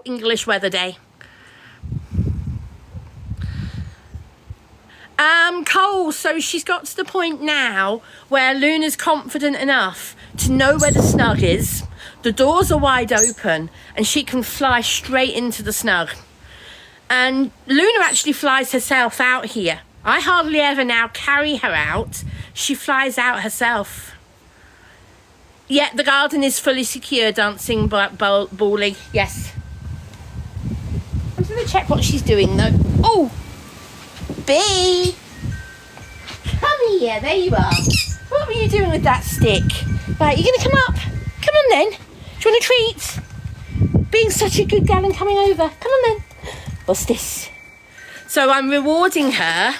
English weather day. Cole, so she's got to the point now where Luna's confident enough to know where the snug is. The doors are wide open and she can fly straight into the snug. And Luna actually flies herself out here. I hardly ever now carry her out. She flies out herself. Yeah, the garden is fully secure, dancing Bally. Yes. I'm going to check what she's doing though. Oh, Bee. Come here, there you are. What were you doing with that stick? Right, you're going to come up. Come on then. Do you want a treat? Being such a good gal and coming over. Come on then. What's this? So I'm rewarding her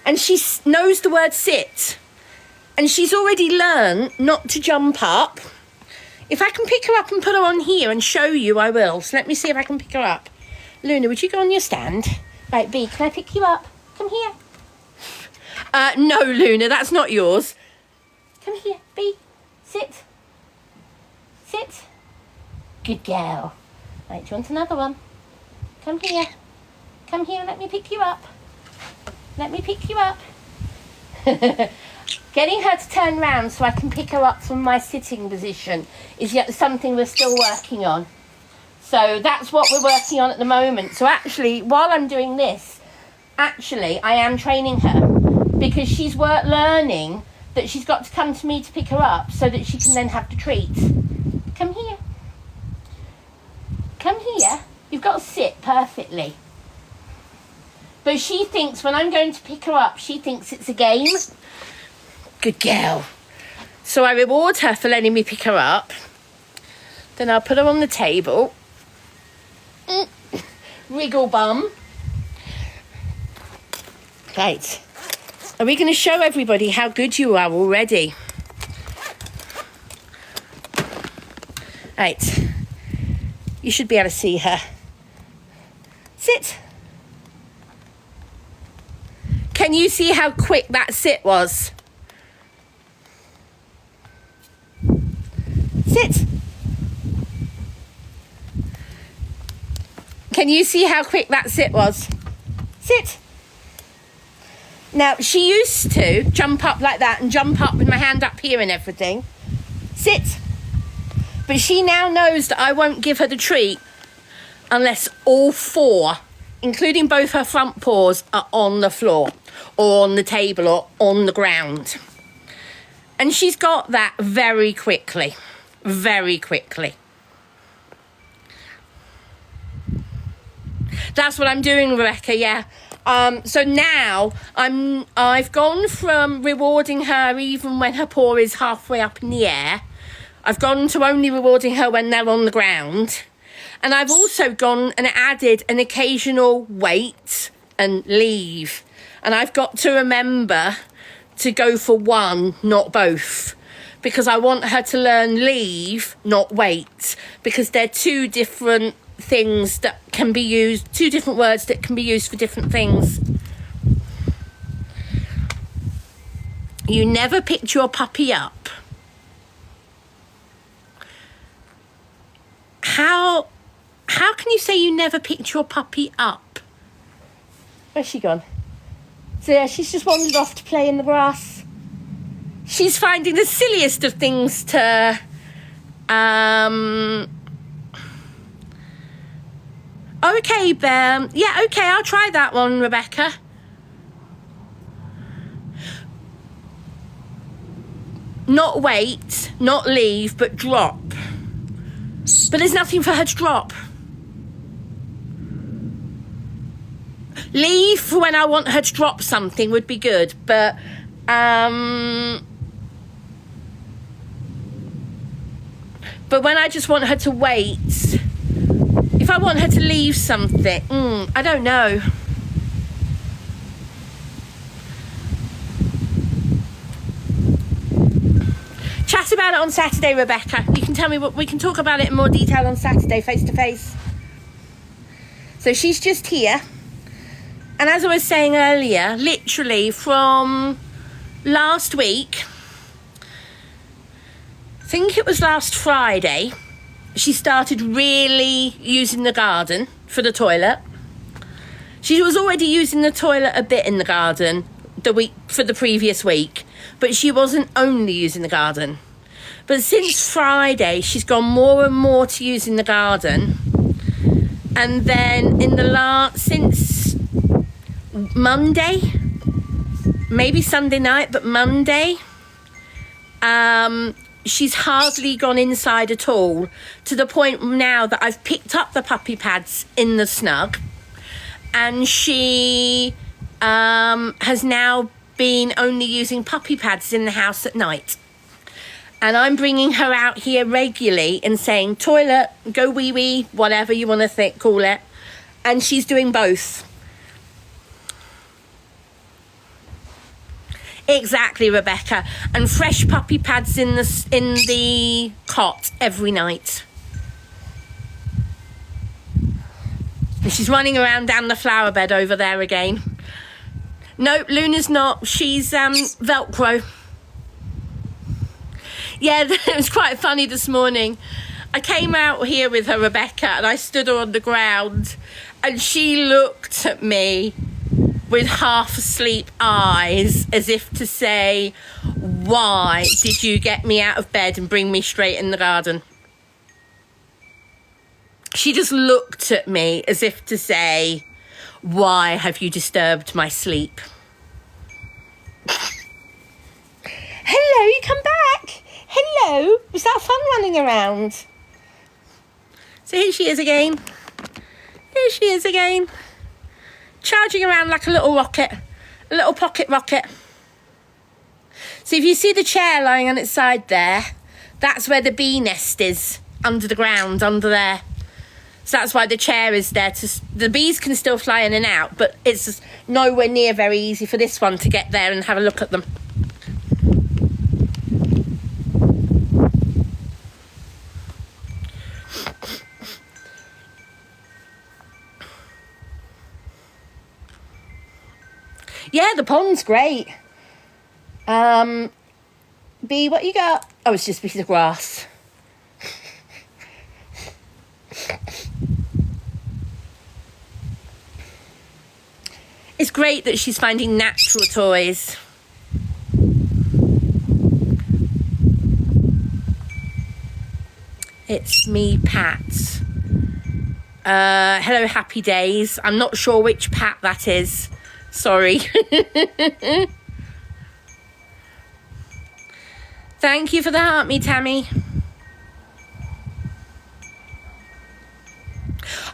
and she knows the word sit. And she's already learned not to jump up. If I can pick her up and put her on here and show you, I will. So let me see if I can pick her up. Luna, would you go on your stand? Right, Bee, can I pick you up? Come here. No, Luna, that's not yours. Come here, Bee. Sit. Sit. Good girl. Right, do you want another one? Come here. Come here and let me pick you up. Let me pick you up. Getting her to turn round so I can pick her up from my sitting position is yet something we're still working on. So that's what we're working on at the moment. So actually, while I'm doing this, actually, I am training her because she's learning that she's got to come to me to pick her up so that she can then have the treat. Come here. Come here. You've got to sit perfectly. But she thinks when I'm going to pick her up, she thinks it's a game. Good girl. So I reward her for letting me pick her up. Then I'll put her on the table. Wriggle bum. Right. Are we going to show everybody how good you are already? Right. You should be able to see her. Sit. Can you see how quick that sit was? Sit. Can you see how quick that sit was? Sit. Now, she used to jump up like that and jump up with my hand up here and everything. Sit. But she now knows that I won't give her the treat unless all four, including both her front paws, are on the floor or on the table or on the ground. And she's got that very quickly. Very quickly. That's what I'm doing, Rebecca, yeah. So now I've gone from rewarding her even when her paw is halfway up in the air. I've gone to only rewarding her when they're on the ground. And I've also gone and added an occasional wait and leave. And I've got to remember to go for one, not both. Because I want her to learn leave, not wait. Because they're two different things that can be used, two different words that can be used for different things. You never picked your puppy up. How can you say you never picked your puppy up? Where's she gone? So yeah, she's just wandered off to play in the grass. She's finding the silliest of things to okay, Ben. Yeah, okay, I'll try that one, Rebecca. Not wait, not leave, but drop. But there's nothing for her to drop. Leave for when I want her to drop something would be good, but when I just want her to wait, if I want her to leave something, I don't know. Chat about it on Saturday, Rebecca. You can tell me what we can talk about it in more detail on Saturday, face to face. So she's just here. And as I was saying earlier, literally from last week, I think it was last Friday, she started really using the garden for the toilet. She was already using the toilet a bit in the garden for the previous week, but she wasn't only using the garden. But since Friday, she's gone more and more to using the garden. And then since Monday, maybe Sunday night, but Monday, she's hardly gone inside at all, to the point now that I've picked up the puppy pads in the snug, and she has now been only using puppy pads in the house at night. And I'm bringing her out here regularly and saying, toilet, go wee-wee, whatever you want to call it. And she's doing both. Exactly, Rebecca. And fresh puppy pads in the cot every night. And she's running around down the flower bed over there again. Nope, Luna's not. She's Velcro. Yeah, it was quite funny this morning. I came out here with her, Rebecca, and I stood her on the ground, and she looked at me with half asleep eyes, as if to say, why did you get me out of bed and bring me straight in the garden? She just looked at me as if to say, why have you disturbed my sleep? Hello, you come back. Hello, was that fun running around? So here she is again. Here she is again. Charging around like a little rocket. A little pocket rocket. So if you see the chair lying on its side there, that's where the bee nest is. Under the ground, under there. So that's why the chair is there. The bees can still fly in and out, but it's nowhere near very easy for this one to get there and have a look at them. Yeah, the pond's great. Bee, what you got? Oh, it's just a piece of grass. It's great that she's finding natural toys. It's me, Pat. Hello, Happy Days. I'm not sure which Pat that is. Sorry. Thank you for the heart, me, Tammy.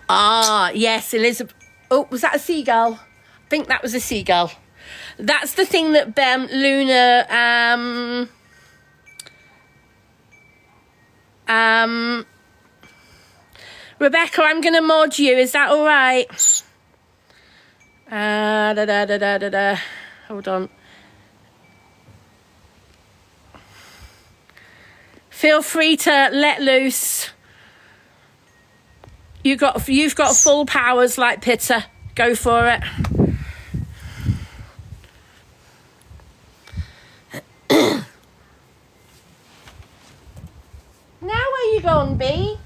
Ah, yes, Elizabeth. Oh, was that a seagull? I think that was a seagull. That's the thing that Luna Rebecca, I'm gonna mod you, is that all right? Hold on. Feel free to let loose. You've got full powers like Pitta. Go for it. Now where you gone, Bee?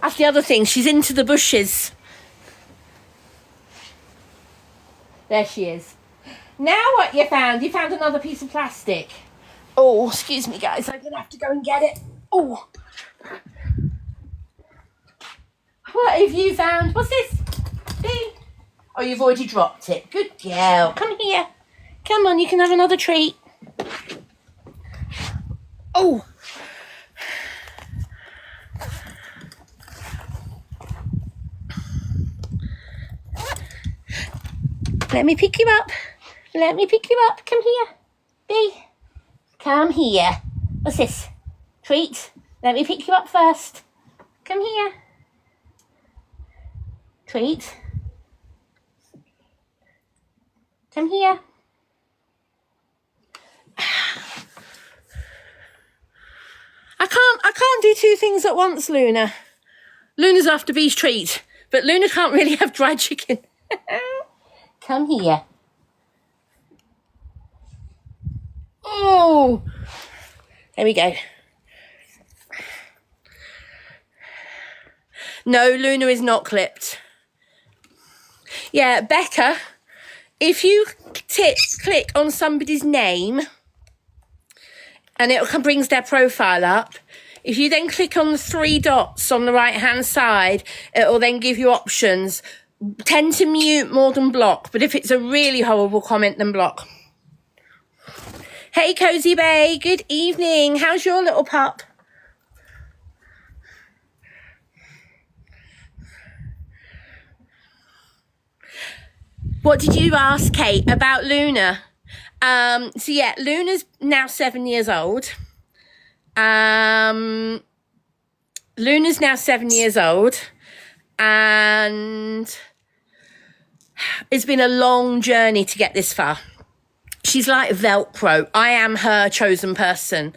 That's the other thing. She's into the bushes. There she is. Now what you found? You found another piece of plastic. Oh, excuse me, guys. I'm going to have to go and get it. Oh. What have you found? What's this? Bee? Oh, you've already dropped it. Good girl. Come here. Come on, you can have another treat. Oh. Let me pick you up. Let me pick you up. Come here. Bee. Come here. What's this? Treat. Let me pick you up first. Come here. Treat. Come here. I can't do two things at once, Luna. Luna's after Bee's treat, but Luna can't really have dried chicken. Come here. Oh, There we go. No, Luna is not clipped. Yeah, Becca, if you click on somebody's name and it brings their profile up, if you then click on the 3 dots on the right-hand side, it will then give you options. Tend to mute more than block, but if it's a really horrible comment, then block. Hey, Cozy Bay, good evening. How's your little pup? What did you ask, Kate, about Luna? So yeah, Luna's now 7 years old. Luna's now 7 years old, and it's been a long journey to get this far. She's like Velcro. I am her chosen person.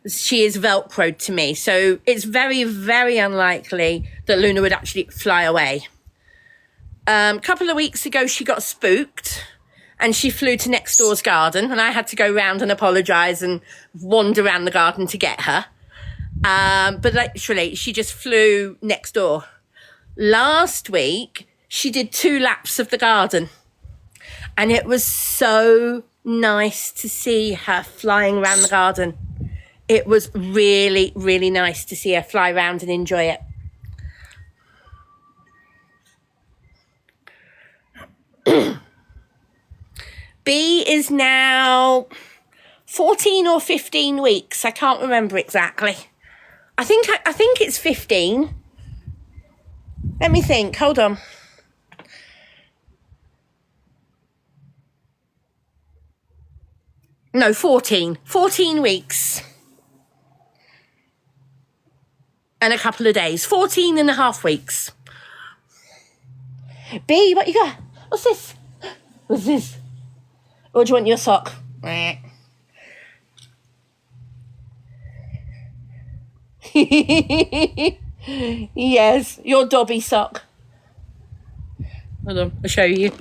She is Velcroed to me. So it's very, very unlikely that Luna would actually fly away. A couple of weeks ago, she got spooked and she flew to next door's garden, and I had to go round and apologise and wander around the garden to get her. But literally, she just flew next door. Last week, she did 2 laps of the garden, and it was so nice to see her flying around the garden. It was really, really nice to see her fly around and enjoy it. B is now 14 or 15 weeks. I can't remember exactly. I think it's 15. Let me think. Hold on. No, 14. 14 weeks. And a couple of days. 14 and a half weeks. B, what you got? What's this? What's this? Or do you want your sock? Yes, your Dobby sock. Hold on, I'll show you.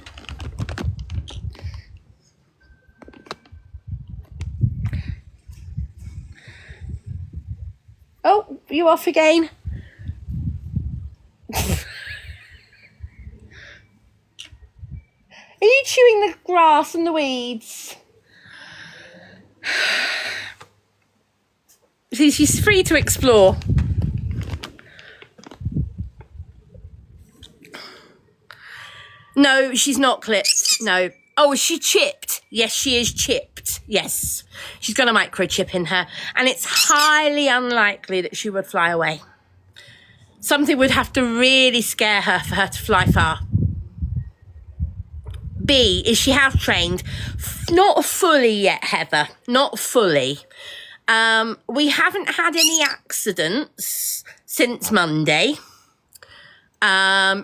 Oh, you off again? Are you chewing the grass and the weeds? See, she's free to explore. No, she's not clipped. No. Oh, is she chipped? Yes, she is chipped. Yes. She's got a microchip in her. And it's highly unlikely that she would fly away. Something would have to really scare her for her to fly far. B, is she house trained? Not fully yet, Heather. Not fully. We haven't had any accidents since Monday.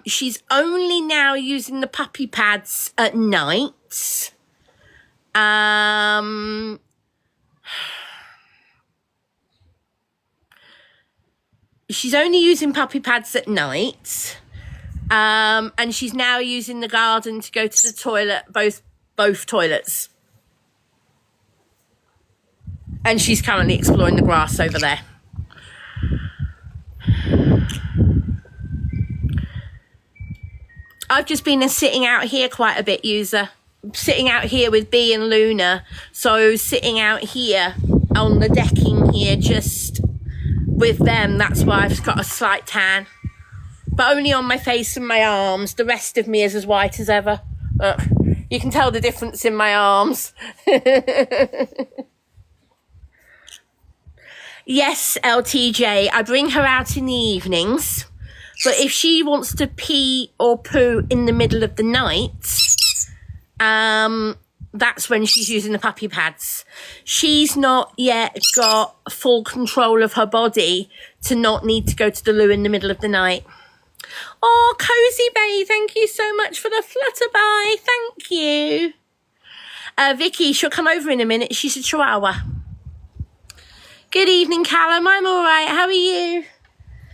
She's only now using the puppy pads at night. She's only using puppy pads at night. And she's now using the garden to go to the toilet, both toilets. And she's currently exploring the grass over there. I've just been sitting out here quite a bit, user. Sitting out here with B and Luna. So sitting out here on the decking here just with them. That's why I've got a slight tan. But only on my face and my arms. The rest of me is as white as ever. You can tell the difference in my arms. Yes, LTJ, I bring her out in the evenings. But if she wants to pee or poo in the middle of the night, that's when she's using the puppy pads. She's not yet got full control of her body to not need to go to the loo in the middle of the night. Oh, Cozy Bay, thank you so much for the flutterby. Thank you. Vicky, she'll come over in a minute. She's a chihuahua. Good evening, Callum. I'm all right. How are you?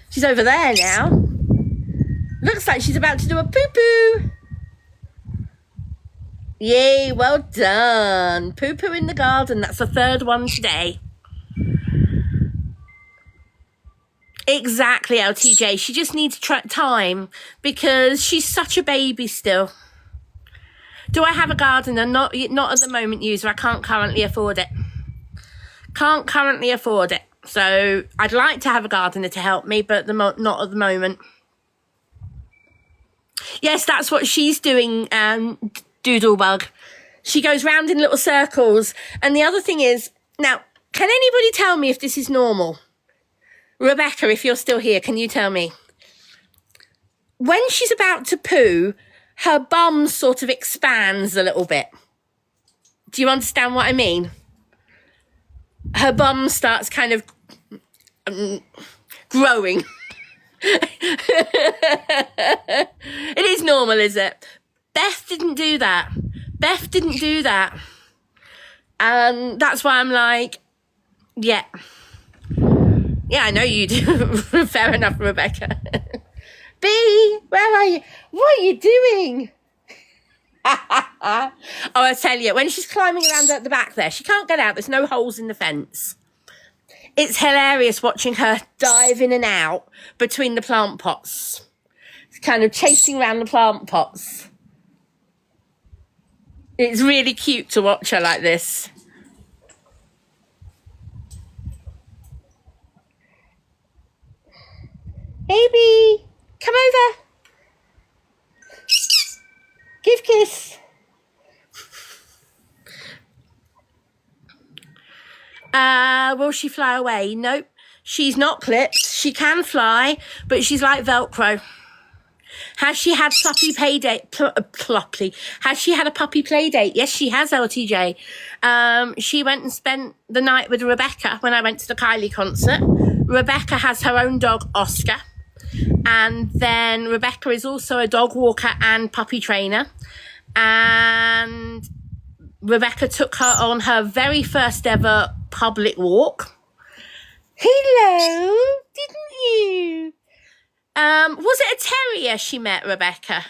She's over there now. Looks like she's about to do a poo-poo. Yay, well done. Poo-poo in the garden. That's the 3rd one today. Exactly, LTJ. She just needs time because she's such a baby still. Do I have a gardener? Not at the moment, user. I can't currently afford it. Can't currently afford it. So I'd like to have a gardener to help me, but not at the moment. Yes, that's what she's doing, Doodlebug. She goes round in little circles. And the other thing is, now, can anybody tell me if this is normal? Rebecca, if you're still here, can you tell me? When she's about to poo, her bum sort of expands a little bit. Do you understand what I mean? Her bum starts kind of growing. It is normal, is it? Beth didn't do that. And that's why I'm like, yeah, I know you do. Fair enough, Rebecca. B, where are you? What are you doing? Oh, I tell you, when she's climbing around at the back there, she can't get out. There's no holes in the fence. It's hilarious watching her dive in and out between the plant pots. It's kind of chasing around the plant pots. It's really cute to watch her like this. Baby, come over. Give kiss. Will she fly away? Nope. She's not clipped. She can fly, but she's like Velcro. Has she had puppy play date? Has she had a puppy play date? Yes, she has, LTJ. She went and spent the night with Rebecca when I went to the Kylie concert. Rebecca has her own dog, Oscar. And then Rebecca is also a dog walker and puppy trainer. And Rebecca took her on her very first ever public walk. Hello, didn't you? Was it a terrier she met, Rebecca?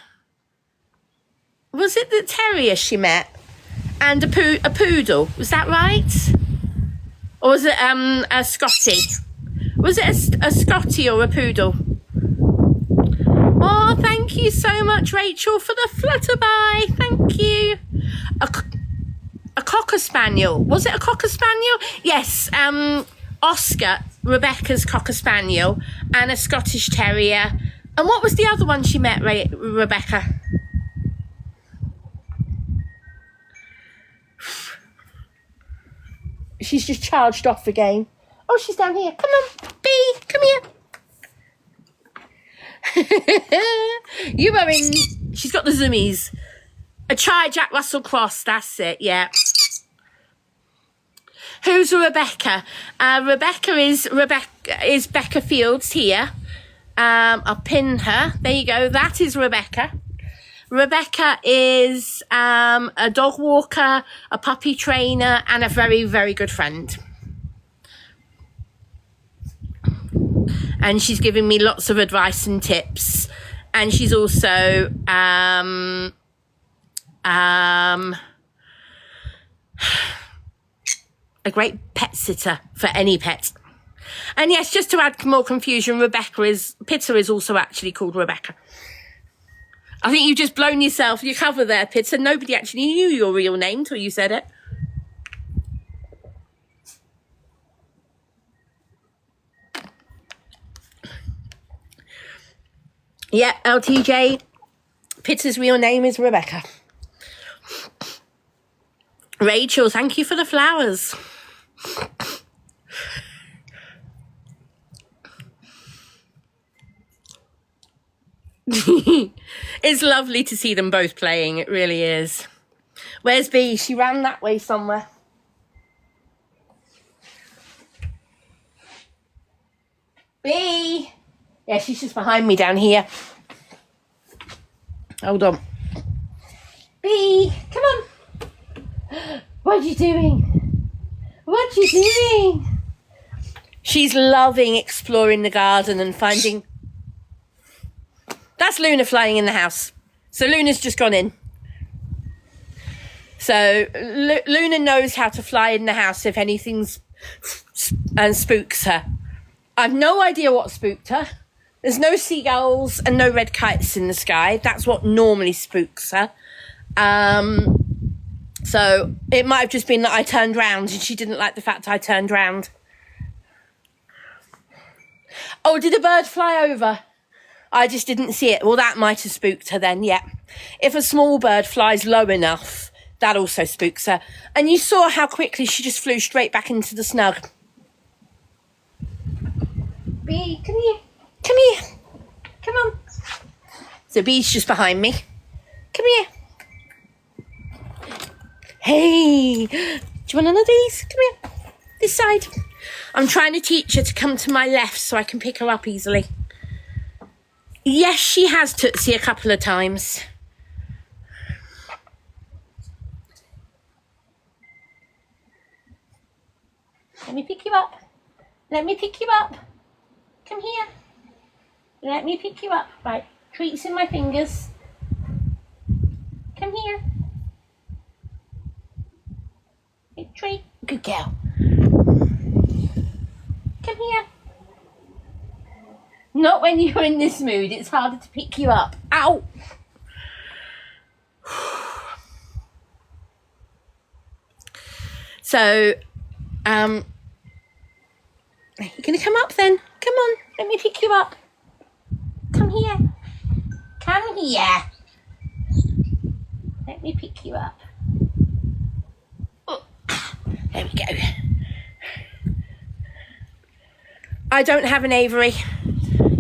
Was it the terrier she met? And a poodle, was that right? Or was it a Scotty? Was it a Scotty or a poodle? Oh, thank you so much, Rachel, for the flutterby. Thank you. A Cocker Spaniel. Was it a Cocker Spaniel? Yes. Oscar, Rebecca's Cocker Spaniel, and a Scottish Terrier. And what was the other one she met, Rebecca? She's just charged off again. Oh, she's down here. Come on, Bee, come here. You are in... She's got the zoomies. A Chai Jack Russell Cross, that's it, yeah. Who's Rebecca? Rebecca is Becca Fields here. I'll pin her. There you go. That is Rebecca. Rebecca is a dog walker, a puppy trainer, and a very, very good friend. And she's giving me lots of advice and tips. And she's also a great pet sitter for any pet. And yes, just to add more confusion, Pitta is also actually called Rebecca. I think you've just blown yourself, your cover there, Pitta. Nobody actually knew your real name till you said it. Yeah, LTJ, Pitta's real name is Rebecca. Rachel, thank you for the flowers. It's lovely to see them both playing. It really is. Where's Bee? She ran that way somewhere. Bee! Yeah, she's just behind me down here. Hold on. Bee, come on. What are you doing? What are you doing? She's loving exploring the garden and finding... That's Luna flying in the house. So Luna's just gone in. So Luna knows how to fly in the house if anything's and spooks her. I've no idea what spooked her. There's no seagulls and no red kites in the sky. That's what normally spooks her. So it might have just been that I turned round and she didn't like the fact I turned round. Oh, did a bird fly over? I just didn't see it. Well, that might have spooked her then, yeah. If a small bird flies low enough, that also spooks her. And you saw how quickly she just flew straight back into the snug. Bee, come here. Come here. Come on. So Bee's just behind me. Come here. Hey, do you want one of these? Come here. This side. I'm trying to teach her to come to my left so I can pick her up easily. Yes, she has Tootsie a couple of times. Let me pick you up. Let me pick you up. Come here. Let me pick you up. Right, treats in my fingers. Come here. Big treat. Good girl. Come here. Not when you're in this mood. It's harder to pick you up. Ow! So, you're going to come up then? Come on, let me pick you up. Come here. Come here. Let me pick you up. Oh, there we go. I don't have an aviary.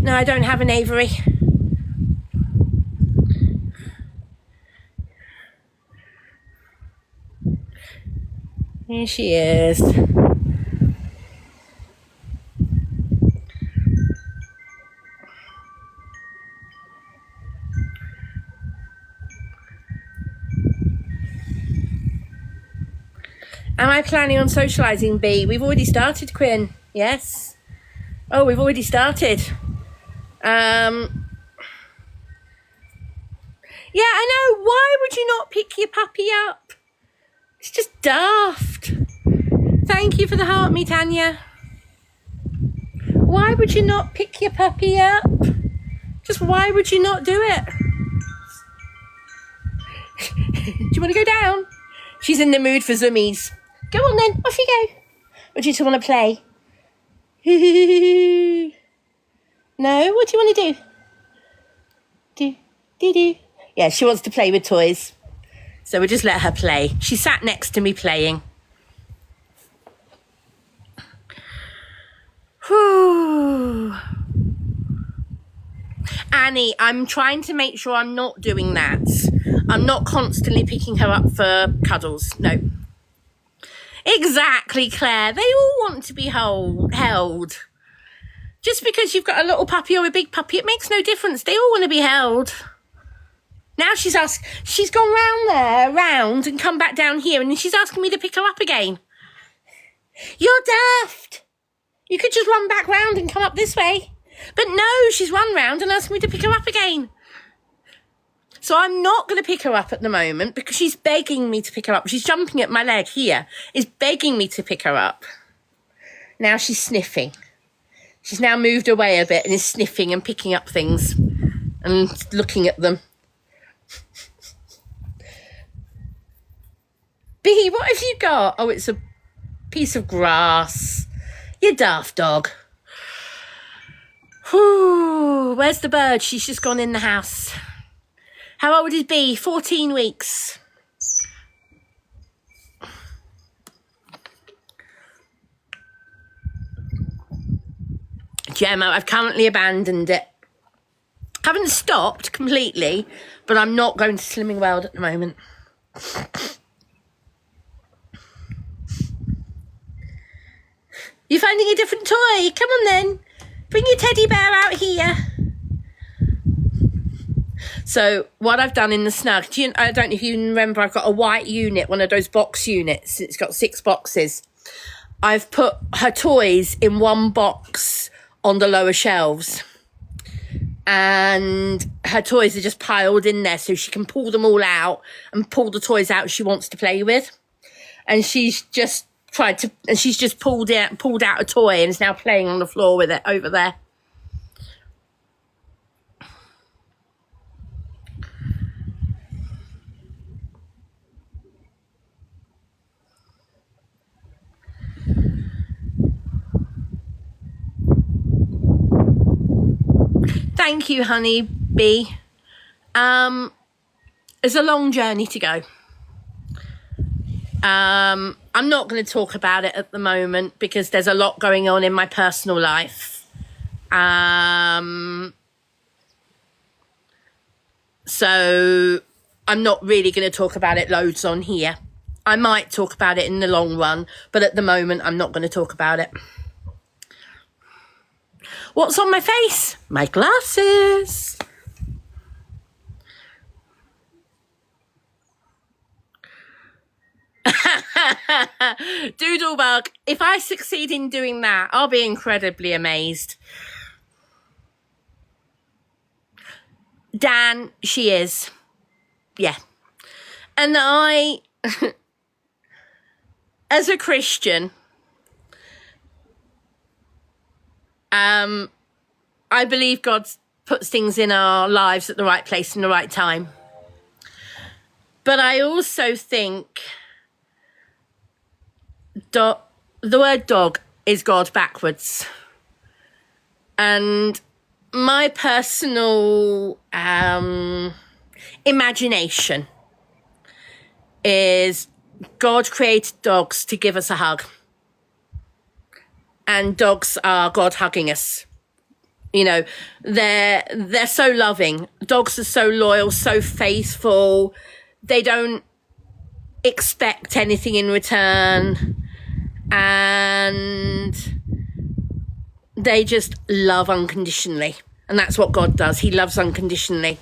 No, I don't have an aviary. Here she is. Am I planning on socialising, Bee? We've already started, Quinn. Yes. Oh, we've already started. Yeah, I know. Why would you not pick your puppy up? It's just daft. Thank you for the heart, me, Tanya. Why would you not pick your puppy up? Just why would you not do it? Do you want to go down? She's in the mood for zoomies. Go on then, off you go. Or do you just want to play? No, what do you want to do? Do. Yeah, she wants to play with toys. So we'll just let her play. She sat next to me playing. Whew. Annie, I'm trying to make sure I'm not doing that. I'm not constantly picking her up for cuddles. No. Exactly, Claire. They all want to be held. Just because you've got a little puppy or a big puppy, it makes no difference. They all want to be held. Now she's gone round and come back down here, and she's asking me to pick her up again. You're daft. You could just run back round and come up this way. But no, she's run round and asked me to pick her up again. So I'm not going to pick her up at the moment because she's begging me to pick her up. She's jumping at my leg here, is begging me to pick her up. Now she's sniffing. She's now moved away a bit and is sniffing and picking up things and looking at them. Bee, what have you got? Oh, it's a piece of grass. You daft dog. Whew, where's the bird? She's just gone in the house. How old is Bee? 14 weeks. Gemma, I've currently abandoned it. Haven't stopped completely, but I'm not going to Slimming World at the moment. You're finding a different toy? Come on then. Bring your teddy bear out here. So what I've done in the snug, I don't know if you remember, I've got a white unit, one of those box units. It's got 6 boxes. I've put her toys in one box on the lower shelves. And her toys are just piled in there so she can pull them all out and pull the toys out she wants to play with. And she's just and she's just pulled out a toy and is now playing on the floor with it over there. Thank you, honey bee. It's a long journey to go. I'm not going to talk about it at the moment because there's a lot going on in my personal life. So I'm not really going to talk about it loads on here. I might talk about it in the long run, but at the moment I'm not going to talk about it. What's on my face? My glasses. Doodlebug, if I succeed in doing that, I'll be incredibly amazed. Dan, she is. Yeah. And I, as a Christian, I believe God puts things in our lives at the right place in the right time. But I also think the word dog is God backwards. And my personal imagination is God created dogs to give us a hug. And dogs are God hugging us. You know, they're so loving. Dogs are so loyal, so faithful. They don't expect anything in return. And they just love unconditionally. And that's what God does. He loves unconditionally.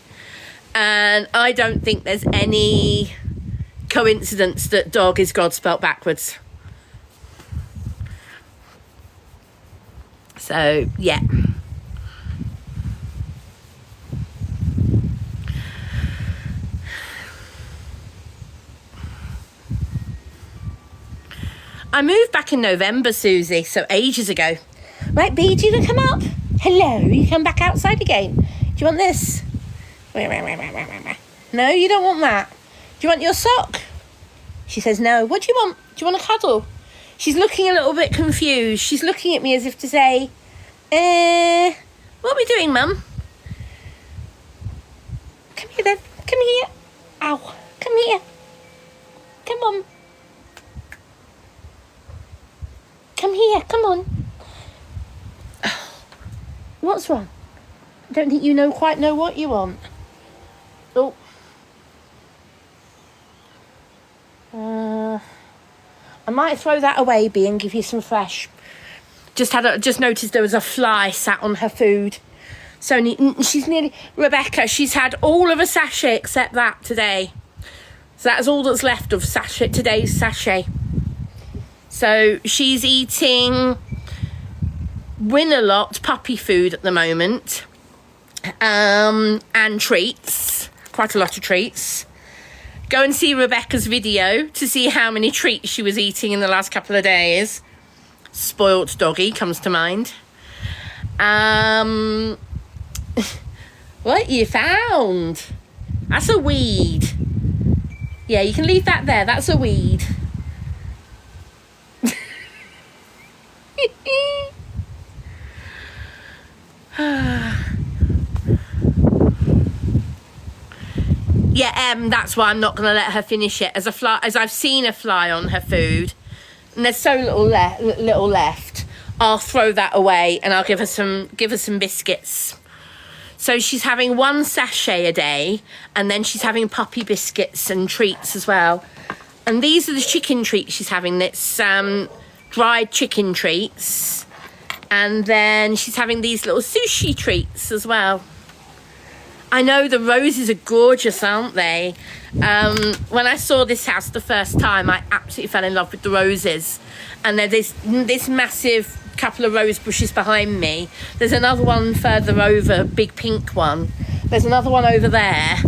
And I don't think there's any coincidence that dog is God spelt backwards. So, yeah. I moved back in November, Susie, so ages ago. Right, Bee, do you want to come up? Hello, you come back outside again. Do you want this? No, you don't want that. Do you want your sock? She says no. What do you want? Do you want a cuddle? She's looking a little bit confused. She's looking at me as if to say, what are we doing, Mum? Come here then. Come here. Ow. Come here. Come on. Come here. Come on. What's wrong? I don't think you quite know what you want. Oh. I might throw that away, Bee, and give you some fresh. Just noticed there was a fly sat on her food. She's nearly... Rebecca, she's had all of a sachet except that today. So that's all that's left of today's sachet. So she's eating Win-A-Lot puppy food at the moment. And treats. Quite a lot of treats. Go and see Rebecca's video to see how many treats she was eating in the last couple of days. Spoilt doggy comes to mind. What you found? That's a weed. Yeah, you can leave that there. That's a weed. Yeah, that's why I'm not going to let her finish it. As I've seen a fly on her food, and there's so little left, I'll throw that away and I'll give her some biscuits. So she's having one sachet a day, and then she's having puppy biscuits and treats as well. And these are the chicken treats she's having. It's dried chicken treats, and then she's having these little sushi treats as well. I know the roses are gorgeous, aren't they? When I saw this house the first time, I absolutely fell in love with the roses. And there's this massive couple of rose bushes behind me. There's another one further over, big pink one. There's another one over there.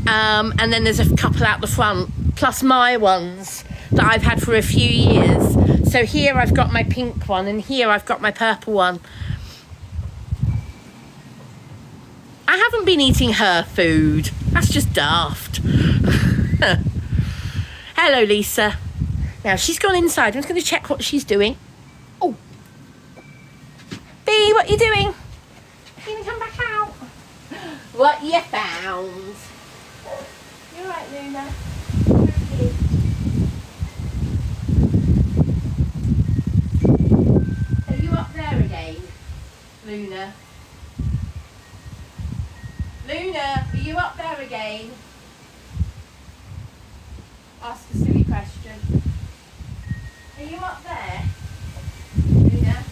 And then there's a couple out the front, plus my ones. that I've had for a few years. So here I've got my pink one and here I've got my purple one. I haven't been eating her food. That's just daft. Hello, Lisa. Now she's gone inside. I'm just going to check what she's doing. Oh. B, what are you doing? You going to come back out? What you found? You all right, Luna? Are you up there again, Luna? Luna, are you up there again? Ask a silly question. Are you up there, Luna?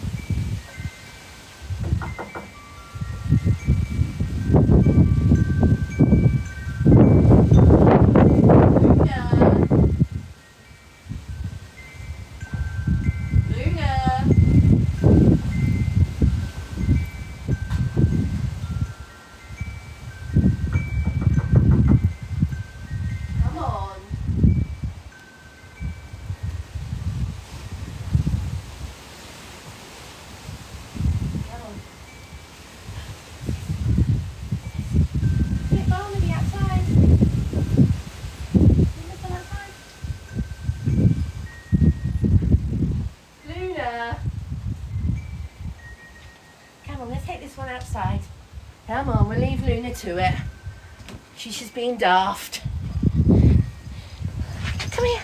Outside. Come on, we'll leave Luna to it. She's just being daft. Come here.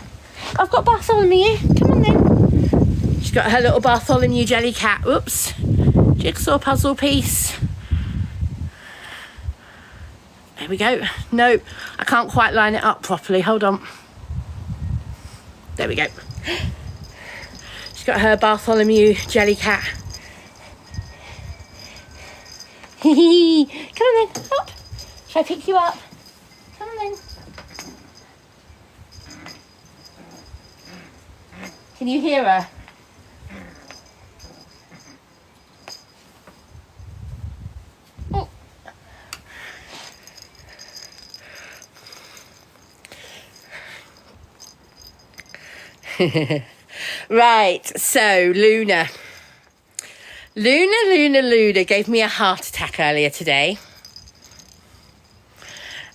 I've got Bartholomew. Come on then. She's got her little Bartholomew jelly cat. Oops. Jigsaw puzzle piece. There we go. No, I can't quite line it up properly. Hold on. There we go. She's got her Bartholomew jelly cat. Come on then, up. Shall I pick you up? Come on then. Can you hear her? Oh. Right, so Luna gave me a heart attack earlier today.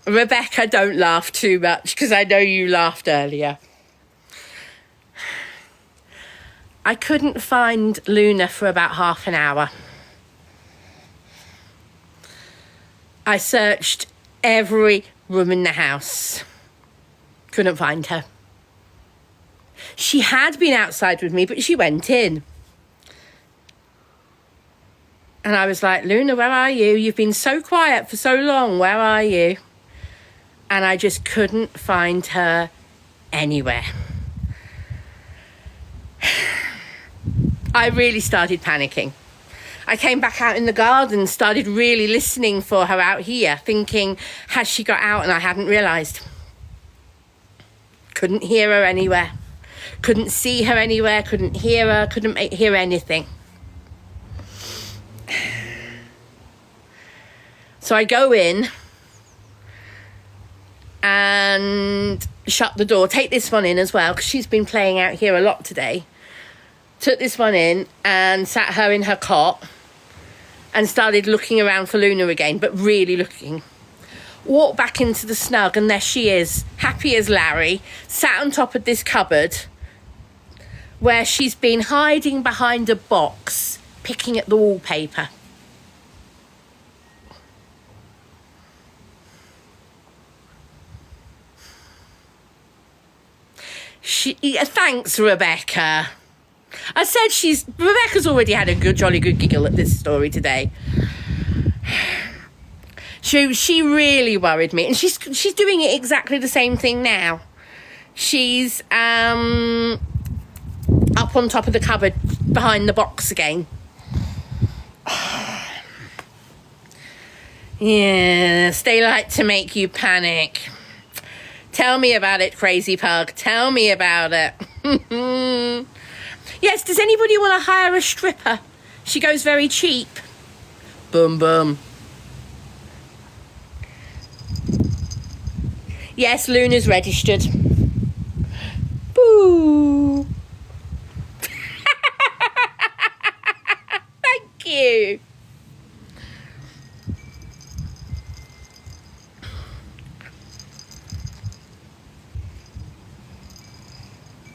Rebecca, don't laugh too much because I know you laughed earlier. I couldn't find Luna for about half an hour. I searched every room in the house. Couldn't find her. She had been outside with me, but she went in. And I was like, Luna, where are you? You've been so quiet for so long. Where are you? And I just couldn't find her anywhere. I really started panicking. I came back out in the garden, started really listening for her out here, thinking, has she got out? And I hadn't realised. Couldn't hear her anywhere. Couldn't see her anywhere. Couldn't hear her. Couldn't hear anything. So I go in and shut the door. Take this one in as well, because she's been playing out here a lot today. Took this one in and sat her in her cot and started looking around for Luna again, but really looking. Walked back into the snug and there she is, happy as Larry, sat on top of this cupboard where she's been hiding behind a box, picking at the wallpaper. Thanks, Rebecca. I said Rebecca's already had a jolly good giggle at this story today. She really worried me, and she's doing it exactly the same thing now. She's up on top of the cupboard behind the box again. Yes, they like to make you panic. Tell me about it, crazy pug. Tell me about it. Yes, does anybody want to hire a stripper? She goes very cheap. Boom, boom. Yes, Luna's registered. Boo. Ooh. Thank you.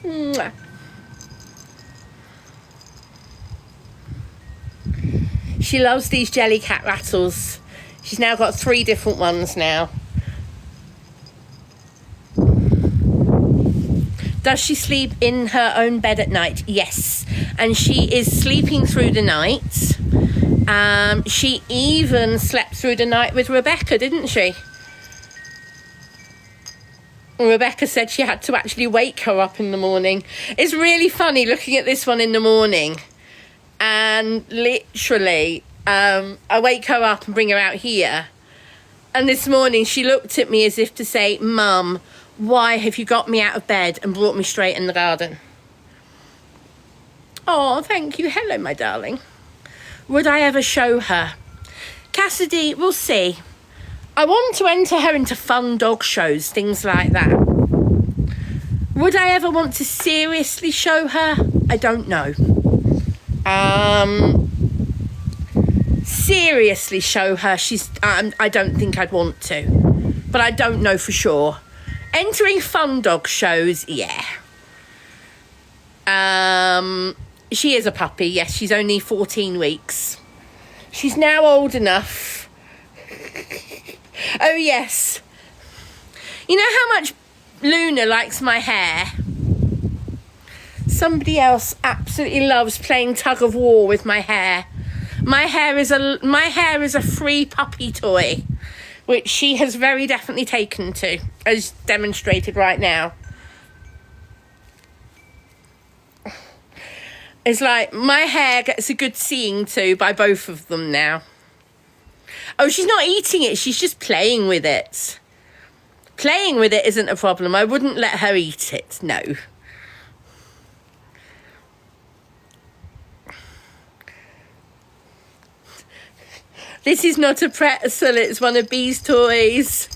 Mwah. She loves these jelly cat rattles. She's now got 3 different ones now. Does she sleep in her own bed at night? Yes. And she is sleeping through the night. She even slept through the night with Rebecca, didn't she? Rebecca said she had to actually wake her up in the morning. It's really funny looking at this one in the morning. And literally, I wake her up and bring her out here. And this morning she looked at me as if to say, Mum, why have you got me out of bed and brought me straight in the garden? Oh, thank you. Hello, my darling. Would I ever show her? Cassidy, we'll see. I want to enter her into fun dog shows, things like that. Would I ever want to seriously show her? I don't know. Seriously show her, I don't think I'd want to. But I don't know for sure. Entering fun dog shows, yeah. She is a puppy, yes. She's only 14 weeks. She's now old enough. Oh, yes. You know how much Luna likes my hair? Somebody else absolutely loves playing tug of war with my hair. My hair is a free puppy toy, which she has very definitely taken to, as demonstrated right now. It's like my hair gets a good seeing to by both of them now. Oh, she's not eating it. She's just playing with it. Playing with it isn't a problem. I wouldn't let her eat it. No. This is not a pretzel. It's one of Bee's toys.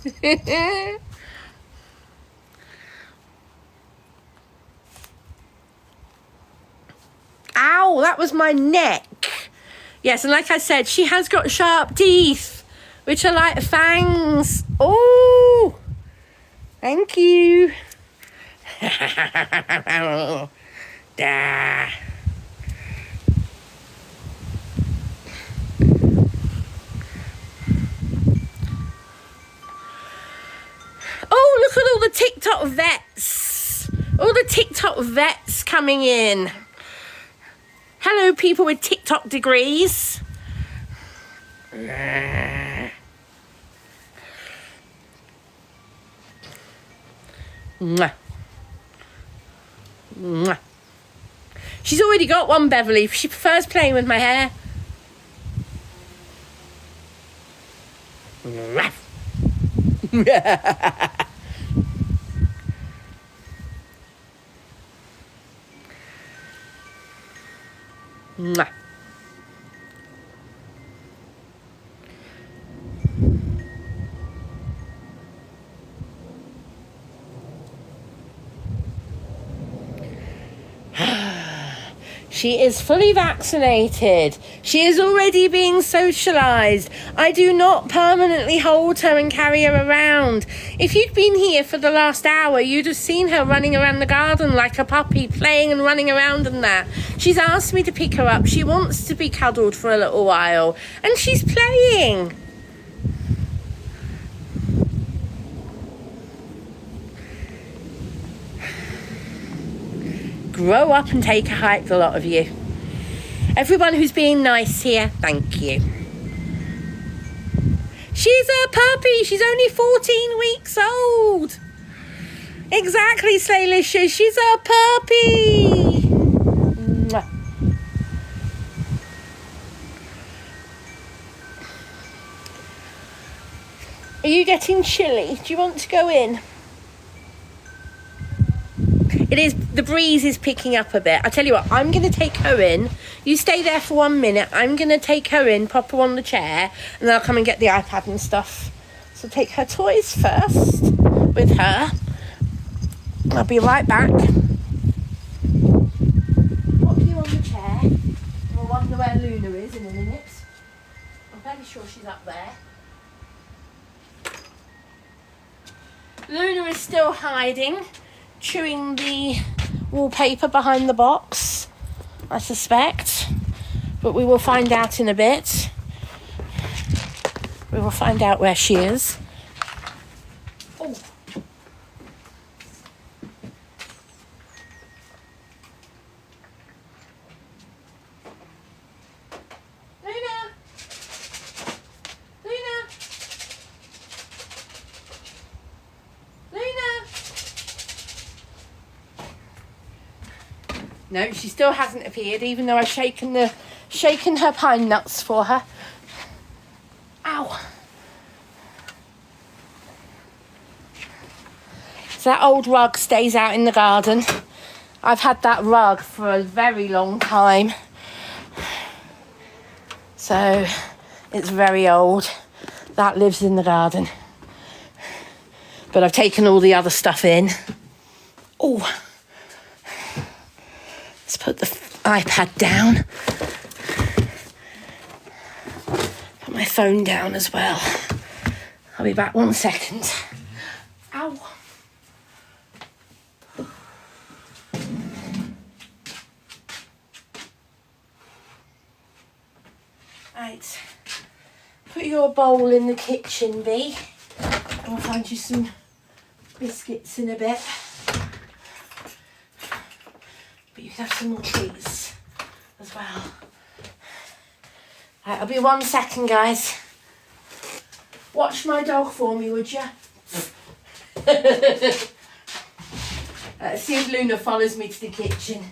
Ow, that was my neck. Yes, and like I said, she has got sharp teeth, which are like fangs. Oh, thank you. Da. Oh, look at all the TikTok vets. All the TikTok vets coming in. Hello, people with TikTok degrees. Mwah. Mwah. She's already got one, Beverly. She prefers playing with my hair. Mwah. Mwah. She is fully vaccinated. She is already being socialised. I do not permanently hold her and carry her around. If you'd been here for the last hour, you'd have seen her running around the garden like a puppy, playing and running around and that. She's asked me to pick her up. She wants to be cuddled for a little while. And she's playing. Grow up and take a hike, the lot of you. Everyone who's being nice here, thank you. She's a puppy. She's only 14 weeks old. Exactly, Slaylicious. She's a puppy. Mwah. Are you getting chilly? Do you want to go in? It is, the breeze is picking up a bit. I tell you what, I'm going to take her in. You stay there for 1 minute. I'm going to take her in, pop her on the chair, and then I'll come and get the iPad and stuff. So take her toys first with her. I'll be right back. sure she's up there. Luna is still hiding, chewing the wallpaper behind the box, I suspect. But we will find out in a bit. We will find out where she is. Oh. Luna! Luna! Luna! No, she still hasn't appeared, even though I've shaken her pine nuts for her. Ow! So that old rug stays out in the garden. I've had that rug for a very long time. So it's very old. That lives in the garden. But I've taken all the other stuff in. Oh, let's put the iPad down. Put my phone down as well. I'll be back 1 second. Ow. Right, put your bowl in the kitchen, Bee, and I'll find you some biscuits in a bit. But you can have some more treats as well. Right, I'll be 1 second, guys. Watch my dog for me, would you? See if Luna follows me to the kitchen.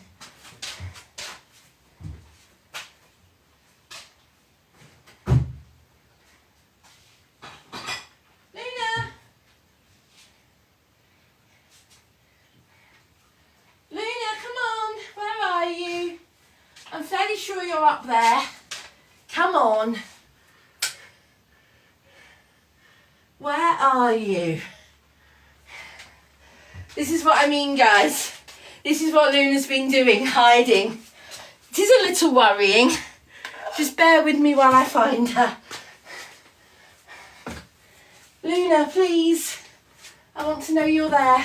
I'm fairly sure you're up there. Come on. Where are you? This is what I mean, guys. This is what Luna's been doing, hiding. It is a little worrying. Just bear with me while I find her. Luna, please. I want to know you're there.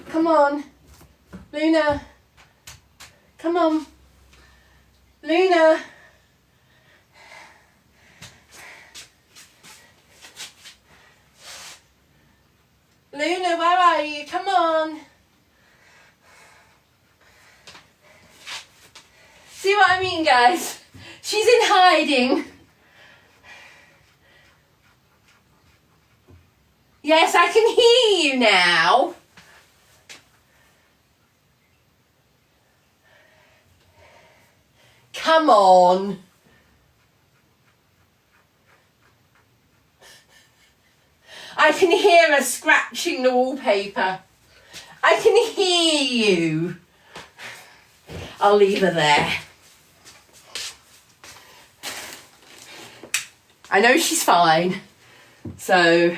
Come on. Luna. Come on. Luna. Luna, where are you? Come on. See what I mean, guys? She's in hiding. Yes, I can hear you now. Come on. I can hear her scratching the wallpaper. I can hear you. I'll leave her there. I know she's fine. So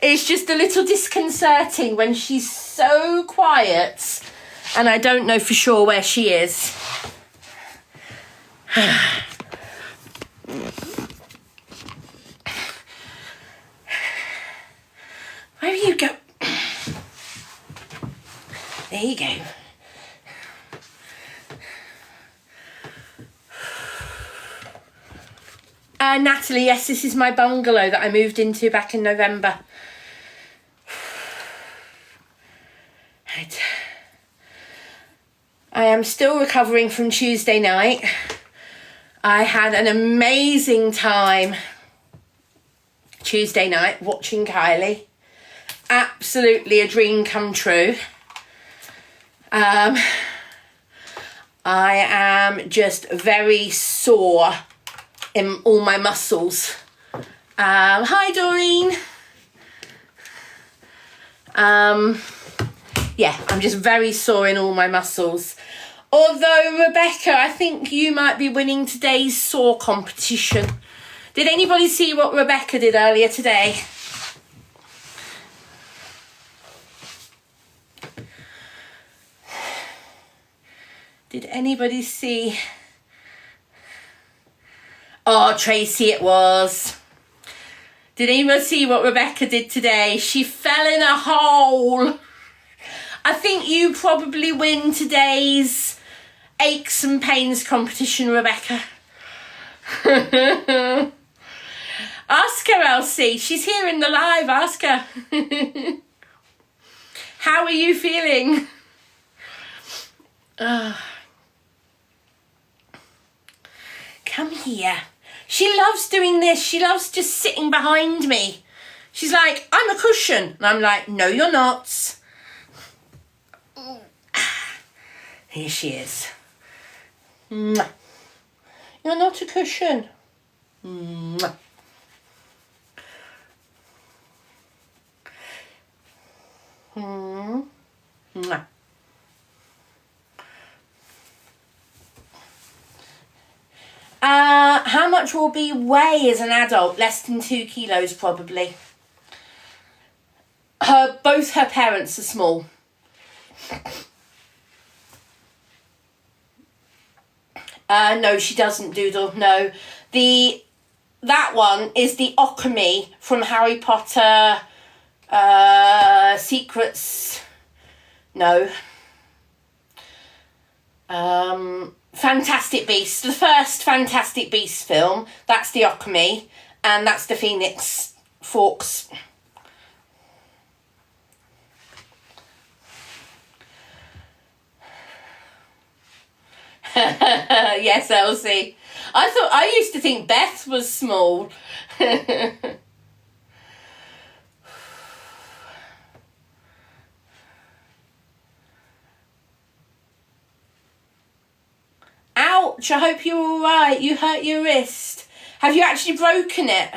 it's just a little disconcerting when she's so quiet and I don't know for sure where she is. Where you go? There you go. Natalie, yes, this is my bungalow that I moved into back in November. Right. I am still recovering from Tuesday night. I had an amazing time Tuesday night watching Kylie. Absolutely a dream come true. I am just very sore in all my muscles. Hi, Doreen. Yeah, I'm just very sore in all my muscles. Although, Rebecca, I think you might be winning today's sore competition. Did anybody see what Rebecca did earlier today? Did anybody see Oh, Tracy it was. Did anyone see what Rebecca did today? She fell in a hole. I think you probably win today's aches and pains competition, Rebecca. Ask her, Elsie. She's here in the live. Ask her. How are you feeling? Come here. She loves doing this. She loves just sitting behind me. She's like, I'm a cushion. And I'm like, no, you're not. Here she is. Mwah. You're not a cushion. Mwah. Mwah. How much will be weigh as an adult? Less than 2 kilos, probably. Both her parents are small. No, she doesn't, Doodle. No, that one is the Occamy from Harry Potter. Secrets. No. Fantastic Beasts. The first Fantastic Beasts film. That's the Occamy, and that's the Phoenix Forks. Yes, Elsie. I used to think Beth was small. Ouch, I hope you're all right. You hurt your wrist. Have you actually broken it?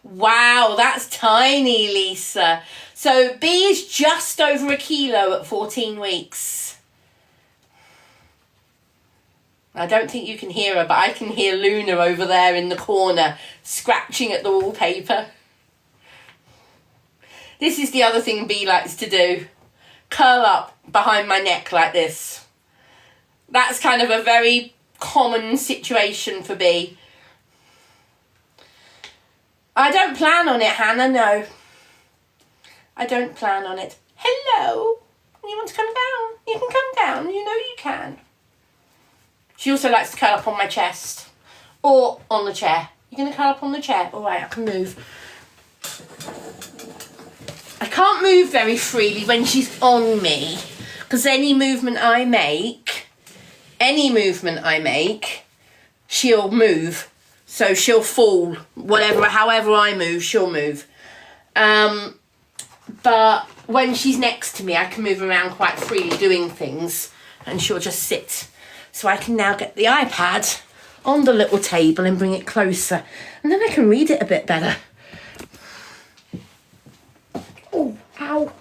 Wow, that's tiny, Lisa. So B is just over 1 kilo at 14 weeks. I don't think you can hear her, but I can hear Luna over there in the corner scratching at the wallpaper. This is the other thing B likes to do. Curl up behind my neck like this. That's kind of a very common situation for B. I don't plan on it, Hannah, no. I don't plan on it. Hello. You want to come down? You can come down. You know you can. She also likes to curl up on my chest. Or on the chair. You're going to curl up on the chair? All right, I can move. I can't move very freely when she's on me. Because any movement I make, she'll move. So she'll fall, however I move, she'll move. But when she's next to me, I can move around quite freely doing things, and she'll just sit. So I can now get the iPad on the little table and bring it closer, and then I can read it a bit better. Oh, ow.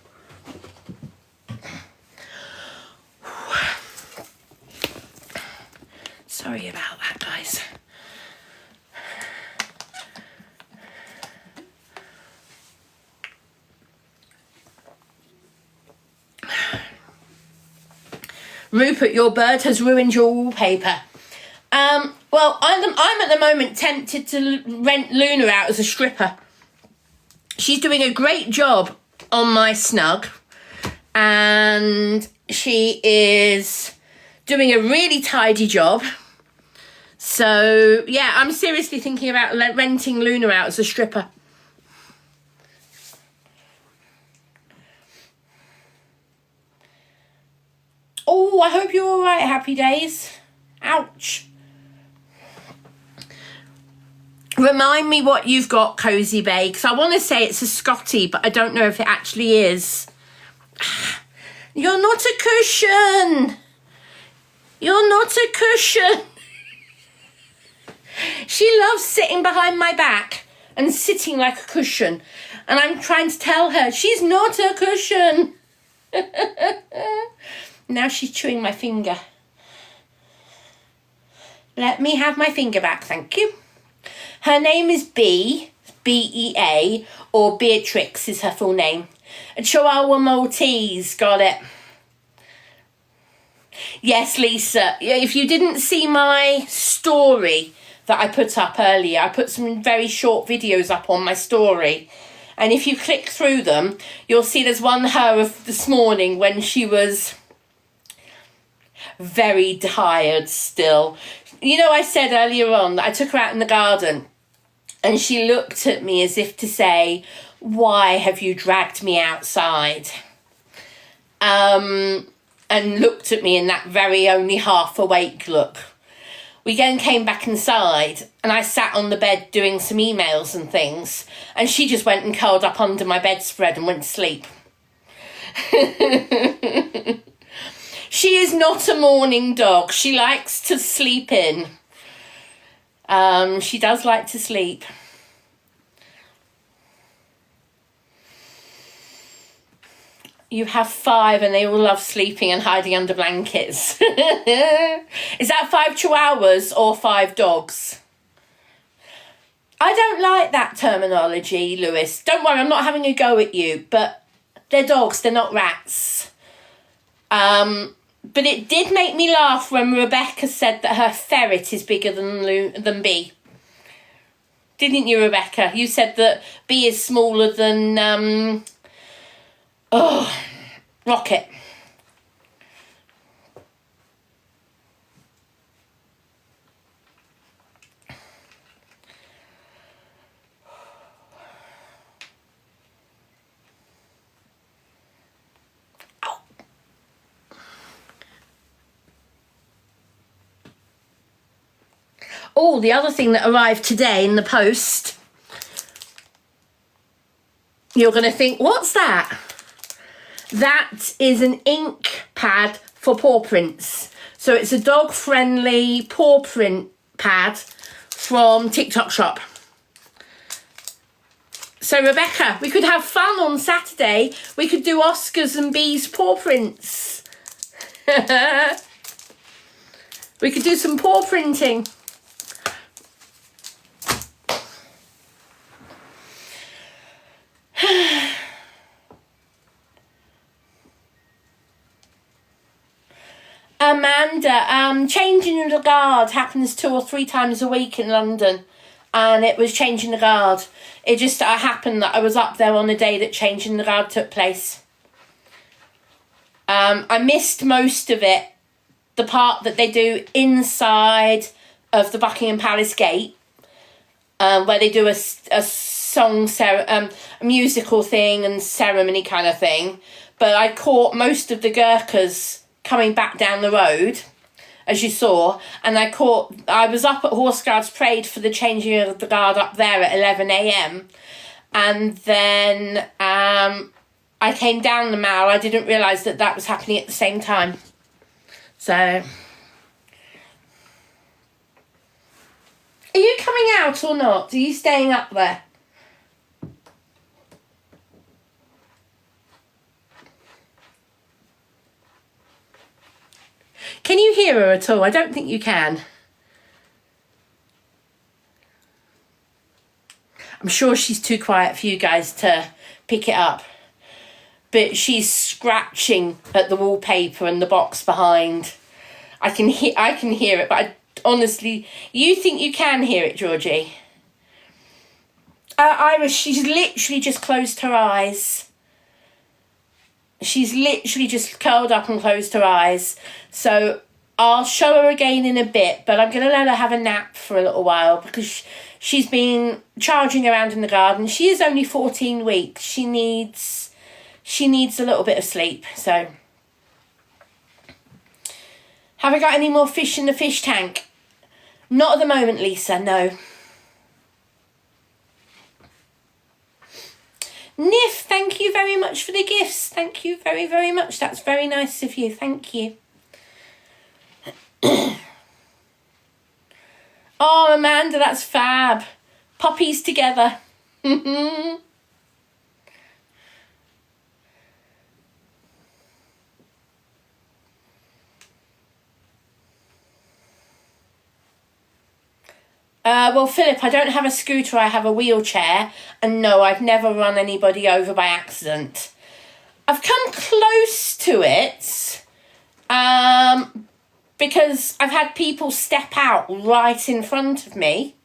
Sorry about that, guys. Rupert, your bird has ruined your wallpaper. Well, I'm at the moment tempted to rent Luna out as a stripper. She's doing a great job on my snug, and she is doing a really tidy job. So, yeah, I'm seriously thinking about renting Luna out as a stripper. Oh, I hope you're all right, Happy Days. Ouch. Remind me what you've got, Cozy Bay, because I want to say it's a Scotty, but I don't know if it actually is. You're not a cushion. You're not a cushion. She loves sitting behind my back and sitting like a cushion. And I'm trying to tell her she's not a cushion. Now she's chewing my finger. Let me have my finger back, thank you. Her name is B, B-E-A, or Beatrix is her full name. A Chihuahua Maltese, got it. Yes, Lisa, if you didn't see my story that I put up earlier, I put some very short videos up on my story. And if you click through them, you'll see there's one her of this morning when she was very tired still. You know, I said earlier on that I took her out in the garden and she looked at me as if to say, why have you dragged me outside? And looked at me in that very only half awake look. We then came back inside and I sat on the bed doing some emails and things, and she just went and curled up under my bedspread and went to sleep. She is not a morning dog. She likes to sleep in. She does like to sleep. You have 5 and they all love sleeping and hiding under blankets. Is that 5 chihuahuas or 5 dogs? I don't like that terminology, Lewis. Don't worry, I'm not having a go at you, but they're dogs, they're not rats. But it did make me laugh when Rebecca said that her ferret is bigger than B. Didn't you, Rebecca? You said that B is smaller than... Rocket. Oh, the other thing that arrived today in the post. You're going to think, what's that? That is an ink pad for paw prints. So it's a dog-friendly paw print pad from TikTok Shop. So Rebecca, we could have fun on Saturday. We could do Oscar's and B's paw prints. We could do some paw printing. Amanda, changing the guard happens 2 or 3 times a week in London, and it was changing the guard. It just happened that I was up there on the day that changing the guard took place. I missed most of it, the part that they do inside of the Buckingham Palace gate, where they do a song, a musical thing and ceremony kind of thing. But I caught most of the Gurkhas coming back down the road, as you saw, and I was up at Horse Guards Parade for the changing of the guard up there at 11 a.m. and then I came down the Mall. I didn't realise that was happening at the same time. So, are you coming out or not? Are you staying up there? Can you hear her at all? I don't think you can. I'm sure she's too quiet for you guys to pick it up. But she's scratching at the wallpaper and the box behind. I can hear it, but honestly, you think you can hear it, Georgie? Iris, she's literally just closed her eyes. She's literally just curled up and closed her eyes. So I'll show her again in a bit, but I'm going to let her have a nap for a little while because she's been charging around in the garden. She is only 14 weeks. She needs a little bit of sleep. So, have I got any more fish in the fish tank? Not at the moment, Lisa, no. Nif, thank you very much for the gifts. Thank you very, very much. That's very nice of you. Thank you. Oh, Amanda, that's fab. Puppies together. Well, Philip, I don't have a scooter, I have a wheelchair. And no, I've never run anybody over by accident. I've come close to it because I've had people step out right in front of me,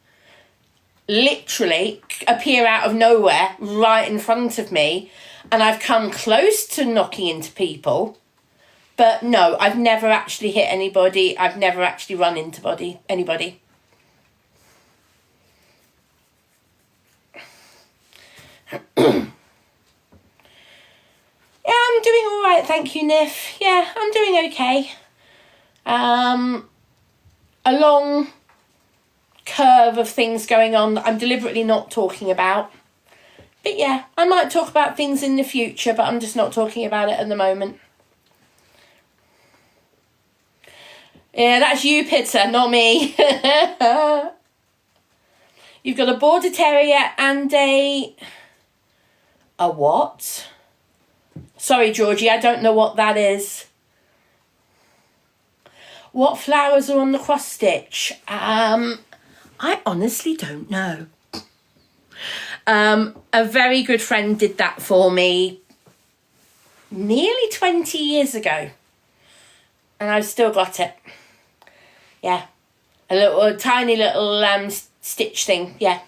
literally appear out of nowhere right in front of me, and I've come close to knocking into people. But no, I've never actually hit anybody. I've never actually run into anybody. Yeah, I'm doing all right, thank you, Nif. Yeah, I'm doing okay. A long curve of things going on that I'm deliberately not talking about. But yeah, I might talk about things in the future, but I'm just not talking about it at the moment. Yeah, that's you, Pitter, not me. You've got a border terrier and a what? Sorry, Georgie, I don't know what that is. What flowers are on the cross stitch? I honestly don't know. A very good friend did that for me nearly 20 years ago. And I've still got it. Yeah. A tiny little stitch thing. Yeah.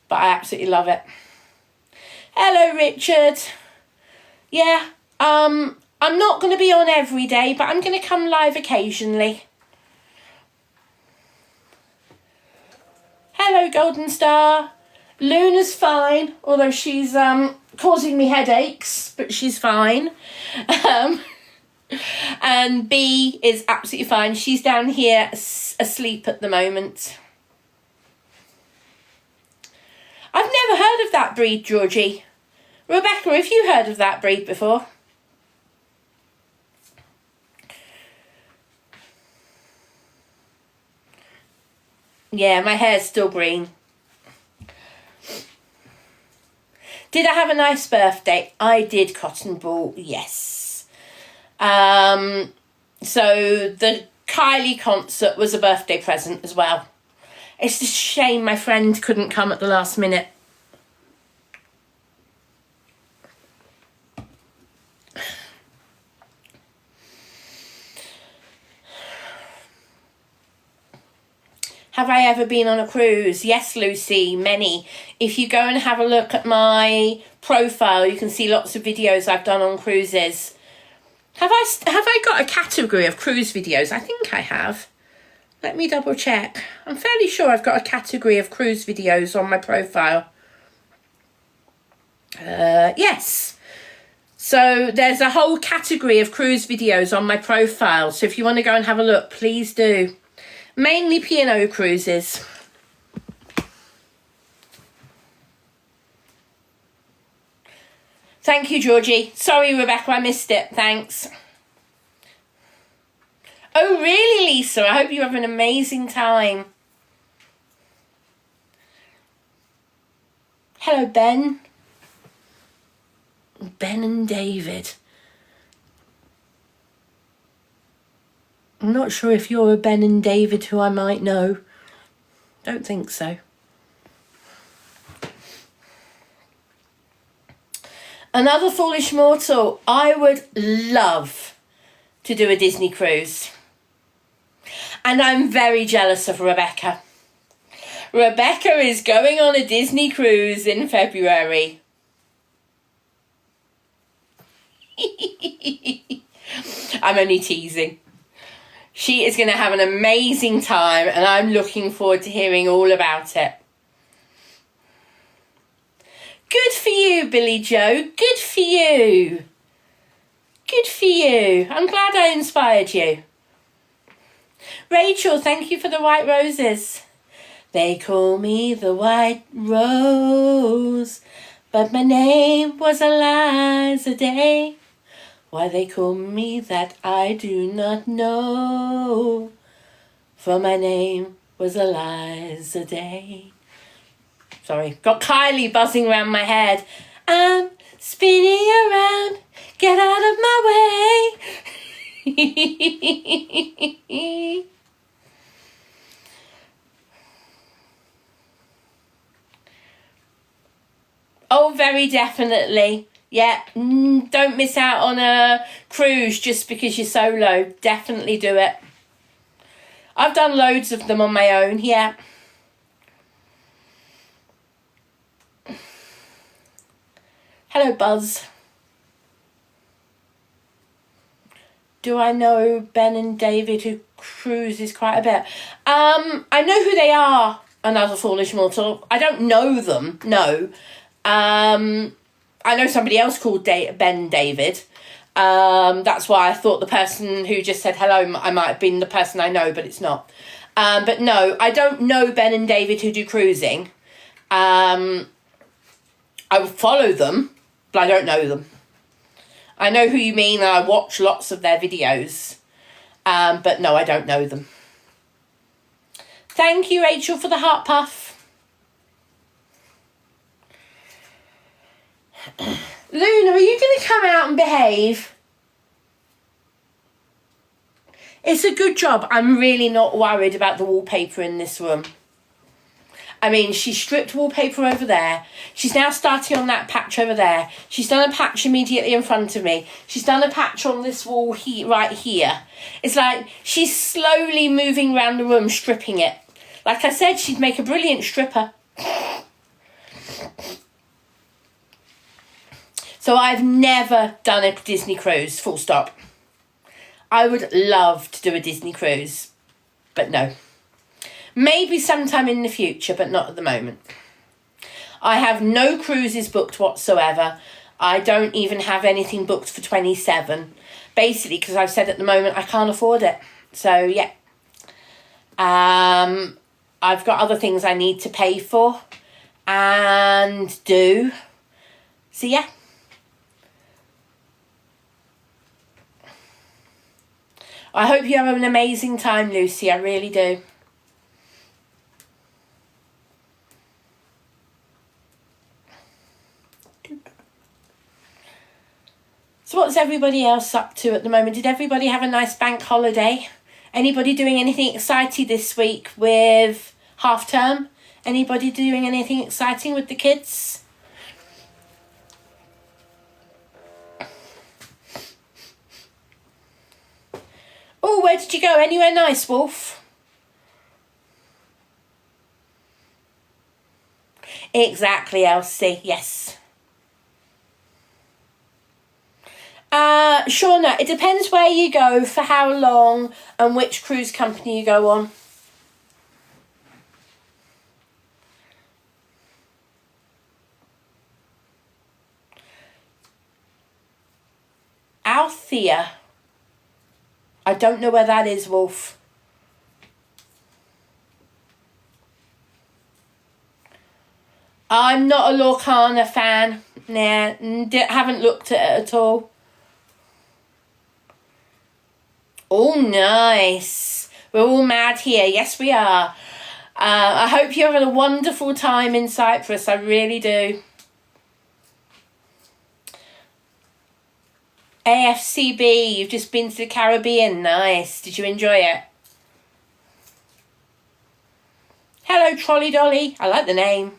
But I absolutely love it. Hello, Richard. Yeah. I'm not going to be on every day, but I'm going to come live occasionally. Hello, Golden Star. Luna's fine, although she's causing me headaches, but she's fine. And B is absolutely fine. She's down here asleep at the moment. I've never heard of that breed, Georgie. Rebecca, have you heard of that breed before? Yeah, my hair's still green. Did I have a nice birthday? I did, Cotton Ball, yes. So the Kylie concert was a birthday present as well. It's just a shame my friend couldn't come at the last minute. Have I ever been on a cruise? Yes, Lucy, many. If you go and have a look at my profile, you can see lots of videos I've done on cruises. Have I got a category of cruise videos? I think I have. Let me double check. I'm fairly sure I've got a category of cruise videos on my profile. Yes. So there's a whole category of cruise videos on my profile. So if you want to go and have a look, please do. Mainly P&O cruises. Thank you, Georgie. Sorry, Rebecca, I missed it. Thanks. Oh, really, Lisa? I hope you have an amazing time. Hello, Ben. Ben and David. I'm not sure if you're a Ben and David who I might know. Don't think so. Another foolish mortal. I would love to do a Disney cruise. And I'm very jealous of Rebecca. Rebecca is going on a Disney cruise in February. I'm only teasing. She is going to have an amazing time and I'm looking forward to hearing all about it. Good for you, Billy Joe. Good for you. Good for you. I'm glad I inspired you. Rachel, thank you for the white roses. They call me the white rose, but my name was Eliza Day. Why they call me that I do not know, for my name was Eliza Day. Sorry, got Kylie buzzing around my head. I'm spinning around, get out of my way. Oh, very definitely. Yeah, don't miss out on a cruise just because you're solo. Definitely do it. I've done loads of them on my own, yeah. Hello, Buzz. Do I know Ben and David, who cruises quite a bit? I know who they are, another foolish mortal. I don't know them, no. I know somebody else called Ben David. That's why I thought the person who just said hello, I might have been the person I know, but it's not. But no, I don't know Ben and David who do cruising. I would follow them, but I don't know them. I know who you mean, and I watch lots of their videos. But no, I don't know them. Thank you, Rachel, for the heart puff. Luna, are you going to come out and behave? It's a good job. I'm really not worried about the wallpaper in this room. I mean, she stripped wallpaper over there. She's now starting on that patch over there. She's done a patch immediately in front of me. She's done a patch on this wall right here. It's like she's slowly moving around the room, stripping it. Like I said, she'd make a brilliant stripper. So I've never done a Disney cruise, full stop. I would love to do a Disney cruise, but no. Maybe sometime in the future, but not at the moment. I have no cruises booked whatsoever. I don't even have anything booked for 27. Basically, because I've said at the moment I can't afford it. So, yeah. I've got other things I need to pay for and do. So, yeah. I hope you have an amazing time, Lucy. I really do. So what's everybody else up to at the moment? Did everybody have a nice bank holiday? Anybody doing anything exciting this week with half term? Anybody doing anything exciting with the kids? Oh, where did you go? Anywhere nice, Wolf? Exactly, Elsie. Yes. Shauna, it depends where you go, for how long, and which cruise company you go on. Althea. I don't know where that is, Wolf. I'm not a Lorcana fan. Nah, haven't looked at it at all. Oh, nice. We're all mad here. Yes, we are. I hope you're having a wonderful time in Cyprus. I really do. AFCB, you've just been to the Caribbean. Nice. Did you enjoy it? Hello, Trolley Dolly. I like the name.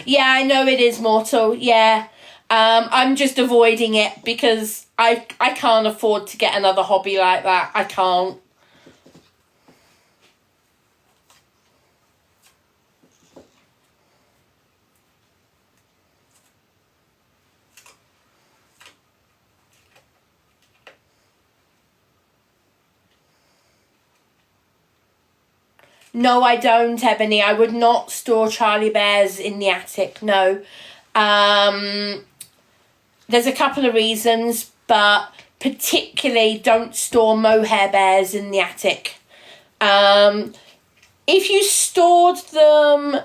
Yeah, I know it is mortal. Yeah. I'm just avoiding it because I can't afford to get another hobby like that. I can't. No, I don't, Ebony. I would not store Charlie Bears in the attic, no. There's a couple of reasons, but particularly don't store mohair bears in the attic. If you stored them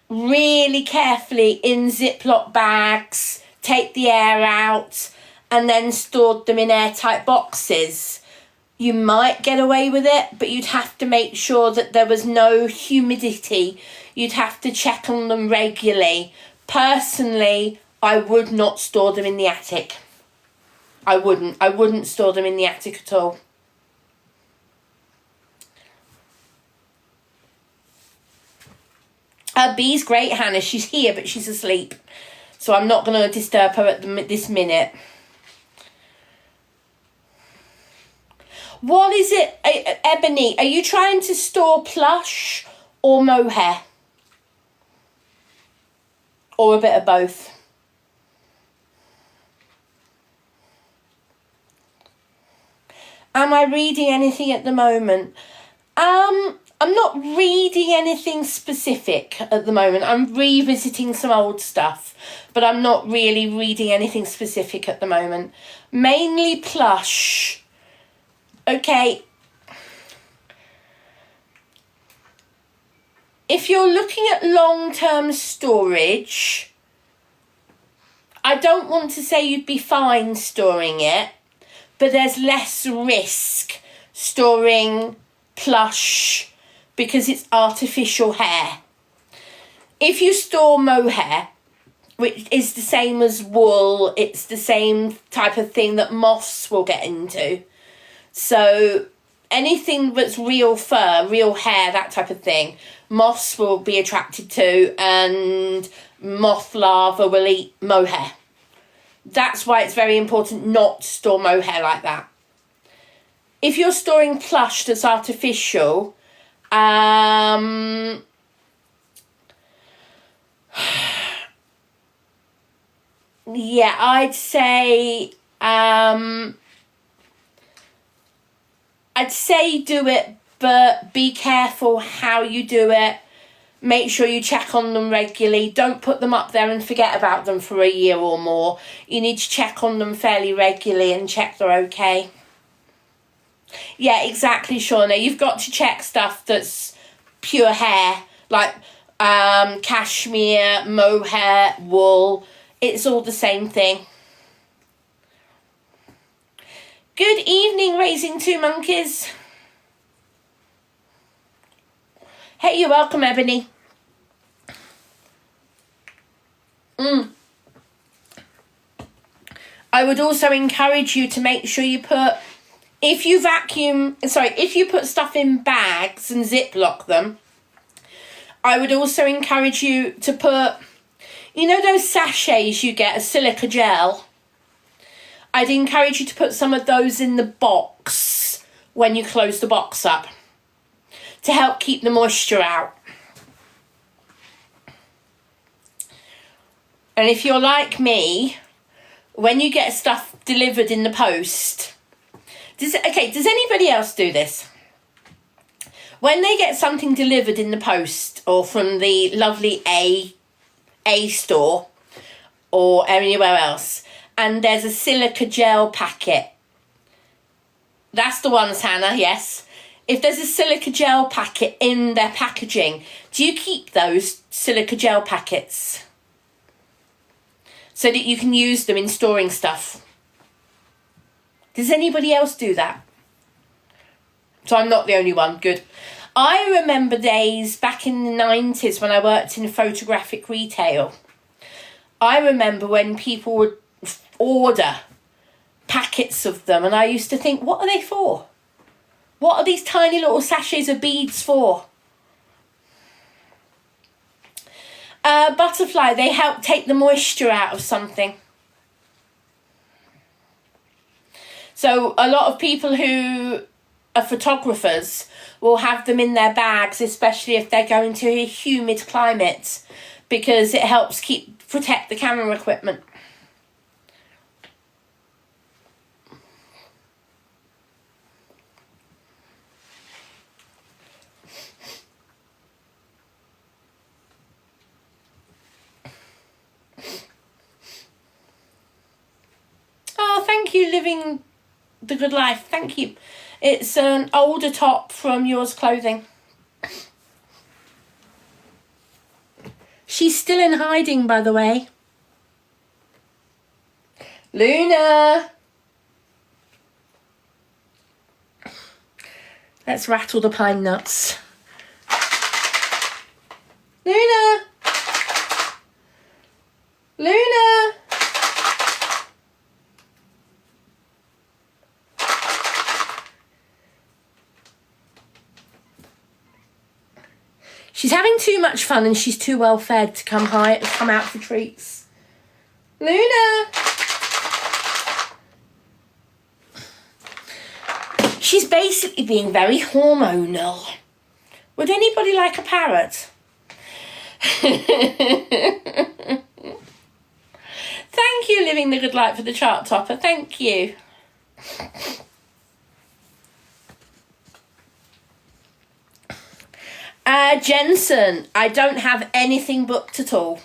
really carefully in Ziploc bags, take the air out, and then stored them in airtight boxes, you might get away with it, but you'd have to make sure that there was no humidity. You'd have to check on them regularly. Personally, I would not store them in the attic. I wouldn't store them in the attic at all. Bee's great, Hannah. She's here, but she's asleep. So I'm not going to disturb her at this minute. What is it, Ebony? Are you trying to store plush or mohair? Or a bit of both? Am I reading anything at the moment? I'm not reading anything specific at the moment. I'm revisiting some old stuff, but I'm not really reading anything specific at the moment. Mainly plush. Okay. If you're looking at long-term storage, I don't want to say you'd be fine storing it, but there's less risk storing plush because it's artificial hair. If you store mohair, which is the same as wool, it's the same type of thing that moths will get into. So anything that's real fur, real hair, that type of thing, moths will be attracted to, and moth larvae will eat mohair. That's why it's very important not to store mohair like that. If you're storing plush that's artificial, yeah, I'd say do it, but be careful how you do it. Make sure you check on them regularly. Don't put them up there and forget about them for a year or more. You need to check on them fairly regularly and check they're okay. Yeah, exactly, Shauna. You've got to check stuff that's pure hair, like cashmere, mohair, wool. It's all the same thing. Good evening, Raising Two Monkeys. Hey, you're welcome, Ebony. I would also encourage you to make sure you put, if you put stuff in bags and Ziploc them, I would also encourage you to put, you know those sachets you get, a silica gel? I'd encourage you to put some of those in the box when you close the box up to help keep the moisture out. And if you're like me, when you get stuff delivered in the post, does anybody else do this? When they get something delivered in the post or from the lovely A store or anywhere else, and there's a silica gel packet. That's the ones, Hannah, yes. If there's a silica gel packet in their packaging, do you keep those silica gel packets so that you can use them in storing stuff? Does anybody else do that? So I'm not the only one. Good. I remember days back in the 90s when I worked in photographic retail. I remember when people would order packets of them, and I used to think, what are they for? What are these tiny little sachets of beads for? Butterfly, they help take the moisture out of something. So a lot of people who are photographers will have them in their bags, especially if they're going to a humid climate, because it helps protect the camera equipment. Oh, thank you, Living the Good Life. Thank you. It's an older top from Yours Clothing. She's still in hiding, by the way. Luna! Let's rattle the pine nuts. Luna! Luna! She's having too much fun and she's too well fed to come out for treats. Luna! She's basically being very hormonal. Would anybody like a parrot? Thank you, Living the Good Life for the chart topper. Thank you. Jensen, I don't have anything booked at all.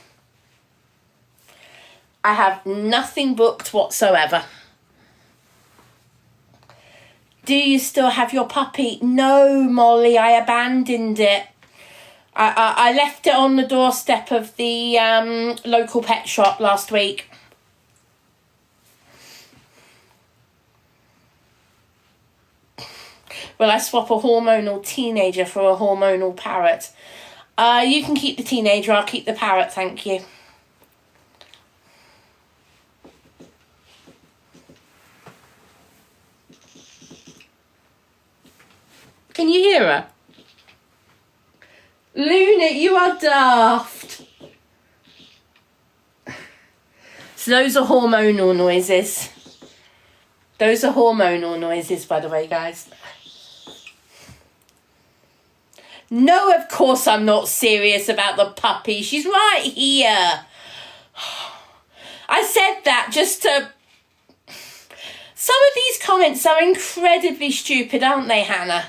I have nothing booked whatsoever. Do you still have your puppy? No, Molly, I abandoned it. I left it on the doorstep of the local pet shop last week. Will I swap a hormonal teenager for a hormonal parrot? You can keep the teenager, I'll keep the parrot, thank you. Can you hear her? Luna, you are daft. So those are hormonal noises. Those are hormonal noises, by the way, guys. No, of course I'm not serious about the puppy. She's right here. I said that just to... Some of these comments are incredibly stupid, aren't they, Hannah?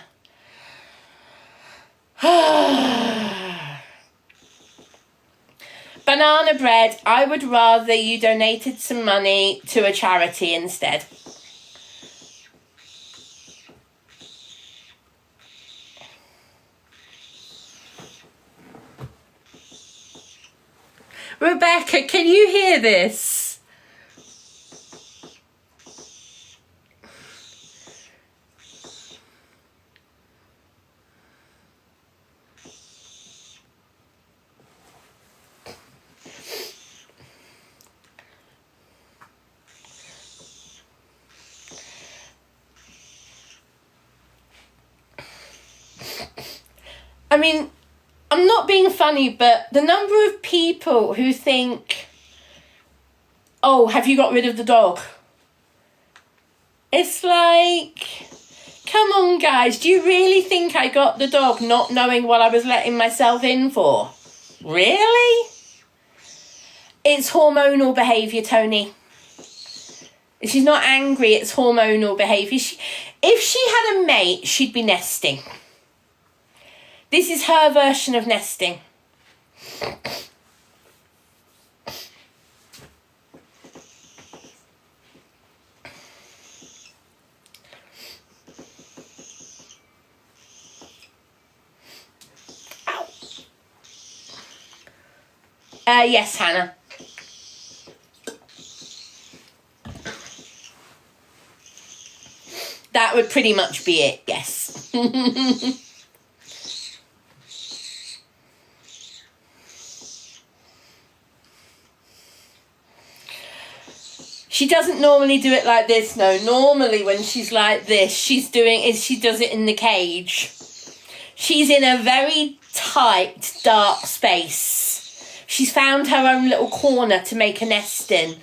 Banana bread, I would rather you donated some money to a charity instead. Rebecca, can you hear this? I mean, I'm not being funny, but the number of people who think, oh, have you got rid of the dog? It's like, come on, guys. Do you really think I got the dog not knowing what I was letting myself in for? Really? It's hormonal behaviour, Tony. She's not angry, it's hormonal behaviour. If she had a mate, she'd be nesting. This is her version of nesting. Ow. Yes, Hannah. That would pretty much be it, yes. She doesn't normally do it like this, no. Normally when she's like this, she does it in the cage. She's in a very tight, dark space. She's found her own little corner to make a nest in.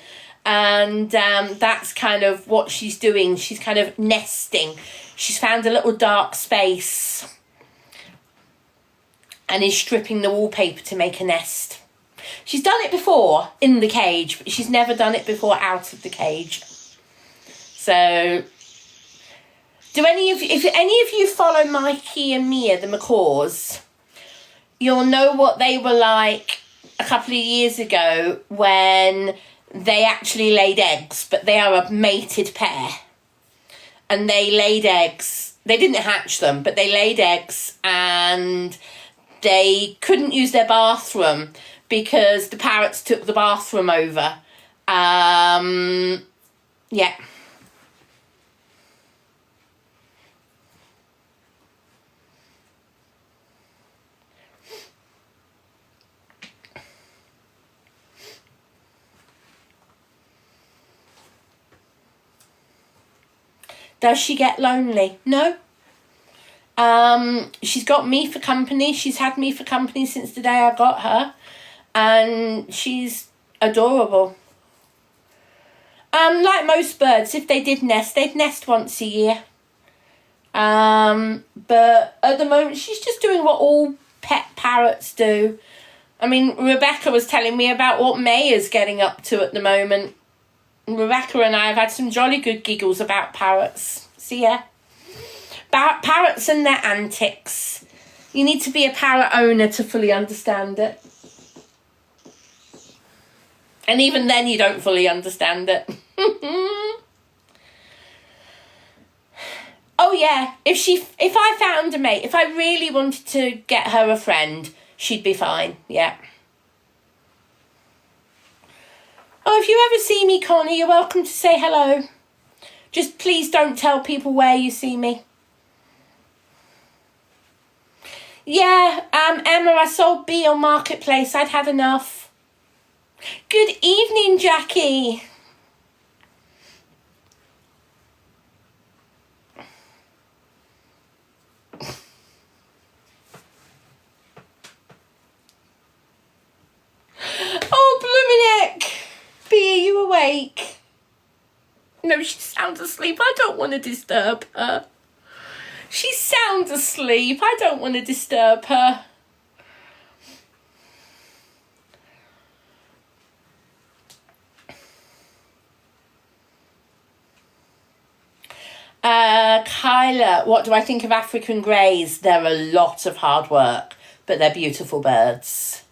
And that's kind of what she's doing. She's kind of nesting. She's found a little dark space and is stripping the wallpaper to make a nest. She's done it before in the cage, but she's never done it before out of the cage. So, if any of you follow Mikey and Mia, the macaws, you'll know what they were like a couple of years ago when they actually laid eggs, but they are a mated pair. And they laid eggs. They didn't hatch them, but they laid eggs and they couldn't use their bathroom because the parrots took the bathroom over. Yeah. Does she get lonely? No. She's got me for company. She's had me for company since the day I got her. And she's adorable. Like most birds, if they did nest, they'd nest once a year. But at the moment, she's just doing what all pet parrots do. I mean, Rebecca was telling me about what May is getting up to at the moment. Rebecca and I have had some jolly good giggles about parrots. So yeah, parrots and their antics. You need to be a parrot owner to fully understand it. And even then you don't fully understand it. Oh yeah, if I found a mate, if I really wanted to get her a friend, she'd be fine, yeah. Oh, if you ever see me, Connie, you're welcome to say hello. Just please don't tell people where you see me. Yeah, Emma, I sold B on Marketplace. I'd had enough. Good evening, Jackie. Oh, Bluminek! B, are you awake? No, she's sound asleep. I don't want to disturb her. She's sound asleep. I don't want to disturb her. Kyla, what do I think of African greys? They're a lot of hard work, but they're beautiful birds.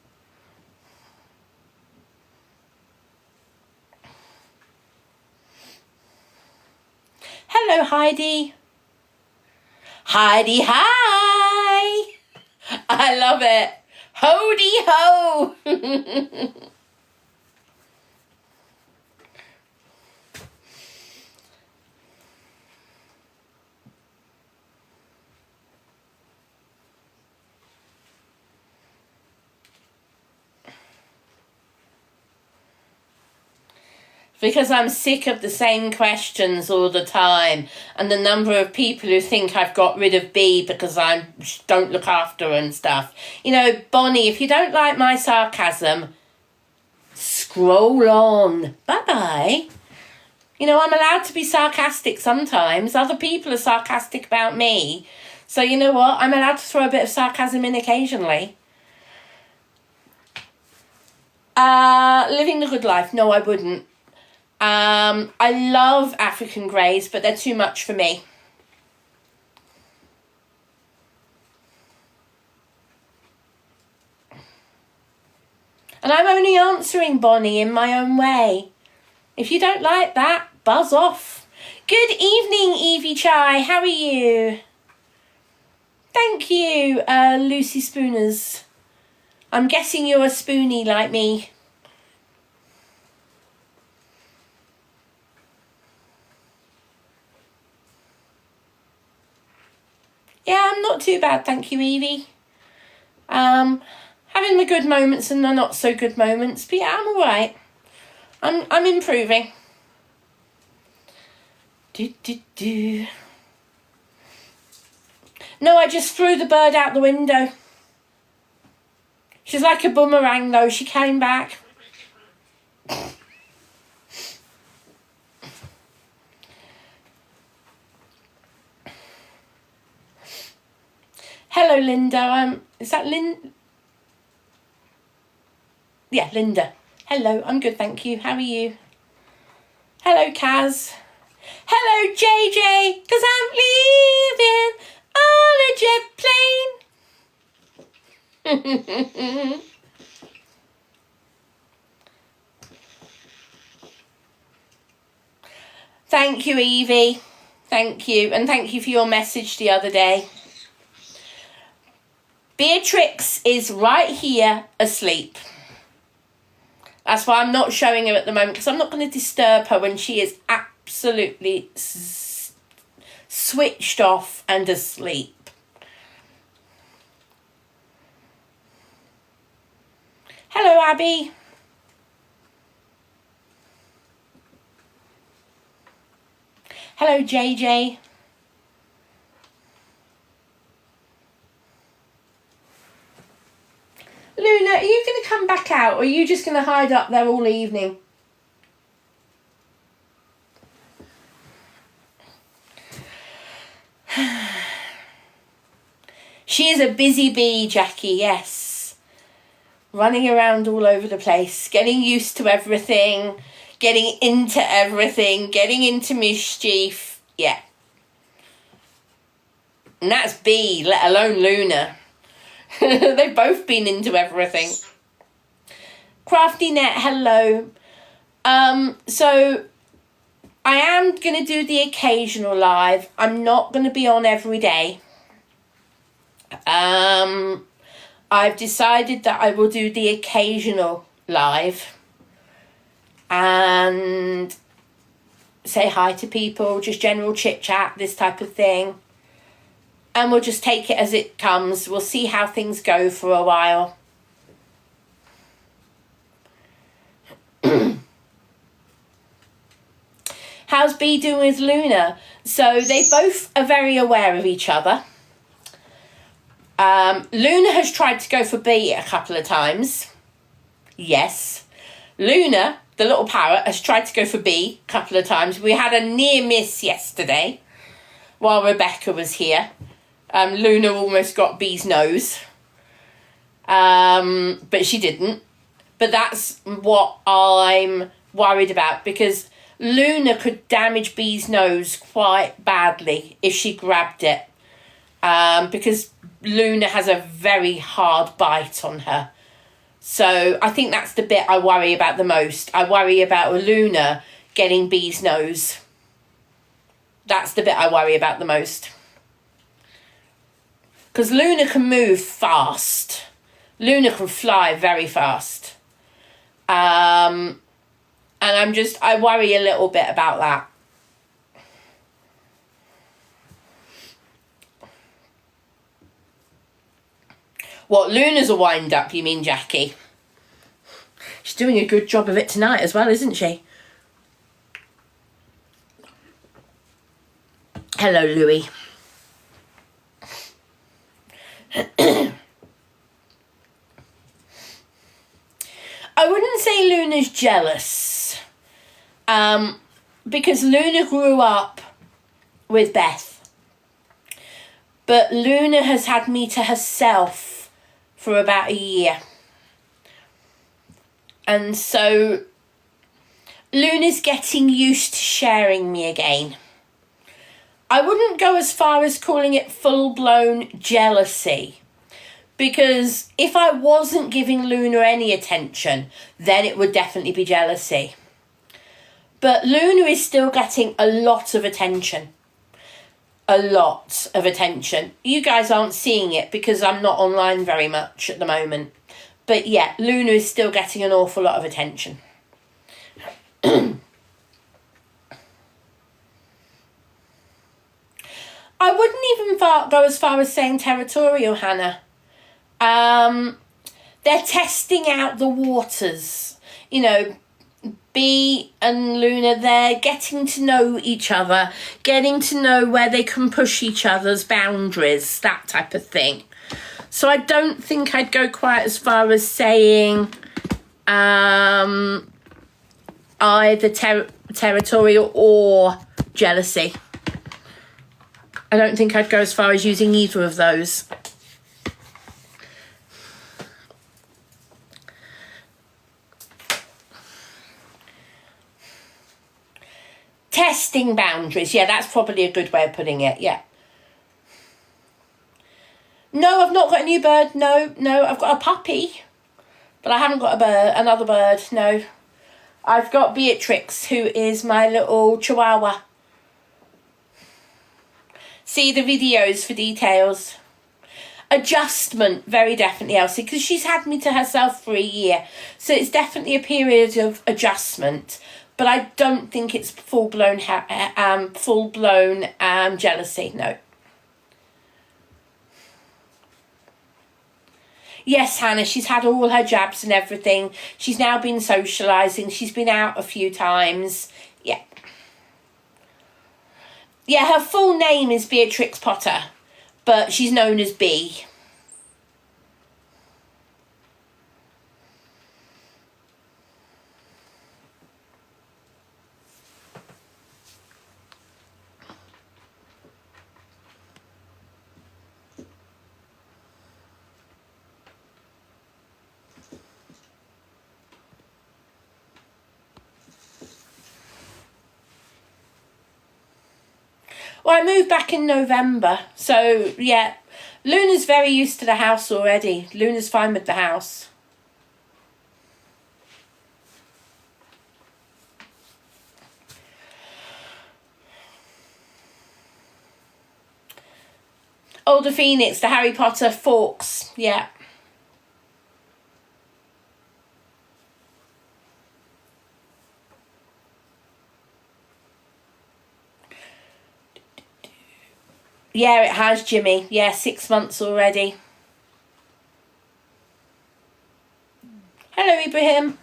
Hello, Heidi. Heidi, hi. I love it. Hody ho. Because I'm sick of the same questions all the time, and the number of people who think I've got rid of B because I don't look after her and stuff. You know, Bonnie, if you don't like my sarcasm, scroll on. Bye-bye. You know, I'm allowed to be sarcastic sometimes. Other people are sarcastic about me. So you know what? I'm allowed to throw a bit of sarcasm in occasionally. Living the good life. No, I wouldn't. I love African greys, but they're too much for me. And I'm only answering Bonnie in my own way. If you don't like that, buzz off. Good evening, Evie Chai. How are you? Thank you, Lucy Spooners. I'm guessing you're a spoonie like me. Yeah, I'm not too bad, thank you, Evie. Having the good moments and the not so good moments, but yeah, I'm alright. I'm improving. No, I just threw the bird out the window. She's like a boomerang though, she came back. Hello, Linda. Is that Yeah, Linda. Hello, I'm good, thank you. How are you? Hello, Kaz. Hello, JJ, 'cause I'm leaving on a jet plane. Thank you, Evie. Thank you. And thank you for your message the other day. Beatrix is right here asleep. That's why I'm not showing her at the moment, because I'm not going to disturb her when she is absolutely switched off and asleep. Hello, Abby. Hello, JJ. Luna, are you going to come back out, or are you just going to hide up there all evening? She is a busy bee, Jackie, yes. Running around all over the place, getting used to everything, getting into everything, getting into mischief. Yeah. And that's Bee, let alone Luna. They've both been into everything. Crafty Net, hello. So I am going to do the occasional live. I'm not going to be on every day. I've decided that I will do the occasional live and say hi to people, just general chit chat, this type of thing. And we'll just take it as it comes. We'll see how things go for a while. How's Bee doing with Luna? So they both are very aware of each other. Luna has tried to go for Bee a couple of times. Yes. Luna, the little parrot, has tried to go for Bee a couple of times. We had a near miss yesterday while Rebecca was here. Luna almost got Bee's nose. But she didn't. But that's what I'm worried about, because Luna could damage Bee's nose quite badly if she grabbed it. Because Luna has a very hard bite on her. So I think that's the bit I worry about the most. I worry about Luna getting Bee's nose. That's the bit I worry about the most. Because Luna can move fast. Luna can fly very fast. And I worry a little bit about that. What, Luna's a wind-up, you mean, Jackie? She's doing a good job of it tonight as well, isn't she? Hello, Louie. I wouldn't say Luna's jealous. Because Luna grew up with Beth. But Luna has had me to herself for about a year. And so Luna's getting used to sharing me again. I wouldn't go as far as calling it full-blown jealousy, because if I wasn't giving Luna any attention, then it would definitely be jealousy. But Luna is still getting a lot of attention. A lot of attention. You guys aren't seeing it because I'm not online very much at the moment. But yeah, Luna is still getting an awful lot of attention. I wouldn't even go as far as saying territorial, Hannah. They're testing out the waters. You know, Bee and Luna, they're getting to know each other, getting to know where they can push each other's boundaries, that type of thing. So I don't think I'd go quite as far as saying either territorial or jealousy. I don't think I'd go as far as using either of those. Testing boundaries. Yeah, that's probably a good way of putting it. Yeah. No, I've not got a new bird. No, I've got a puppy. But I haven't got another bird. No. I've got Beatrix, who is my little chihuahua. See the videos for details. Adjustment, very definitely, Elsie, because she's had me to herself for a year. So it's definitely a period of adjustment. But I don't think it's full-blown jealousy, no. Yes, Hannah, she's had all her jabs and everything. She's now been socialising. She's been out a few times. Yeah. Yeah, her full name is Beatrix Potter, but she's known as Bee. Well, I moved back in November, so yeah, Luna's very used to the house already. Luna's fine with the house. Oh, the Phoenix, the Harry Potter forks, yeah. Yeah, it has, Jimmy. Yeah, 6 months already. Hello, Ibrahim.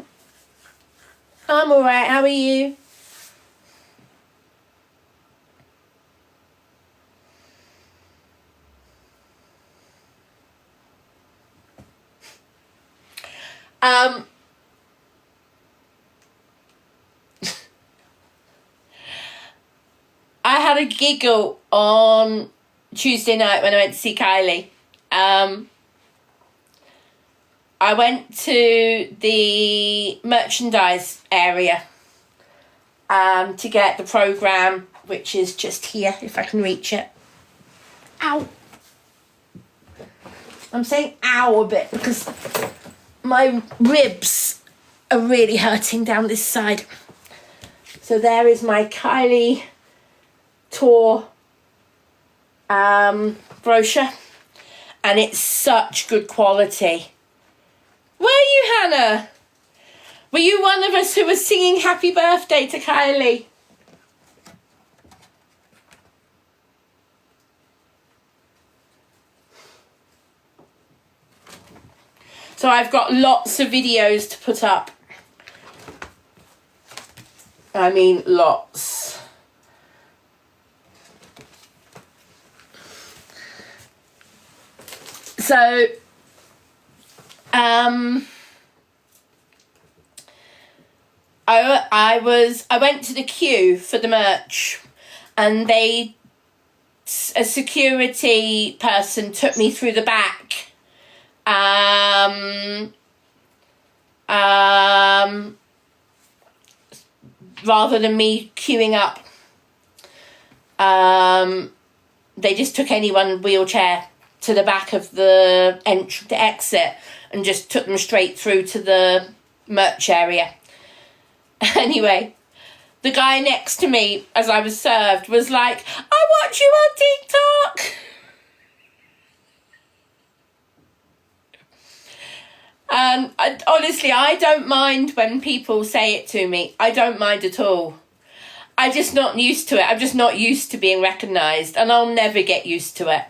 I'm alright, how are you? I had a giggle on Tuesday night when I went to see Kylie. I went to the merchandise area to get the programme, which is just here, if I can reach it. Ow! I'm saying ow a bit because my ribs are really hurting down this side. So there is my Kylie tour brochure, and it's such good quality. Were you, Hannah? Were you one of us who was singing happy birthday to Kylie? So I've got lots of videos to put up. I mean, lots. So, I went to the queue for the merch, and a security person took me through the back. Rather than me queuing up, they just took anyone wheelchair to the back of the exit and just took them straight through to the merch area. Anyway, the guy next to me, as I was served, was like, I watch you on TikTok. And honestly, I don't mind when people say it to me. I don't mind at all. I'm just not used to it. I'm just not used to being recognised, and I'll never get used to it.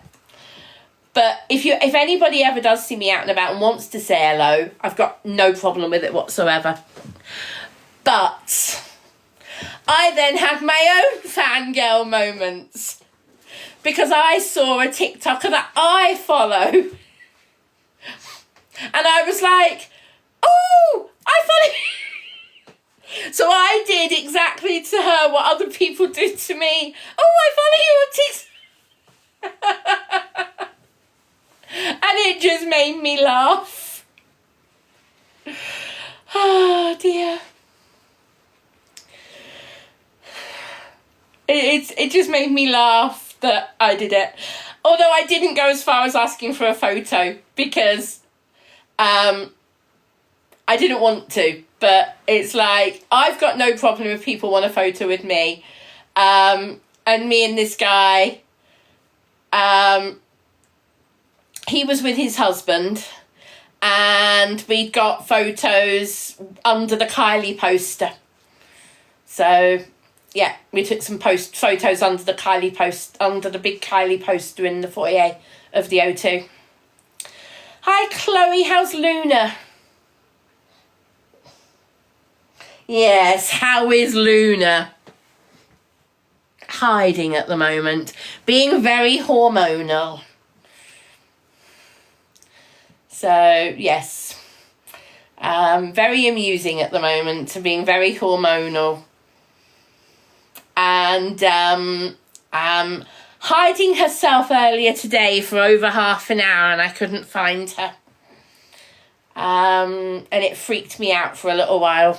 But if anybody ever does see me out and about and wants to say hello, I've got no problem with it whatsoever. But I then had my own fangirl moments because I saw a TikToker that I follow. And I was like, oh, I follow you. So I did exactly to her what other people did to me. Oh, I follow you on TikTok. And it just made me laugh. Oh, dear. It just made me laugh that I did it. Although I didn't go as far as asking for a photo because I didn't want to, but it's like, I've got no problem if people want a photo with me. And me and this guy, he was with his husband, and we'd got photos under the Kylie poster. So, yeah, we took some photos under the big Kylie poster in the foyer of the O2. Hi, Chloe. How's Luna? Yes, how is Luna? Hiding at the moment. Being very hormonal. So, yes. Very amusing at the moment. Being very hormonal. And hiding herself earlier today for over half an hour, and I couldn't find her. And it freaked me out for a little while.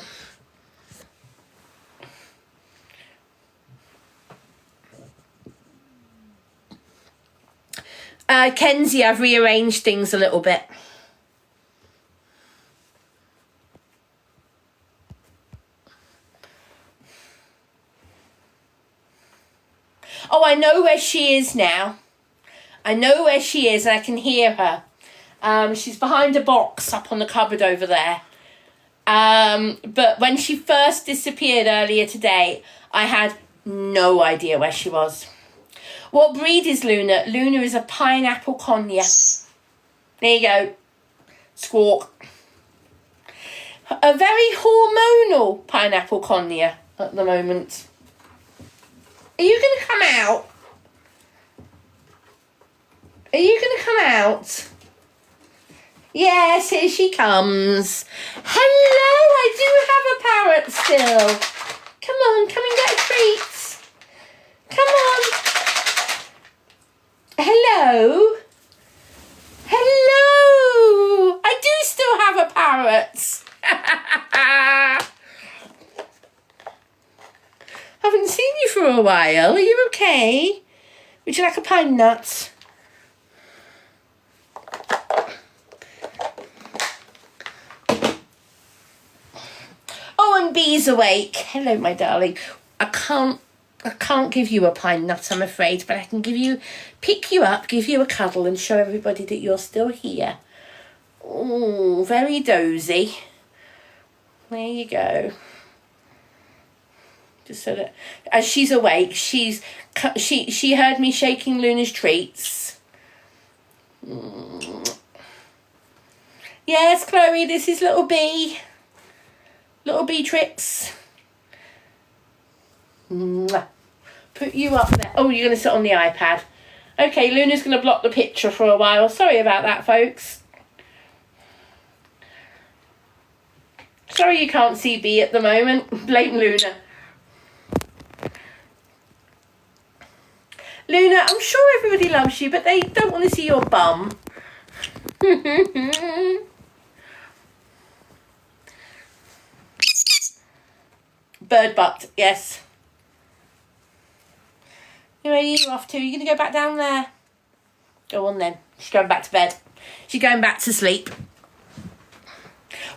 Kenzie, I've rearranged things a little bit. Oh, I know where she is now. I know where she is and I can hear her. She's behind a box up on the cupboard over there. But when she first disappeared earlier today, I had no idea where she was. What breed is Luna? Luna is a pineapple conure. There you go. Squawk. A very hormonal pineapple conure at the moment. Are you going to come out? Are you going to come out? Yes, here she comes. Hello, I do have a parrot still. Come on, come and get a treat. Come on. Hello. Hello. I do still have a parrot. Haven't seen you for a while. Are you okay? Would you like a pine nut? Oh, and Bee's awake. Hello, my darling. I can't give you a pine nut, I'm afraid, but I can pick you up, give you a cuddle, and show everybody that you're still here. Oh, very dozy. There you go. Just so that as she's awake, she heard me shaking Luna's treats. Yes, Chloe, this is little Bee. Little Beatrix. Put you up there. Oh, you're going to sit on the iPad. Okay, Luna's going to block the picture for a while. Sorry about that, folks. Sorry you can't see Bee at the moment. Blame Luna. Luna, I'm sure everybody loves you, but they don't want to see your bum. Bird butt, yes. Where are you off to? Are you going to go back down there? Go on then. She's going back to bed. She's going back to sleep.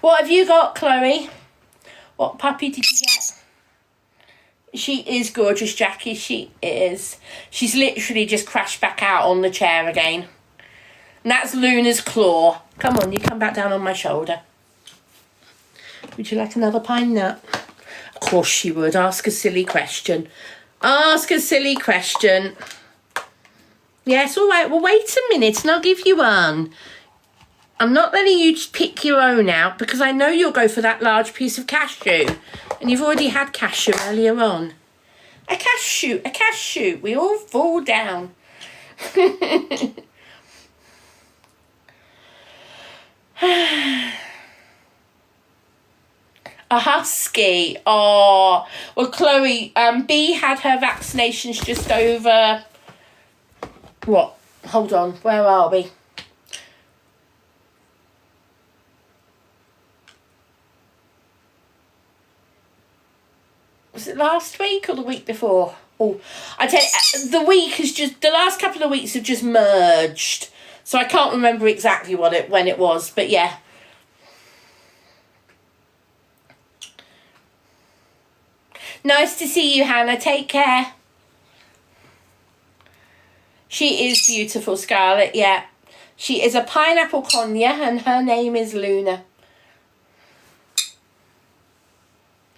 What have you got, Chloe? What puppy did you get? She is gorgeous, Jackie. She is. She's literally just crashed back out on the chair again. And that's Luna's claw. Come on, you come back down on my shoulder. Would you like another pine nut? Of course she would. Ask a silly question. Ask a silly question. Yes, all right. Well, wait a minute and I'll give you one. I'm not letting you pick your own out because I know you'll go for that large piece of cashew. And you've already had cashew earlier on. A cashew, a cashew. We all fall down. A husky. Oh, well, Chloe, Bee had her vaccinations just over. What? Hold on. Where are we? Was it last week or the week before? Oh, I tell you, the week has just, the last couple of weeks have just merged. So I can't remember exactly when it was, but yeah. Nice to see you, Hannah. Take care. She is beautiful, Scarlett, yeah. She is a pineapple conure and her name is Luna.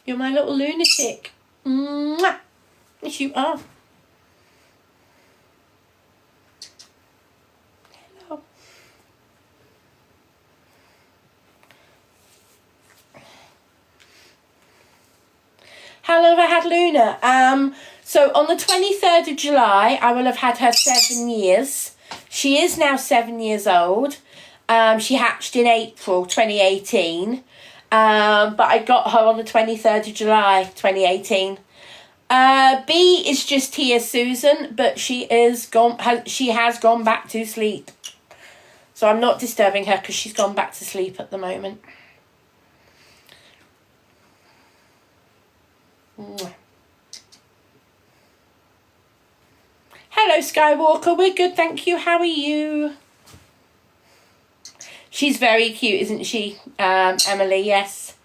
You're my little lunatic. Mwah. Yes, you are. Hello. How long have I had Luna? So on the 23rd of July, I will have had her 7 years. She is now 7 years old. She hatched in April 2018. But I got her on the 23rd of July 2018. Bee is just here, Susan, but she has gone back to sleep. So I'm not disturbing her because she's gone back to sleep at the moment. Hello, Hello, Skywalker. We're good, thank you. How are you? She's very cute, isn't she, Emily? Yes.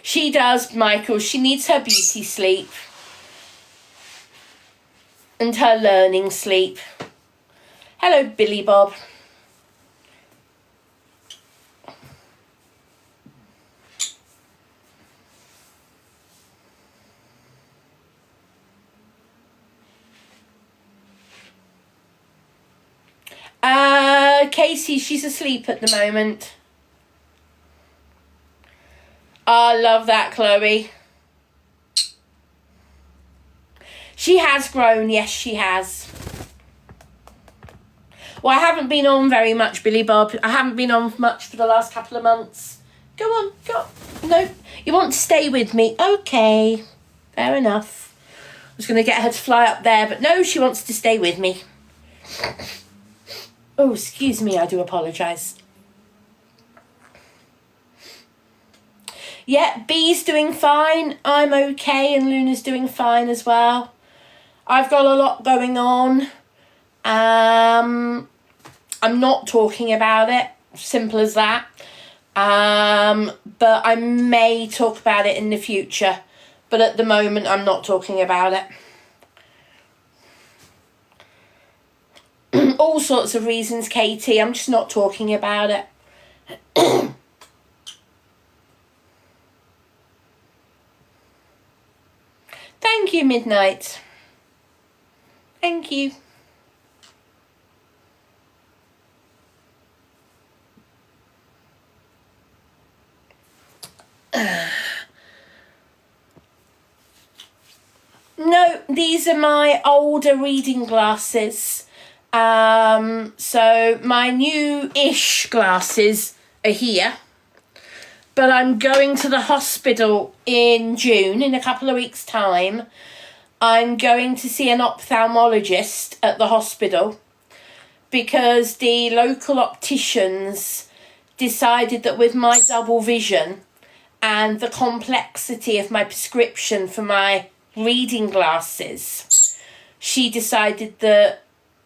She does, Michael. She needs her beauty sleep. And her learning sleep. Hello, Billy Bob. Casey, she's asleep at the moment. I love that, Chloe. She has grown, yes, she has. Well, I haven't been on very much, Billy Bob. I haven't been on much for the last couple of months. Go on, go on. No, you want to stay with me? Okay, fair enough. I was going to get her to fly up there, but no, she wants to stay with me. Oh, excuse me, I do apologise. Yeah, Bee's doing fine. I'm okay, and Luna's doing fine as well. I've got a lot going on. I'm not talking about it. Simple as that. But I may talk about it in the future. But at the moment, I'm not talking about it. All sorts of reasons, Katie. I'm just not talking about it. Thank you, Midnight. Thank you. No, these are my older reading glasses. So my new-ish glasses are here. But I'm going to the hospital in June, in a couple of weeks' time. I'm going to see an ophthalmologist at the hospital because the local opticians decided that with my double vision and the complexity of my prescription for my reading glasses, she decided that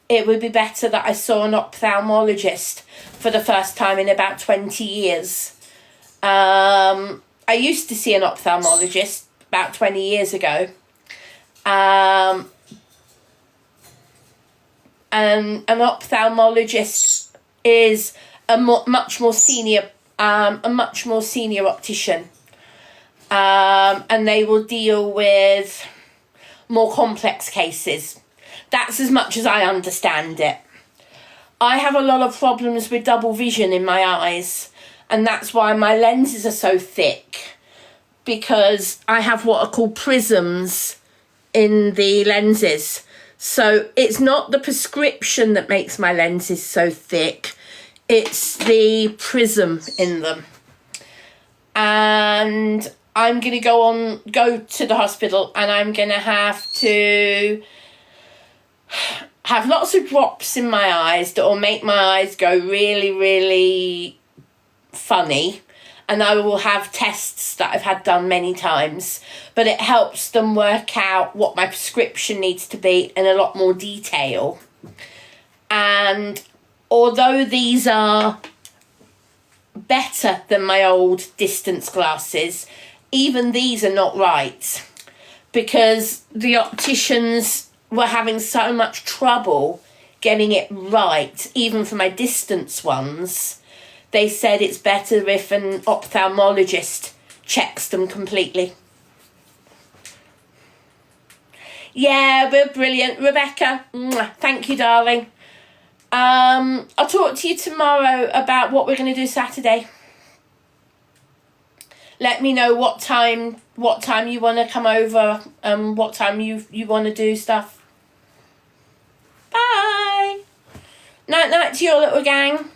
it would be better that I saw an ophthalmologist for the first time in about 20 years. I used to see an ophthalmologist about 20 years ago. And an ophthalmologist is a much more senior optician. And they will deal with more complex cases. That's as much as I understand it. I have a lot of problems with double vision in my eyes, and that's why my lenses are so thick, because I have what are called prisms in the lenses. So it's not the prescription that makes my lenses so thick, it's the prism in them. And I'm going to go to the hospital, and I'm going to have to have lots of drops in my eyes that will make my eyes go really, really funny. And I will have tests that I've had done many times, but it helps them work out what my prescription needs to be in a lot more detail. And although these are better than my old distance glasses, even these are not right, because the opticians were having so much trouble getting it right, even for my distance ones. They said it's better if an ophthalmologist checks them completely. Yeah, we're brilliant. Rebecca, thank you, darling. I'll talk to you tomorrow about what we're going to do Saturday. Let me know what time you want to come over, what time you want to do stuff. Bye. Night to your little gang.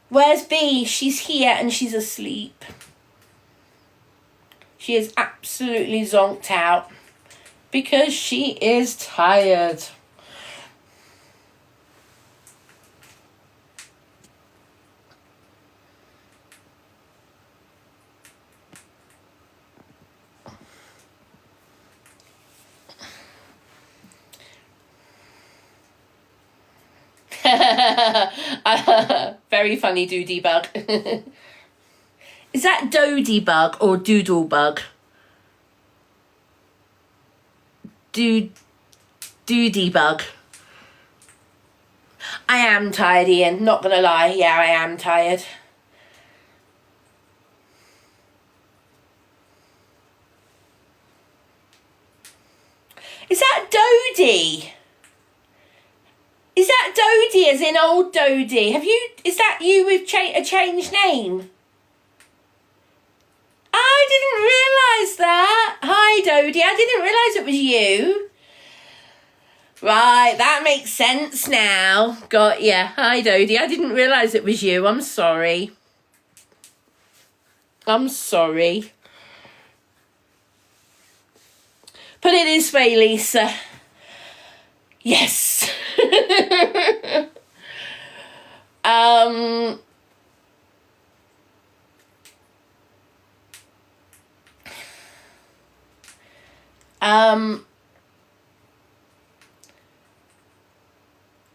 Where's Bee? She's here and she's asleep. She is absolutely zonked out because she is tired. Very funny, Doody Bug. Is that Dodie Bug or Doodle Bug? Doody Bug. I am tired, Ian. Not gonna lie. Yeah, I am tired. Is that Dodie? Is that Dodie as in old Dodie? Is that you with a changed name? I didn't realise that. Hi Dodie, I didn't realise it was you. Right, that makes sense now. Got ya. Hi Dodie, I didn't realise it was you. I'm sorry. I'm sorry. Put it this way, Lisa. Yes.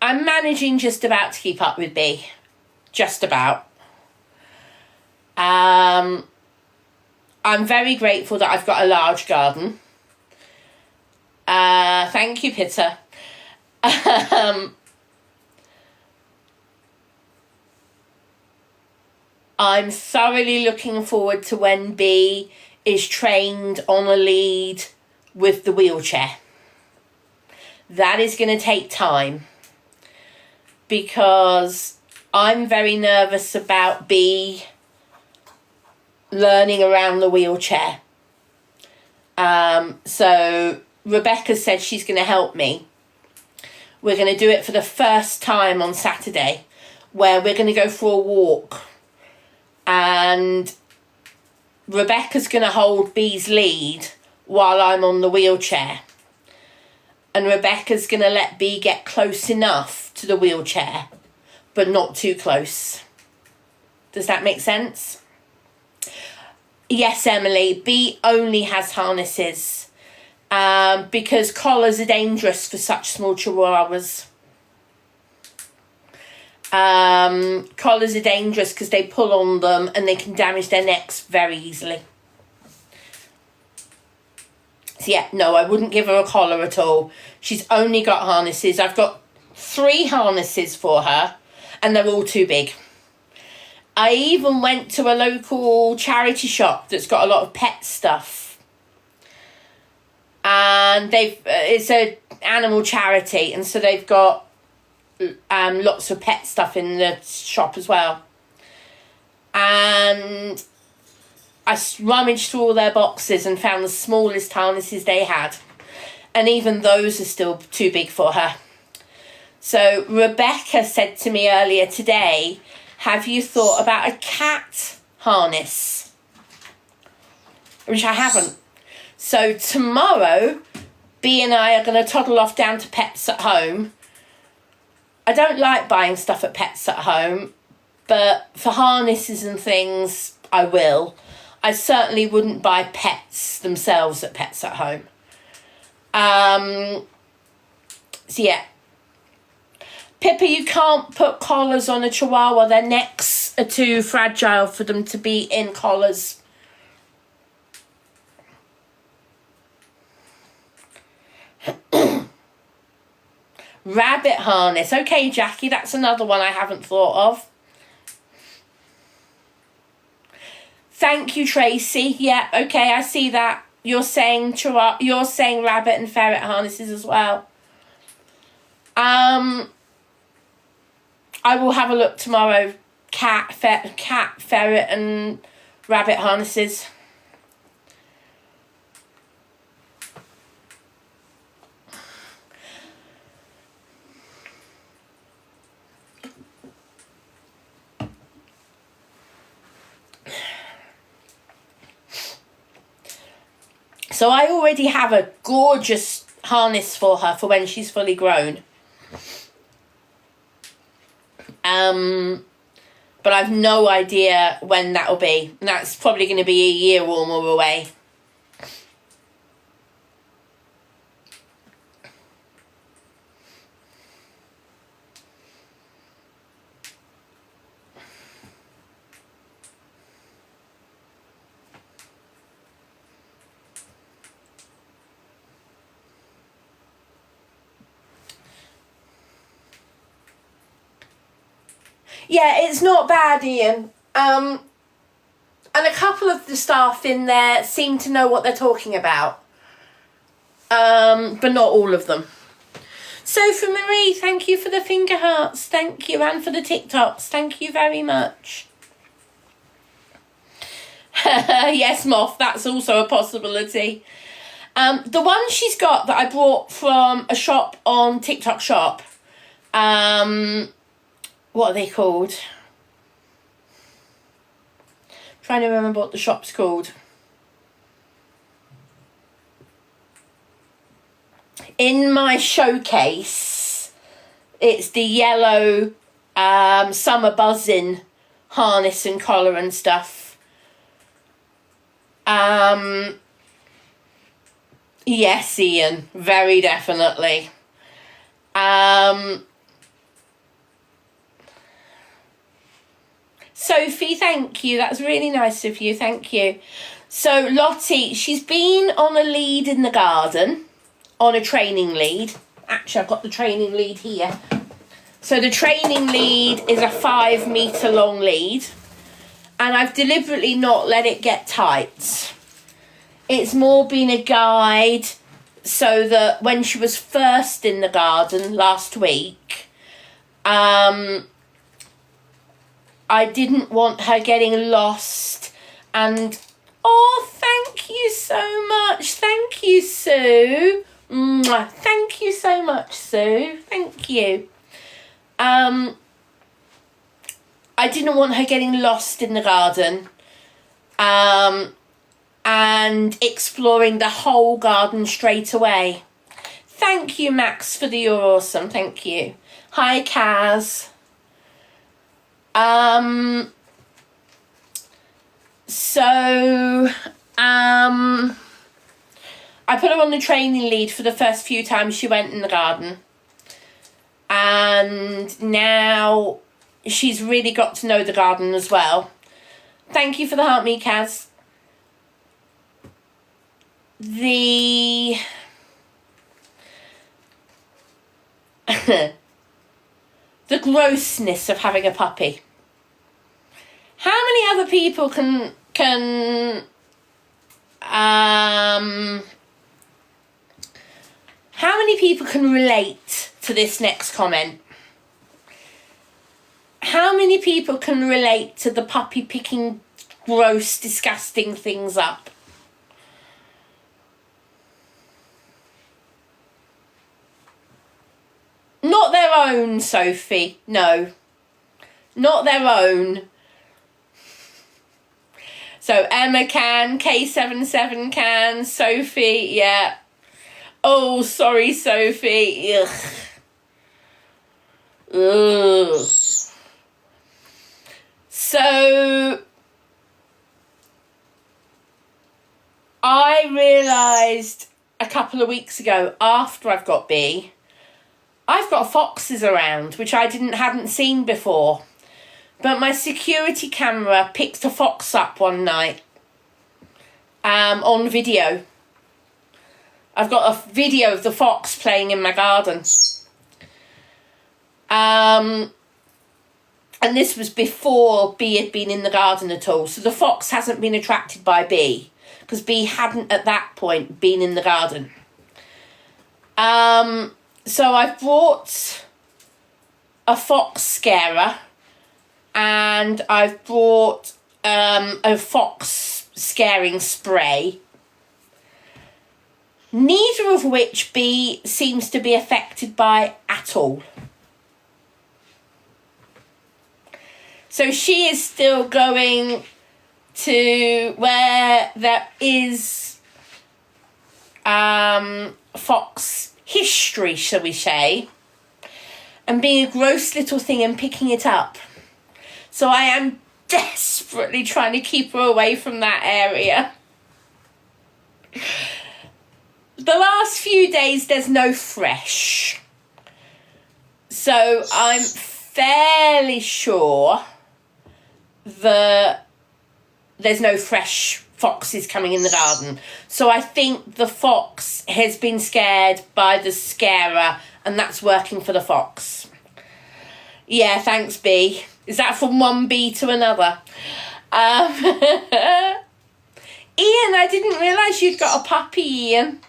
I'm managing just about to keep up with B. Just about. I'm very grateful that I've got a large garden. Thank you, Pitta. I'm thoroughly looking forward to when B is trained on a lead with the wheelchair. That is going to take time because I'm very nervous about B learning around the wheelchair. So Rebecca said she's going to help me. We're going to do it for the first time on Saturday, where we're going to go for a walk. And Rebecca's going to hold B's lead while I'm on the wheelchair. And Rebecca's going to let B get close enough to the wheelchair, but not too close. Does that make sense? Yes, Emily, B only has harnesses. Because collars are dangerous for such small chihuahuas. Collars are dangerous because they pull on them and they can damage their necks very easily. So yeah, no, I wouldn't give her a collar at all. She's only got harnesses. I've got 3 harnesses for her and they're all too big. I even went to a local charity shop that's got a lot of pet stuff. And it's an animal charity, and so they've got lots of pet stuff in the shop as well. And I rummaged through all their boxes and found the smallest harnesses they had, and even those are still too big for her. So Rebecca said to me earlier today, have you thought about a cat harness? Which I haven't. So tomorrow, B and I are going to toddle off down to Pets at Home. I don't like buying stuff at Pets at Home, but for harnesses and things, I will. I certainly wouldn't buy pets themselves at Pets at Home. So yeah. Pippa, you can't put collars on a chihuahua. Their necks are too fragile for them to be in collars. Rabbit harness. Okay, Jackie, that's another one I haven't thought of. Thank you, Tracy. Yeah, okay, I see that. You're saying rabbit and ferret harnesses as well. I will have a look tomorrow. Cat, ferret and rabbit harnesses. So I already have a gorgeous harness for her for when she's fully grown. But I've no idea when that'll be. And that's probably going to be a year or more away. Yeah, it's not bad, Ian. And a couple of the staff in there seem to know what they're talking about. But not all of them. Sophie Marie, thank you for the finger hearts. Thank you. And for the TikToks. Thank you very much. Yes, Moth, that's also a possibility. The one she's got that I bought from a shop on TikTok Shop. What are they called? Trying to remember what the shop's called. In my showcase, it's the yellow summer buzzing harness and collar and stuff. Yes, Ian, very definitely. Sophie, thank you. That's really nice of you. Thank you. So Lottie, she's been on a lead in the garden, on a training lead. Actually, I've got the training lead here. So the training lead is a 5 metre long lead, and I've deliberately not let it get tight. It's more been a guide so that when she was first in the garden last week, I didn't want her getting lost. And oh, thank you so much. Thank you, Sue. Mwah. Thank you so much, Sue. Thank you. I didn't want her getting lost in the garden. And exploring the whole garden straight away. Thank you, Max, for the You're Awesome. Thank you. Hi, Kaz. I put her on the training lead for the first few times she went in the garden. And now she's really got to know the garden as well. Thank you for the heart, me, Kaz. The grossness of having a puppy. How many other people can how many people can relate to this next comment? How many people can relate to the puppy picking gross, disgusting things up? Not their own, Sophie. No. Not their own. So Emma can, K77 can, Sophie, yeah. Oh, sorry, Sophie. Ugh. Ugh. So I realised a couple of weeks ago, after I've got B, I've got foxes around, which I hadn't seen before. But my security camera picked a fox up one night on video. I've got a video of the fox playing in my garden. And this was before B had been in the garden at all. So the fox hasn't been attracted by B, because B hadn't at that point been in the garden. So I've brought a fox scarer, and I've brought a fox scaring spray, neither of which B seems to be affected by at all. So she is still going to where there is fox history, shall we say, and being a gross little thing and picking it up. So I am desperately trying to keep her away from that area. The last few days there's no fresh. So I'm fairly sure that there's no fresh foxes coming in the garden. So I think the fox has been scared by the scarer, and that's working for the fox. Yeah, thanks, B. Is that from one bee to another? Ian, I didn't realise you'd got a puppy, Ian.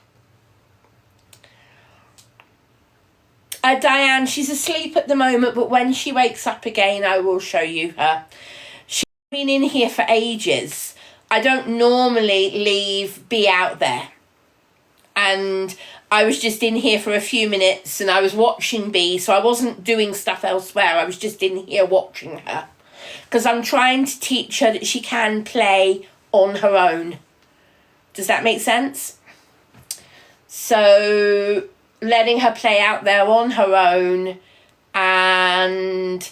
Diane, she's asleep at the moment, but when she wakes up again, I will show you her. She's been in here for ages. I don't normally leave Bee out there. And I was just in here for a few minutes and I was watching Bee, so I wasn't doing stuff elsewhere. I was just in here watching her. Because I'm trying to teach her that she can play on her own. Does that make sense? So letting her play out there on her own and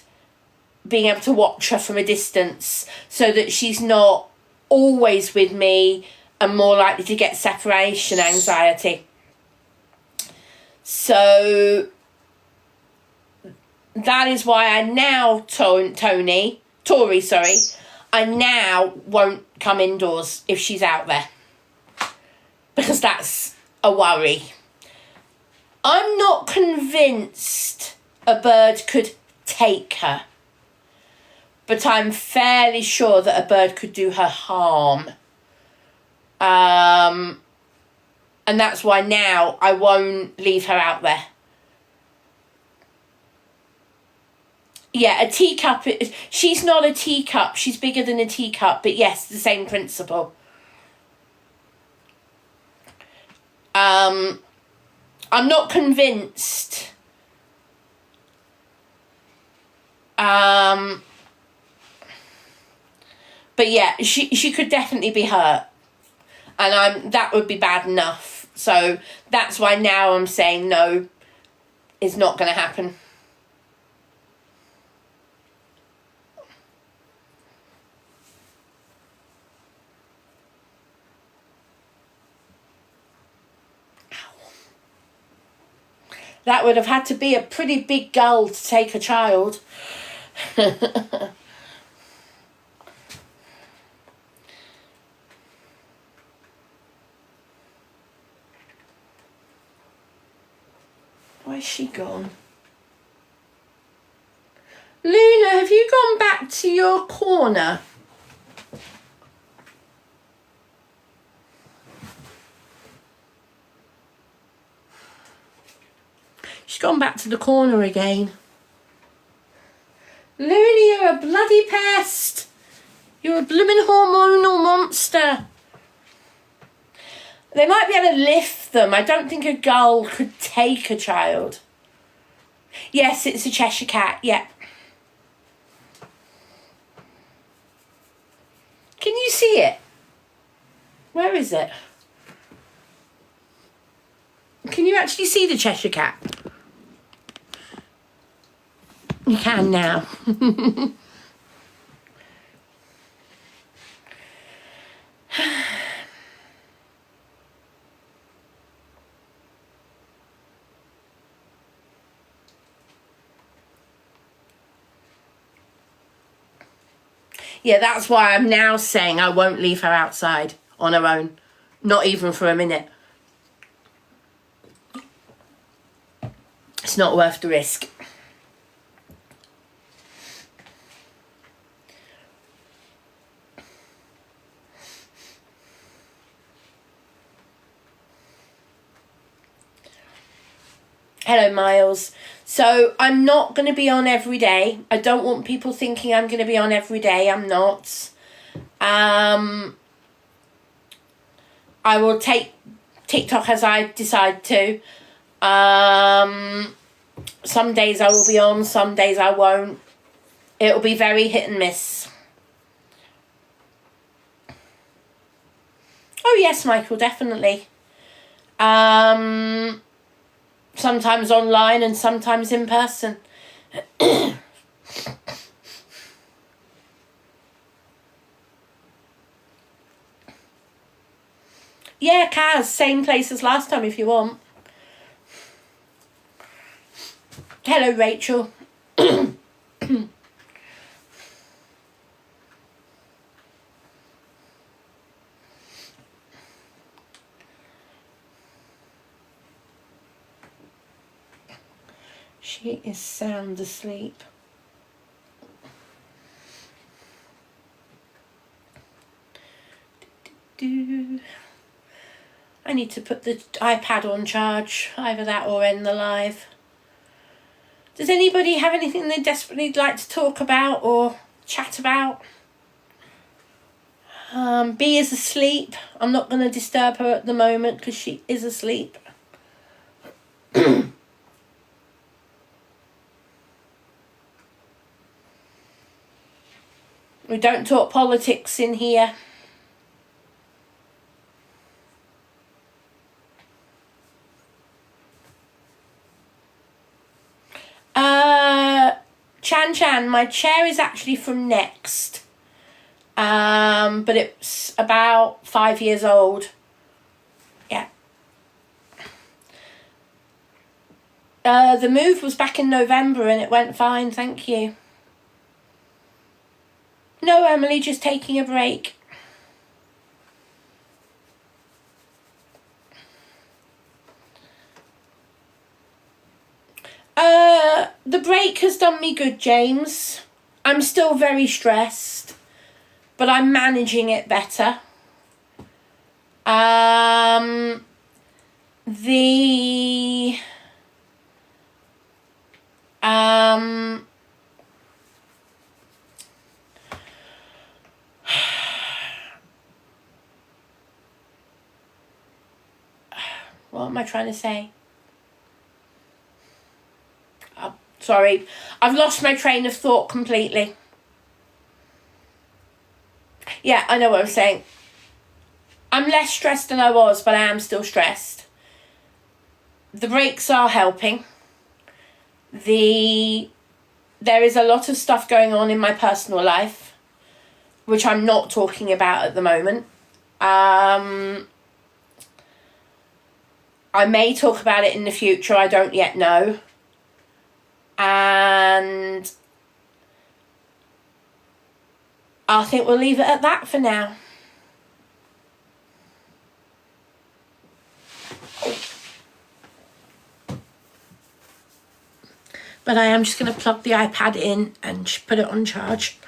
being able to watch her from a distance so that she's not always with me and more likely to get separation anxiety. So that is why I now, Tori, I now won't come indoors if she's out there. Because that's a worry. I'm not convinced a bird could take her. But I'm fairly sure that a bird could do her harm. And that's why now I won't leave her out there. Yeah, a teacup, she's not a teacup, she's bigger than a teacup, but yes, the same principle. I'm not convinced. But yeah, she could definitely be hurt. And that would be bad enough. So that's why now I'm saying no, it's not going to happen. That would have had to be a pretty big gull to take a child. Where's she gone? Luna, have you gone back to your corner? She's gone back to the corner again. Luna, you're a bloody pest. You're a blooming hormonal monster. They might be able to lift them. I don't think a gull could take a child. Yes, it's a Cheshire cat, yeah. Can you see it? Where is it? Can you actually see the Cheshire cat? You can now. Yeah, that's why I'm now saying I won't leave her outside on her own. Not even for a minute. It's not worth the risk. Hello, Miles. So I'm not going to be on every day. I don't want people thinking I'm going to be on every day. I'm not. I will take TikTok as I decide to. Some days I will be on, some days I won't. It'll be very hit and miss. Oh yes, Michael, definitely. Sometimes online and sometimes in person. Yeah, Kaz, same place as last time if you want. Hello, Rachel. She is sound asleep. I need to put the iPad on charge, either that or end the live. Does anybody have anything they desperately like to talk about or chat about? B is asleep. I'm not going to disturb her at the moment because she is asleep. We don't talk politics in here. Chan, my chair is actually from Next. But it's about 5 years old. Yeah. The move was back in November and it went fine, thank you. No, Emily, just taking a break. The break has done me good, James. I'm still very stressed, but I'm managing it better. What am I trying to say? Sorry, I've lost my train of thought completely. Yeah, I know what I'm saying. I'm less stressed than I was, but I am still stressed. The breaks are helping. There is a lot of stuff going on in my personal life, which I'm not talking about at the moment. I may talk about it in the future, I don't yet know. And I think we'll leave it at that for now. But I am just going to plug the iPad in and put it on charge.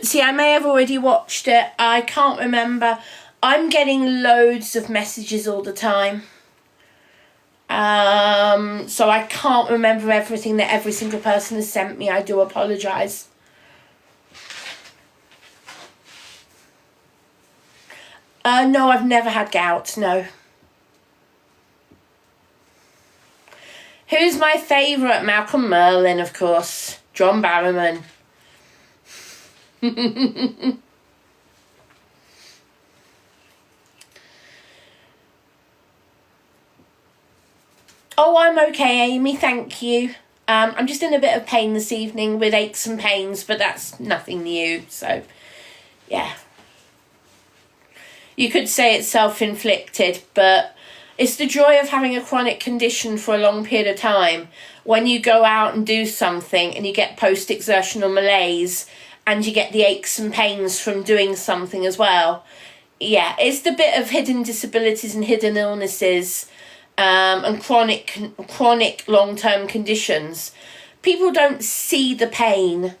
See, I may have already watched it. I can't remember. I'm getting loads of messages all the time. So I can't remember everything that every single person has sent me. I do apologise. No, I've never had gout, no. Who's my favourite? Malcolm Merlin, of course. John Barrowman. Oh, I'm okay, Amy, thank you. I'm just in a bit of pain this evening with aches and pains, but that's nothing new, so yeah. You could say it's self-inflicted, but it's the joy of having a chronic condition for a long period of time. When you go out and do something and you get post-exertional malaise and you get the aches and pains from doing something as well. Yeah, it's the bit of hidden disabilities and hidden illnesses and chronic long-term conditions. People don't see the pain,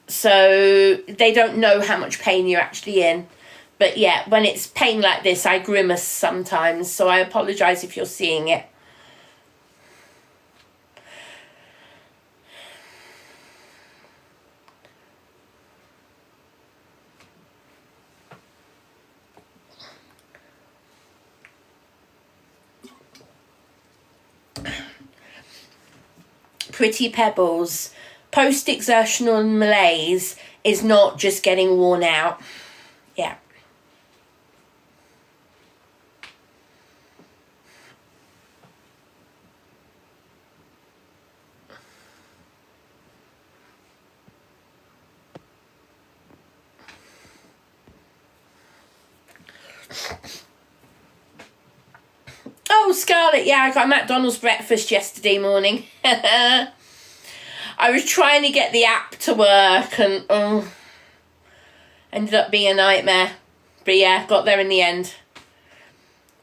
so they don't know how much pain you're actually in. But yeah, when it's pain like this, I grimace sometimes, so I apologise if you're seeing it. Pretty Pebbles. Post-exertional malaise is not just getting worn out. Yeah. Oh, Scarlett, yeah, I got a McDonald's breakfast yesterday morning. I was trying to get the app to work and ended up being a nightmare. But yeah, got there in the end.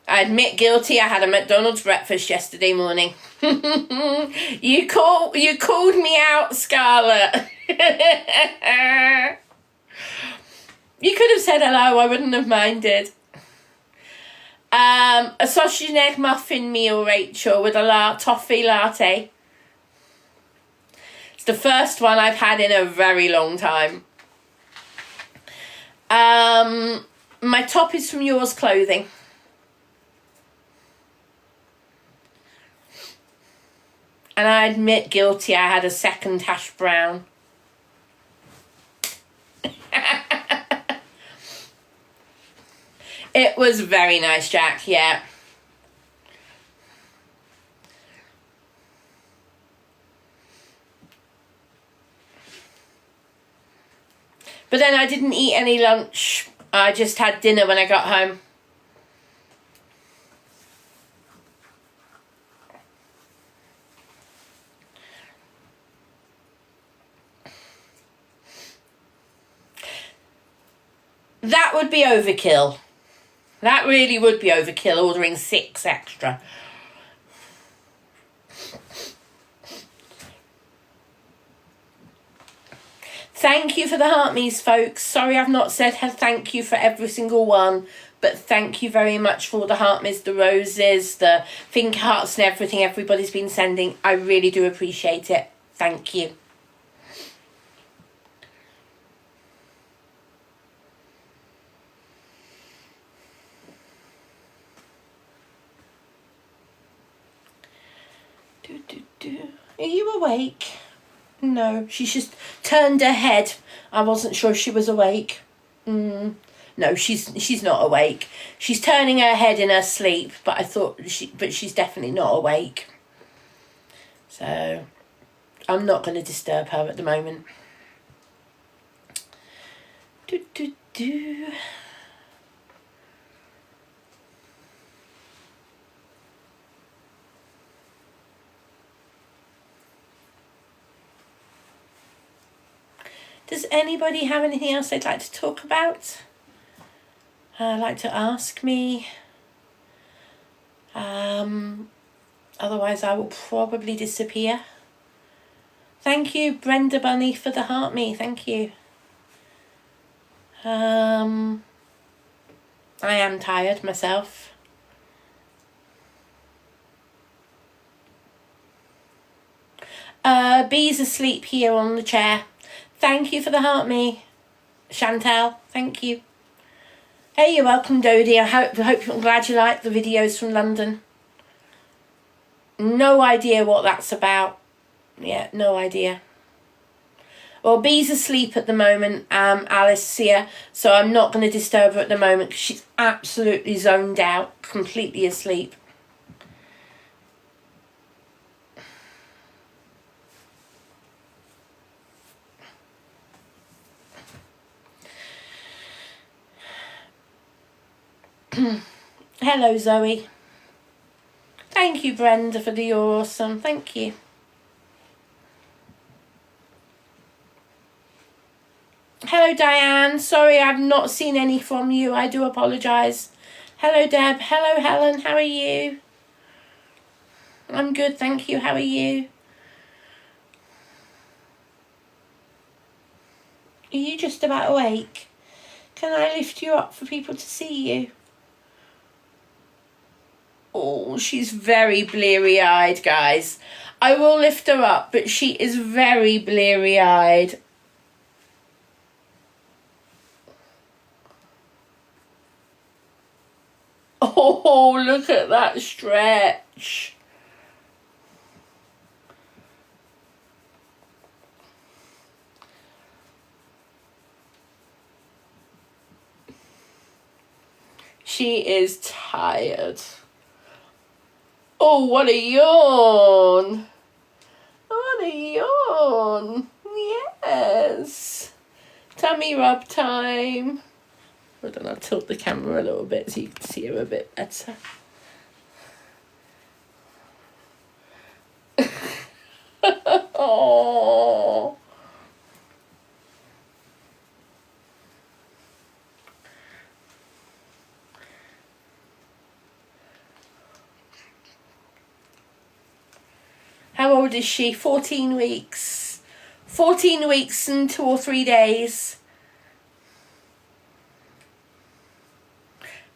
I admit guilty, I had a McDonald's breakfast yesterday morning. You called me out, Scarlett. You could have said hello, I wouldn't have minded. A sausage and egg muffin meal, Rachel, with a toffee latte. It's the first one I've had in a very long time. My top is from Yours Clothing. And I admit guilty, I had a second hash brown. It was very nice, Jack, yeah. But then I didn't eat any lunch. I just had dinner when I got home. That would be overkill. That really would be overkill, ordering 6 extra. Thank you for the heart me's, folks. Sorry I've not said thank you for every single one, but thank you very much for all the heart me's, the roses, the finger hearts and everything everybody's been sending. I really do appreciate it. Thank you. Are you awake? No, she's just turned her head. I wasn't sure if she was awake. No, she's not awake. She's turning her head in her sleep, but but she's definitely not awake. So I'm not going to disturb her at the moment. Does anybody have anything else they'd like to talk about? Like to ask me? Otherwise I will probably disappear. Thank you, Brenda Bunny, for the heart me. Thank you. I am tired myself. Bee's asleep here on the chair. Thank you for the heart me, Chantal. Thank you. Hey, you're welcome, Dodie. I'm glad you like the videos from London. No idea what that's about. Yeah, no idea. Well, Bee's asleep at the moment, Alice here, so I'm not going to disturb her at the moment because she's absolutely zoned out, completely asleep. Hello, Zoe. Thank you, Brenda, for the you're awesome. Thank you. Hello, Diane. Sorry I've not seen any from you. I do apologise. Hello, Deb. Hello, Helen. How are you? I'm good, thank you. How are you? Are you just about awake? Can I lift you up for people to see you? Oh, she's very bleary-eyed, guys. I will lift her up, but she is very bleary-eyed. Oh, look at that stretch. She is tired. Oh, what a yawn. What a yawn. Yes. Tummy rub time. Hold on, I'll tilt the camera a little bit so you can see her a bit better. How old is she? 14 weeks. 14 weeks and 2 or 3 days.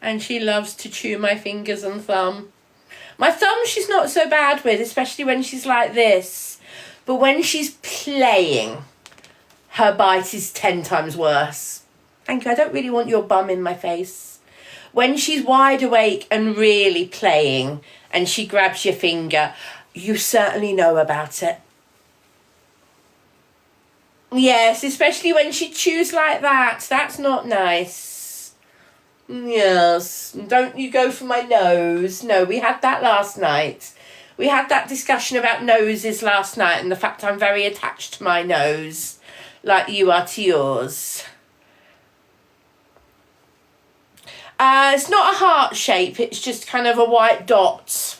And she loves to chew my fingers and thumb. My thumb she's not so bad with, especially when she's like this. But when she's playing, her bite is 10 times worse. Thank you, I don't really want your bum in my face. When she's wide awake and really playing and she grabs your finger, you certainly know about it. Yes, especially when she chews like that. That's not nice. Yes, don't you go for my nose. No, we had that last night. We had that discussion about noses last night and the fact I'm very attached to my nose, like you are to yours. It's not a heart shape, it's just kind of a white dot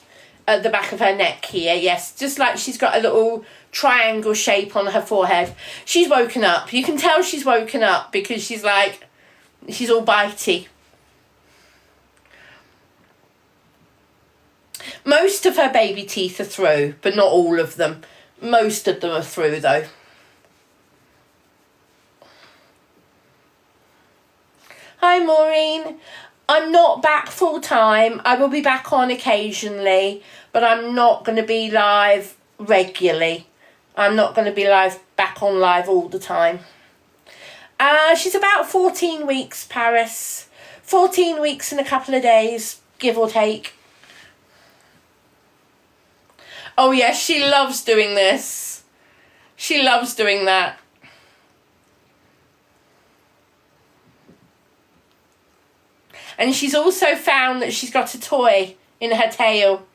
at the back of her neck here, yes. Just like she's got a little triangle shape on her forehead. She's woken up. You can tell she's woken up because she's like, she's all bitey. Most of her baby teeth are through, but not all of them. Most of them are through though. Hi Maureen. I'm not back full time. I will be back on occasionally, but I'm not going to be live regularly. I'm not going to be back on live all the time. She's about 14 weeks, Paris. 14 weeks and a couple of days, give or take. Oh yes, she loves doing this. She loves doing that. And she's also found that she's got a toy in her tail.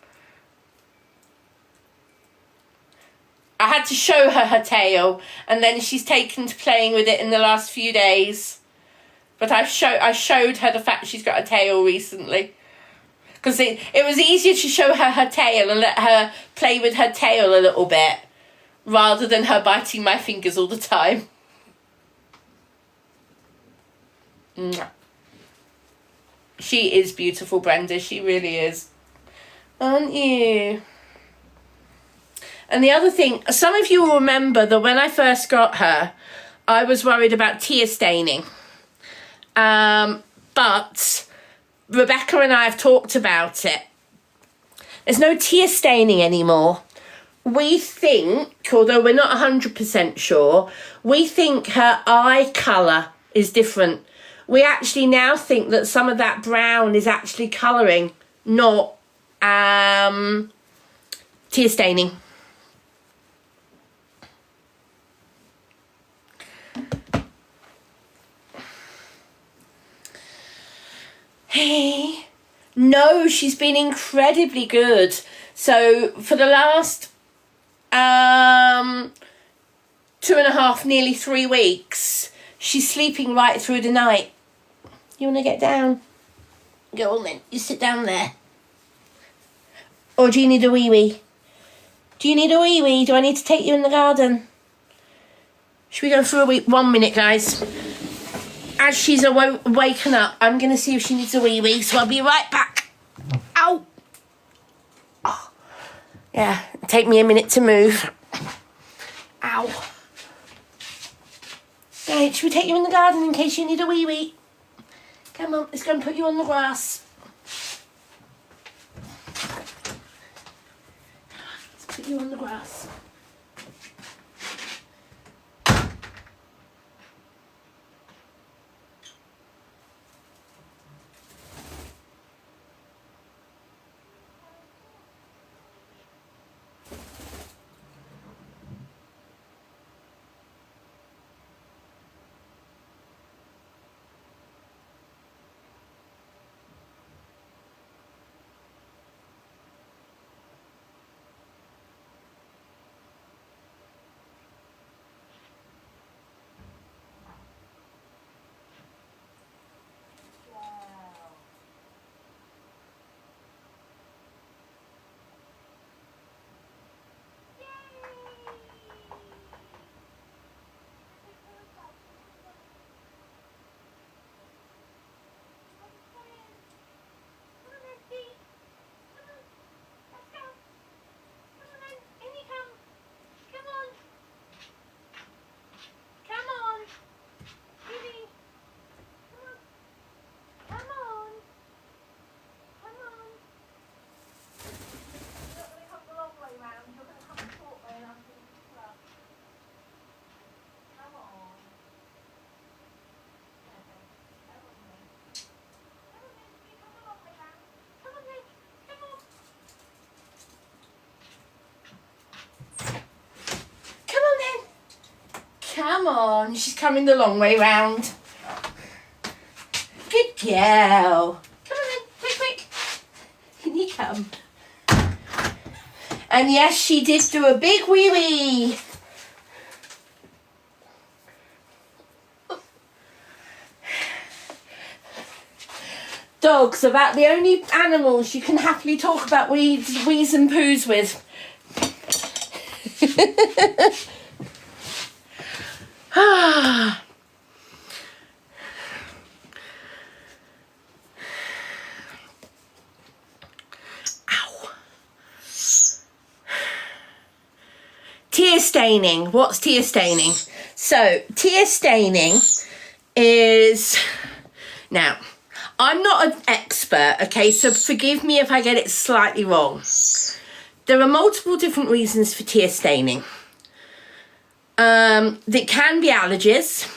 I had to show her tail, and then she's taken to playing with it in the last few days. But I showed her the fact she's got a tail recently. Because it was easier to show her tail and let her play with her tail a little bit, rather than her biting my fingers all the time. Mwah. She is beautiful, Brenda. She really is. Aren't you? And the other thing, some of you will remember that when I first got her, I was worried about tear staining. But Rebecca and I have talked about it. There's no tear staining anymore. We think, although we're not 100% sure, we think her eye colour is different. We actually now think that some of that brown is actually colouring, not tear staining. Hey, no, she's been incredibly good. So for the last 2.5, nearly 3 weeks, she's sleeping right through the night. You want to get down? Go on then, you sit down there. Or do you need a wee-wee? Do you need a wee-wee? Do I need to take you in the garden? Should we go for a wee? 1 minute, guys. As she's waken up, I'm going to see if she needs a wee-wee, so I'll be right back. Ow! Oh. Yeah, take me a minute to move. Ow. Right, should we take you in the garden in case you need a wee-wee? Come on, let's go and put you on the grass. Let's put you on the grass. Come on, she's coming the long way round. Good girl. Come on then, quick. Can you come? And yes, she did do a big wee-wee. Dogs are about the only animals you can happily talk about wees and poos with. Ow. Tear staining. What's tear staining? So, tear staining is... Now, I'm not an expert, okay, so forgive me if I get it slightly wrong. There are multiple different reasons for tear staining. It can be allergies,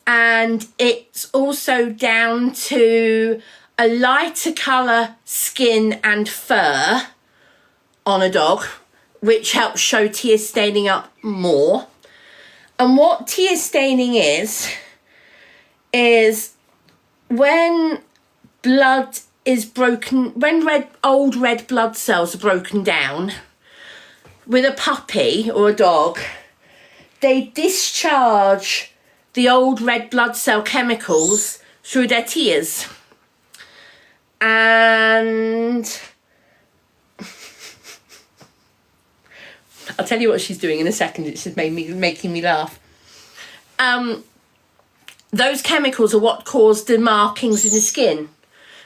and it's also down to a lighter colour skin and fur on a dog, which helps show tear staining up more. And what tear staining is when blood is broken, when old red blood cells are broken down with a puppy or a dog, they discharge the old red blood cell chemicals through their tears. And I'll tell you what she's doing in a second. It's just making me laugh. Those chemicals are what cause the markings in the skin,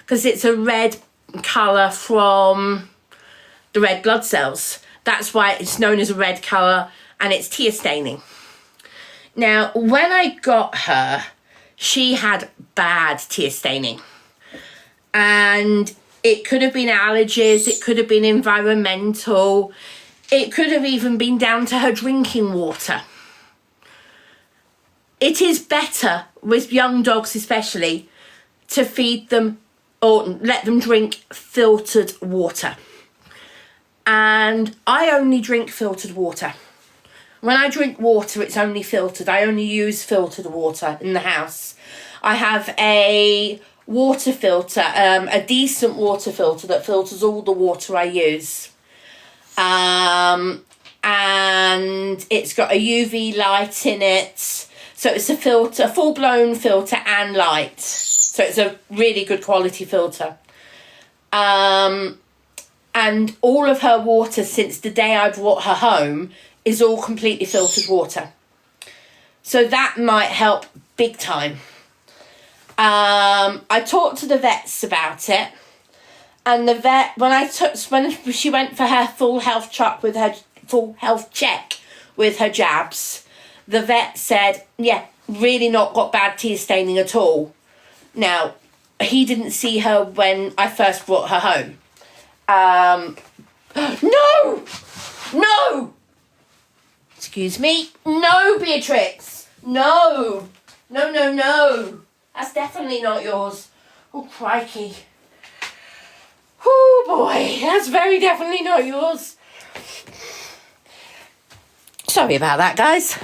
because it's a red colour from the red blood cells. That's why it's known as a red colour, and it's tear staining. Now, when I got her, she had bad tear staining. And it could have been allergies, it could have been environmental, it could have even been down to her drinking water. It is better with young dogs especially to feed them or let them drink filtered water. And I only drink filtered water. When I drink water, it's only filtered. I only use filtered water in the house. I have a water filter, a decent water filter that filters all the water I use. And it's got a UV light in it. So it's a filter, a full-blown filter and light. So it's a really good quality filter. And all of her water since the day I brought her home is all completely filtered water. So that might help big time. I talked to the vets about it. And the vet, when she went for her full health check with her jabs, the vet said, yeah, really not got bad tear staining at all. Now, he didn't see her when I first brought her home. No! Excuse me. No, Beatrix. No. That's definitely not yours. Oh, crikey. Oh, boy. That's very definitely not yours. Sorry about that, guys.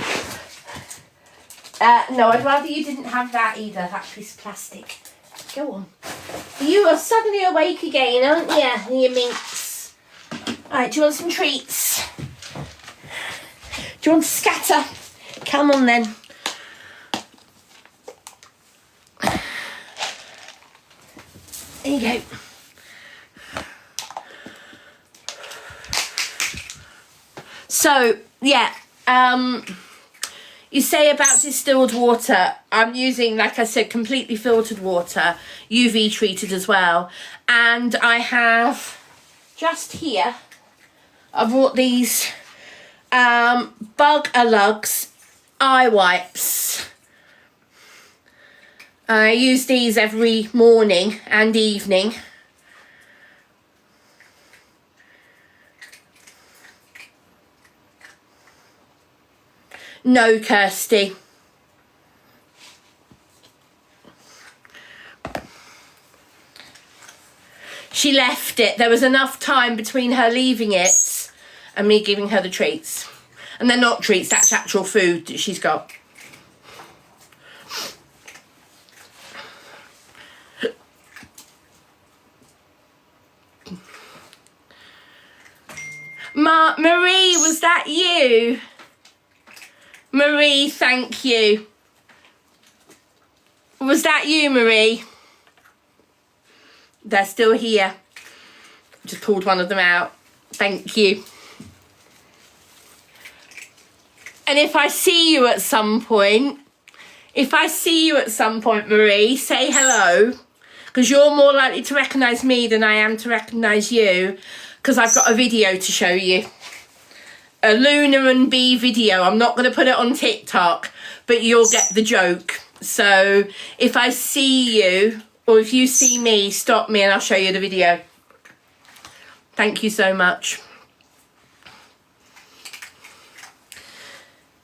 No, I'd rather you didn't have that either, that piece of plastic. Go on. You are suddenly awake again, aren't you, you minx? Right, do you want some treats? Do you want to scatter? Come on then. There you go. So, yeah, you say about distilled water, I'm using, like I said, completely filtered water, UV treated as well. And I have, just here, I brought these Bug-A-Lugs eye wipes. I use these every morning and evening. No, Kirsty. She left it. There was enough time between her leaving it and me giving her the treats. And they're not treats, that's actual food that she's got. Marie, was that you? Marie, thank you. Was that you, Marie? They're still here. Just pulled one of them out. Thank you. And if I see you at some point, Marie, say hello, because you're more likely to recognise me than I am to recognise you, because I've got a video to show you. A Luna and Bee video. I'm not going to put it on TikTok, but you'll get the joke. So if I see you, or if you see me, stop me and I'll show you the video. Thank you so much.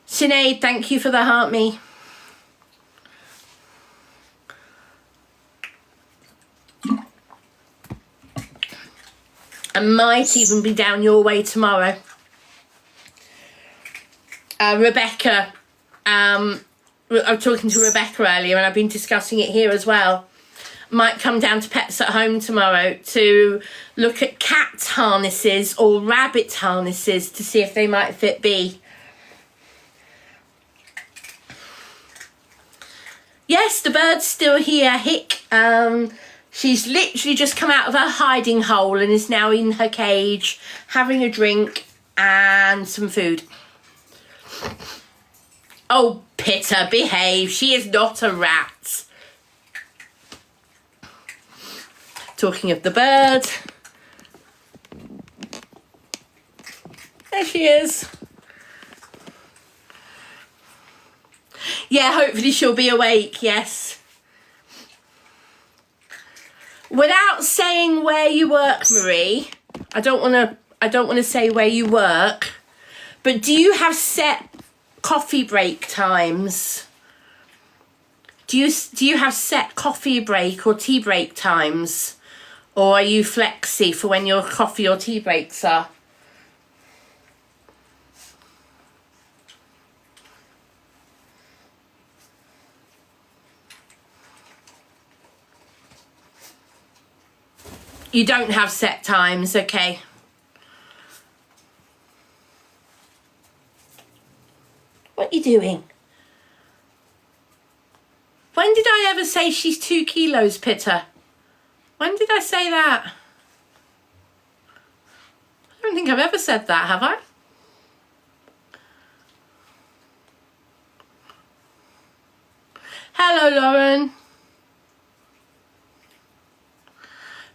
Sinead, thank you for the heart me. I might even be down your way tomorrow. Rebecca, I was talking to Rebecca earlier and I've been discussing it here as well. Might come down to Pets at Home tomorrow to look at cat harnesses or rabbit harnesses to see if they might fit Bee. Yes, the bird's still here, Hick. She's literally just come out of her hiding hole and is now in her cage, having a drink and some food. Oh, Pitter, behave. She is not a rat. Talking of the bird. There she is. Yeah, hopefully she'll be awake, yes. Without saying where you work, Marie, I don't want to say where you work, but do you have set coffee break times? Do you have set coffee break or tea break times? Or are you flexi for when your coffee or tea breaks are? You don't have set times, okay. What are you doing? When did I ever say she's 2 kilos, Pitter? When did I say that? I don't think I've ever said that, have I? Hello, Lauren.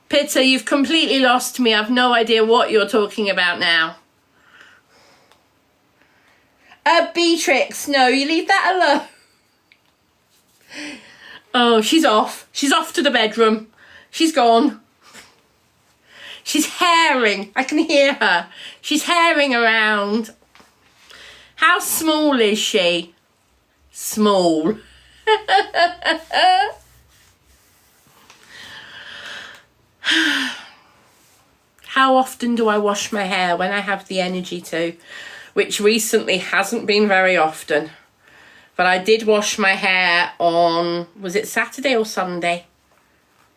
Pitter, you've completely lost me. I've no idea what you're talking about now. Beatrix, no, you leave that alone. Oh, she's off. She's off to the bedroom. She's gone. She's herring. I can hear her. She's herring around. How small is she? Small. How often do I wash my hair? When I have the energy to, which recently hasn't been very often. But I did wash my hair on, was it Saturday or Sunday?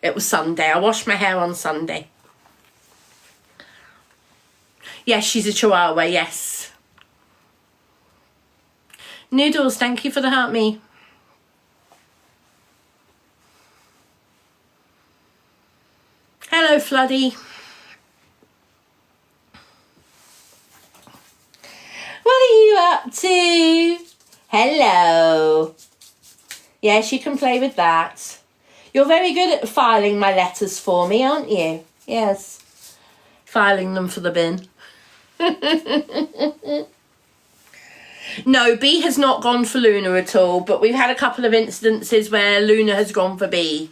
It was Sunday. I washed my hair on Sunday. Yes, she's a Chihuahua, yes. Noodles, thank you for the heart me. Hello, Floody. What are you up to? Hello. Yes, you can play with that. You're very good at filing my letters for me, aren't you? Yes. Filing them for the bin. No, Bee has not gone for Luna at all, but we've had a couple of instances where Luna has gone for Bee.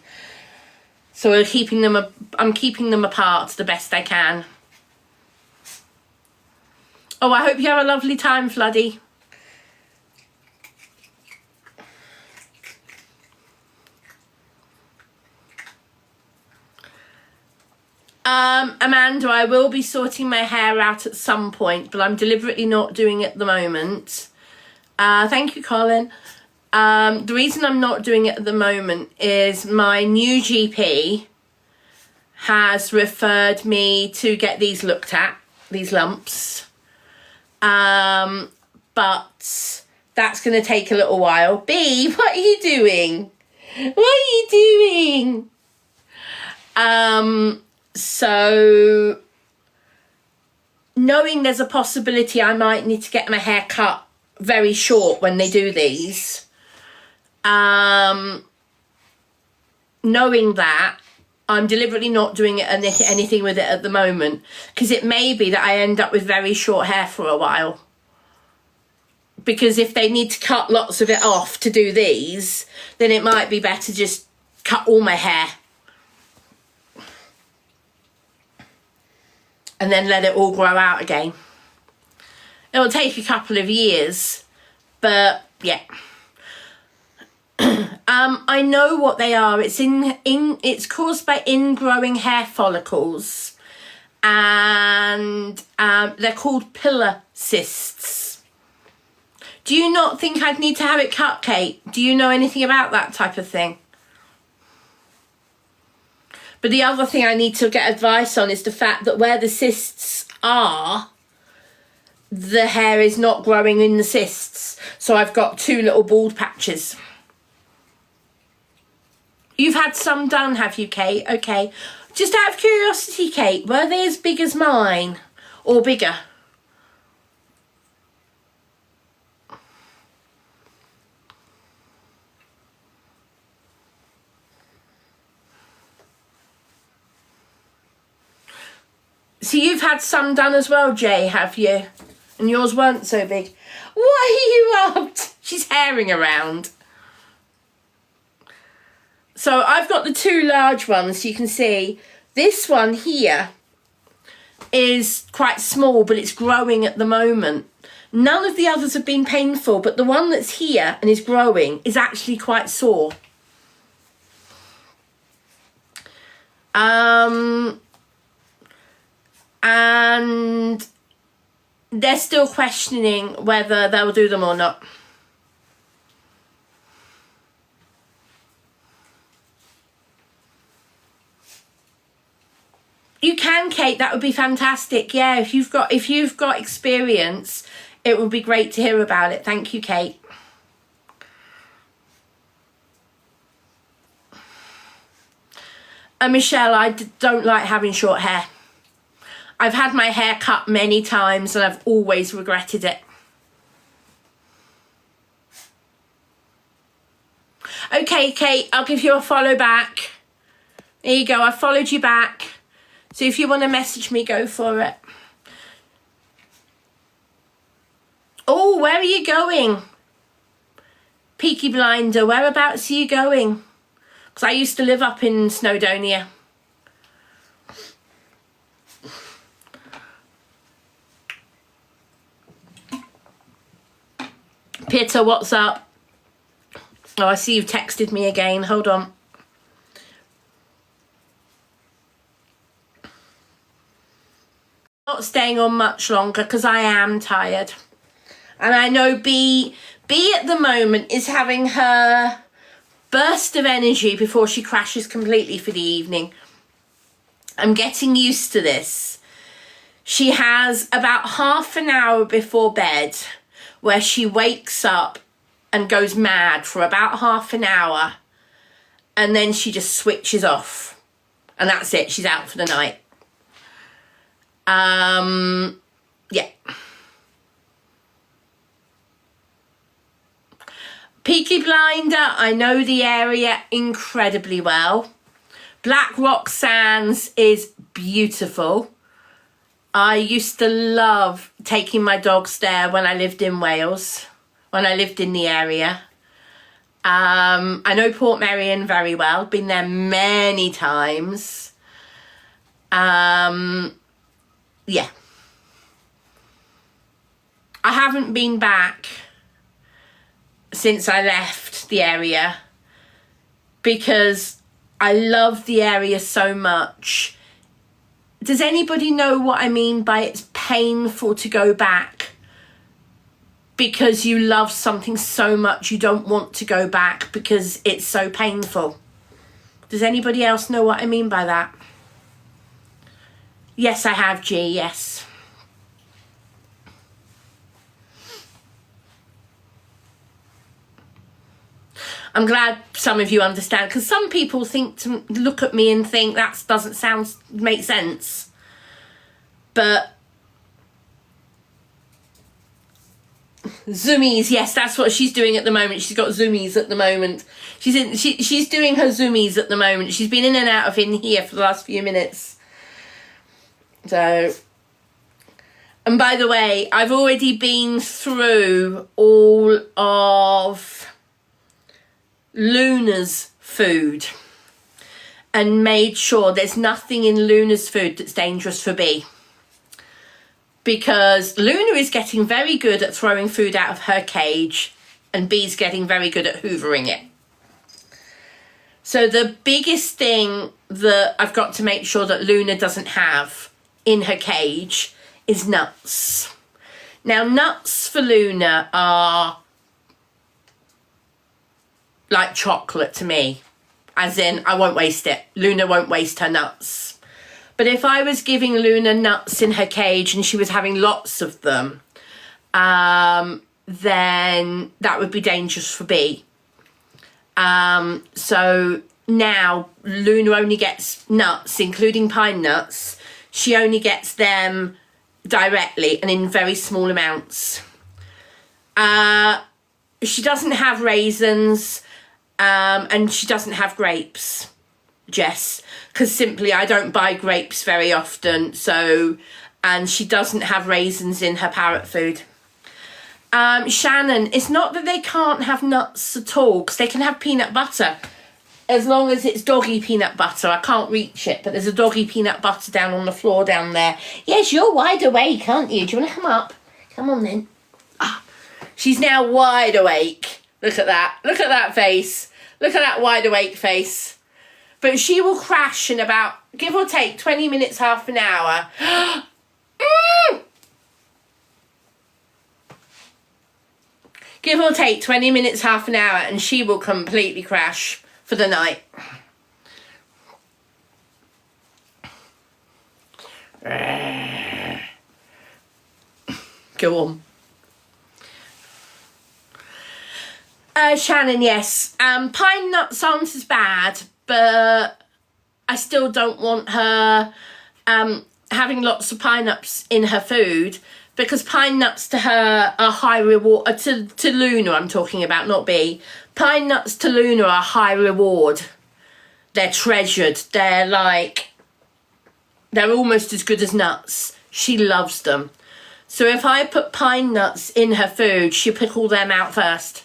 So I'm keeping them apart the best I can. Oh, I hope you have a lovely time, Floody. Amanda, I will be sorting my hair out at some point, but I'm deliberately not doing it at the moment. Thank you, Colin. The reason I'm not doing it at the moment is my new GP has referred me to get these looked at, these lumps. But that's going to take a little while. B, what are you doing? What are you doing? So knowing there's a possibility I might need to get my hair cut very short when they do these, knowing that, I'm deliberately not doing anything with it at the moment, because it may be that I end up with very short hair for a while. Because if they need to cut lots of it off to do these, then it might be better just cut all my hair and then let it all grow out again. It'll take a couple of years, but yeah. I know what they are. It's caused by ingrowing hair follicles, and they're called pillar cysts. Do you not think I'd need to have it cut, Kate? Do you know anything about that type of thing? But the other thing I need to get advice on is the fact that where the cysts are, the hair is not growing in the cysts. So I've got 2 little bald patches. You've had some done, have you, Kate? Okay. Just out of curiosity, Kate, were they as big as mine or bigger? So you've had some done as well, Jay, have you? And yours weren't so big. What are you up to? She's hairing around. So I've got the 2 large ones. You can see this one here is quite small, but it's growing at the moment. None of the others have been painful, but the one that's here and is growing is actually quite sore. And they're still questioning whether they'll do them or not. You can, Kate, that would be fantastic. Yeah, if you've got experience, it would be great to hear about it. Thank you, Kate. And Michelle, I don't like having short hair. I've had my hair cut many times and I've always regretted it. Okay, Kate, I'll give you a follow back. There you go, I followed you back. So if you want to message me, go for it. Oh, where are you going? Peaky Blinder, whereabouts are you going? Because I used to live up in Snowdonia. Peter, what's up? Oh, I see you've texted me again. Hold on. Not staying on much longer because I am tired. And I know B at the moment is having her burst of energy before she crashes completely for the evening. I'm getting used to this. She has about half an hour before bed where she wakes up and goes mad for about half an hour, and then she just switches off. And that's it, she's out for the night. Yeah. Peaky Blinder, I know the area incredibly well. Black Rock Sands is beautiful. I used to love taking my dogs there when I lived in Wales, when I lived in the area. I know Port Merion very well, been there many times. Yeah. I haven't been back since I left the area because I love the area so much. Does anybody know what I mean by it's painful to go back? Because you love something so much you don't want to go back because it's so painful. Does anybody else know what I mean by that? Yes, I have, G, yes. I'm glad some of you understand, because some people look at me and think that doesn't make sense. But zoomies, yes, that's what she's doing at the moment. She's got zoomies at the moment. She's doing her zoomies at the moment. She's been in and out of in here for the last few minutes. So, and by the way, I've already been through all of Luna's food and made sure there's nothing in Luna's food that's dangerous for B. Because Luna is getting very good at throwing food out of her cage and B's getting very good at hoovering it. So the biggest thing that I've got to make sure that Luna doesn't have in her cage is nuts. Now, nuts for Luna are like chocolate to me. As in, I won't waste it. Luna won't waste her nuts. But if I was giving Luna nuts in her cage and she was having lots of them, then that would be dangerous for B. So now Luna only gets nuts, including pine nuts. She only gets them directly and in very small amounts. She doesn't have raisins, and she doesn't have grapes, Jess, because simply I don't buy grapes very often. So, and she doesn't have raisins in her parrot food. Shannon, it's not that they can't have nuts at all, because they can have peanut butter, as long as it's doggy peanut butter. I can't reach it, but there's a doggy peanut butter down on the floor down there. Yes, you're wide awake, aren't you? Do you want to come up? Come on then. Ah, she's now wide awake. Look at that. Look at that face. Look at that wide awake face. But she will crash in about, give or take, 20 minutes, half an hour. Give or take 20 minutes, half an hour, and she will completely crash for the night. Go on. Shannon, yes. Pine nuts aren't as bad, but I still don't want her having lots of pine nuts in her food, because pine nuts to her are high reward. To Luna, I'm talking about, not B. Pine nuts to Luna are high reward. They're treasured. They're almost as good as nuts. She loves them. So if I put pine nuts in her food, she'll pick all them out first.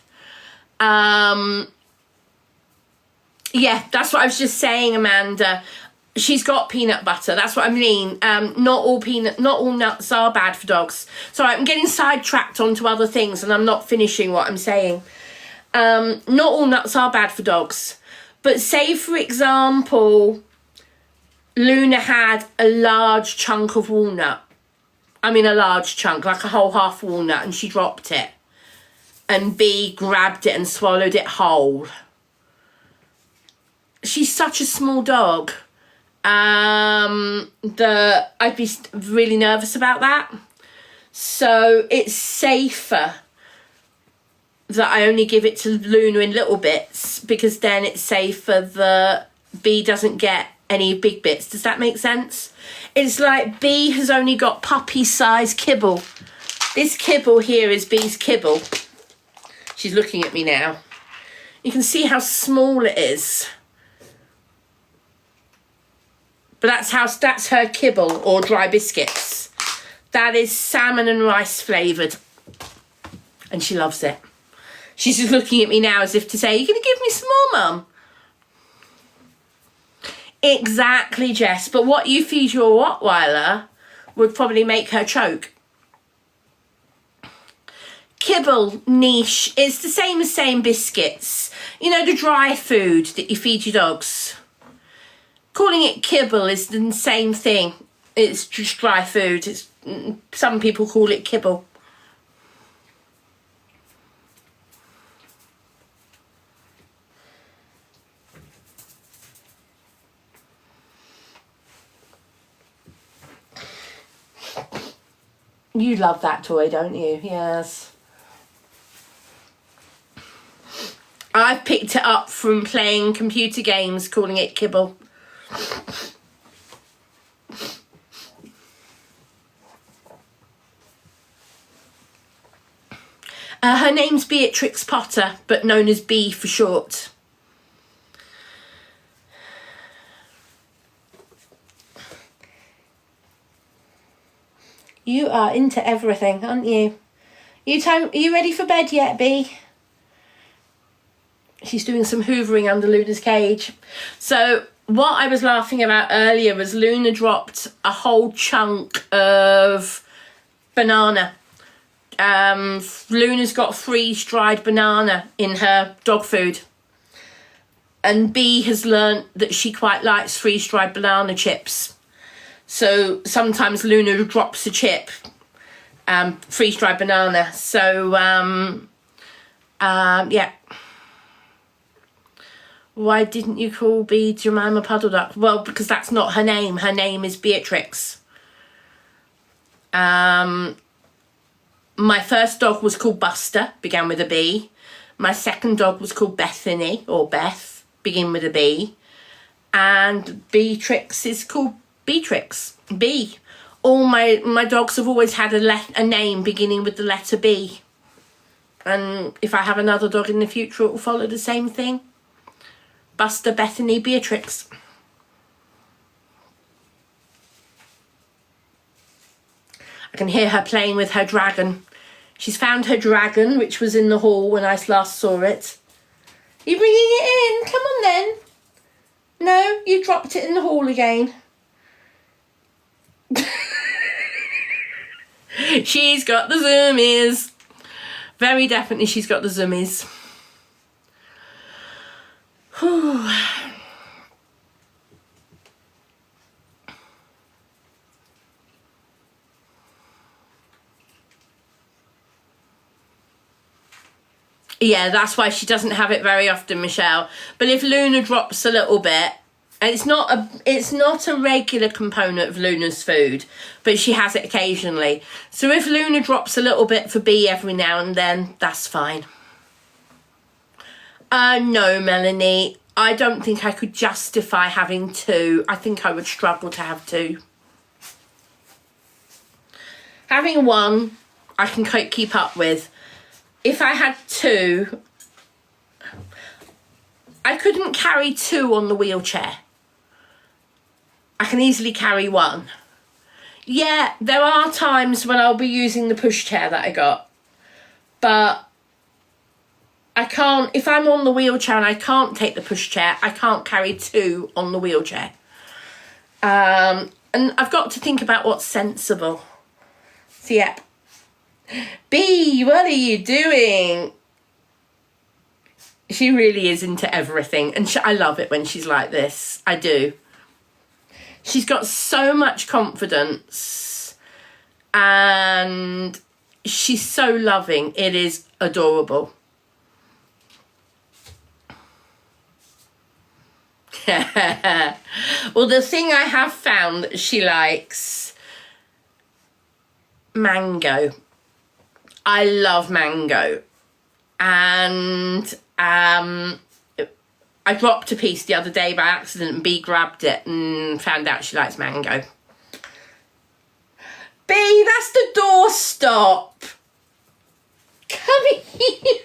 Yeah, that's what I was just saying, Amanda. She's got peanut butter. That's what I mean. Not all nuts are bad for dogs. Sorry, I'm getting sidetracked onto other things and I'm not finishing what I'm saying. Not all nuts are bad for dogs. But say, for example, Luna had a large chunk of walnut. I mean, a large chunk, like a whole half walnut, and she dropped it. And B grabbed it and swallowed it whole. She's such a small dog that I'd be really nervous about that. So it's safer that I only give it to Luna in little bits, because then it's safer that B doesn't get any big bits. Does that make sense? It's like B has only got puppy size kibble. This kibble here is B's kibble. She's looking at me now. You can see how small it is. But that's her kibble, or dry biscuits. That is salmon and rice flavoured. And she loves it. She's just looking at me now as if to say, "You're going to give me some more, Mum?" Exactly, Jess. But what you feed your Rottweiler would probably make her choke. Kibble, niche, it's the same as saying biscuits. You know, the dry food that you feed your dogs. Calling it kibble is the same thing. It's just dry food. Some people call it kibble. You love that toy, don't you? Yes. I've picked it up from playing computer games, calling it kibble. Her name's Beatrix Potter, but known as B for short. You are into everything, aren't you? Are you ready for bed yet, B? She's doing some hoovering under Luna's cage. So what I was laughing about earlier was Luna dropped a whole chunk of banana. Luna's got freeze-dried banana in her dog food. And B has learnt that she quite likes freeze-dried banana chips. So sometimes Luna drops a chip, freeze-dried banana. So, yeah. Why didn't you call B Jemima Puddle Duck? Well, because that's not her name. Her name is Beatrix. My first dog was called Buster, began with a B. My second dog was called Bethany, or Beth, begin with a B. And Beatrix is called Beatrix, B. All my dogs have always had a name beginning with the letter B. And if I have another dog in the future, it will follow the same thing. Buster, Bethany, Beatrix. I can hear her playing with her dragon. She's found her dragon, which was in the hall when I last saw it. You bringing it in? Come on then. No, you dropped it in the hall again. She's got the zoomies. Very definitely she's got the zoomies. Whew. Yeah, that's why she doesn't have it very often, Michelle. But if Luna drops a little bit, and it's not a regular component of Luna's food, but she has it occasionally. So if Luna drops a little bit for B every now and then, that's fine. No, Melanie, I don't think I could justify having two. I think I would struggle to have two. Having one, I can keep up with. If I had two, I couldn't carry two on the wheelchair. I can easily carry one. Yeah, there are times when I'll be using the pushchair that I got. But I can't, if I'm on the wheelchair and I can't take the pushchair, I can't carry two on the wheelchair. And I've got to think about what's sensible. So yeah. B, what are you doing? She really is into everything. And I love it when she's like this. I do. She's got so much confidence. And she's so loving. It is adorable. Well, the thing I have found that she likes, mango. I love mango. And I dropped a piece the other day by accident and B grabbed it and found out she likes mango. B, that's the doorstop. Come here.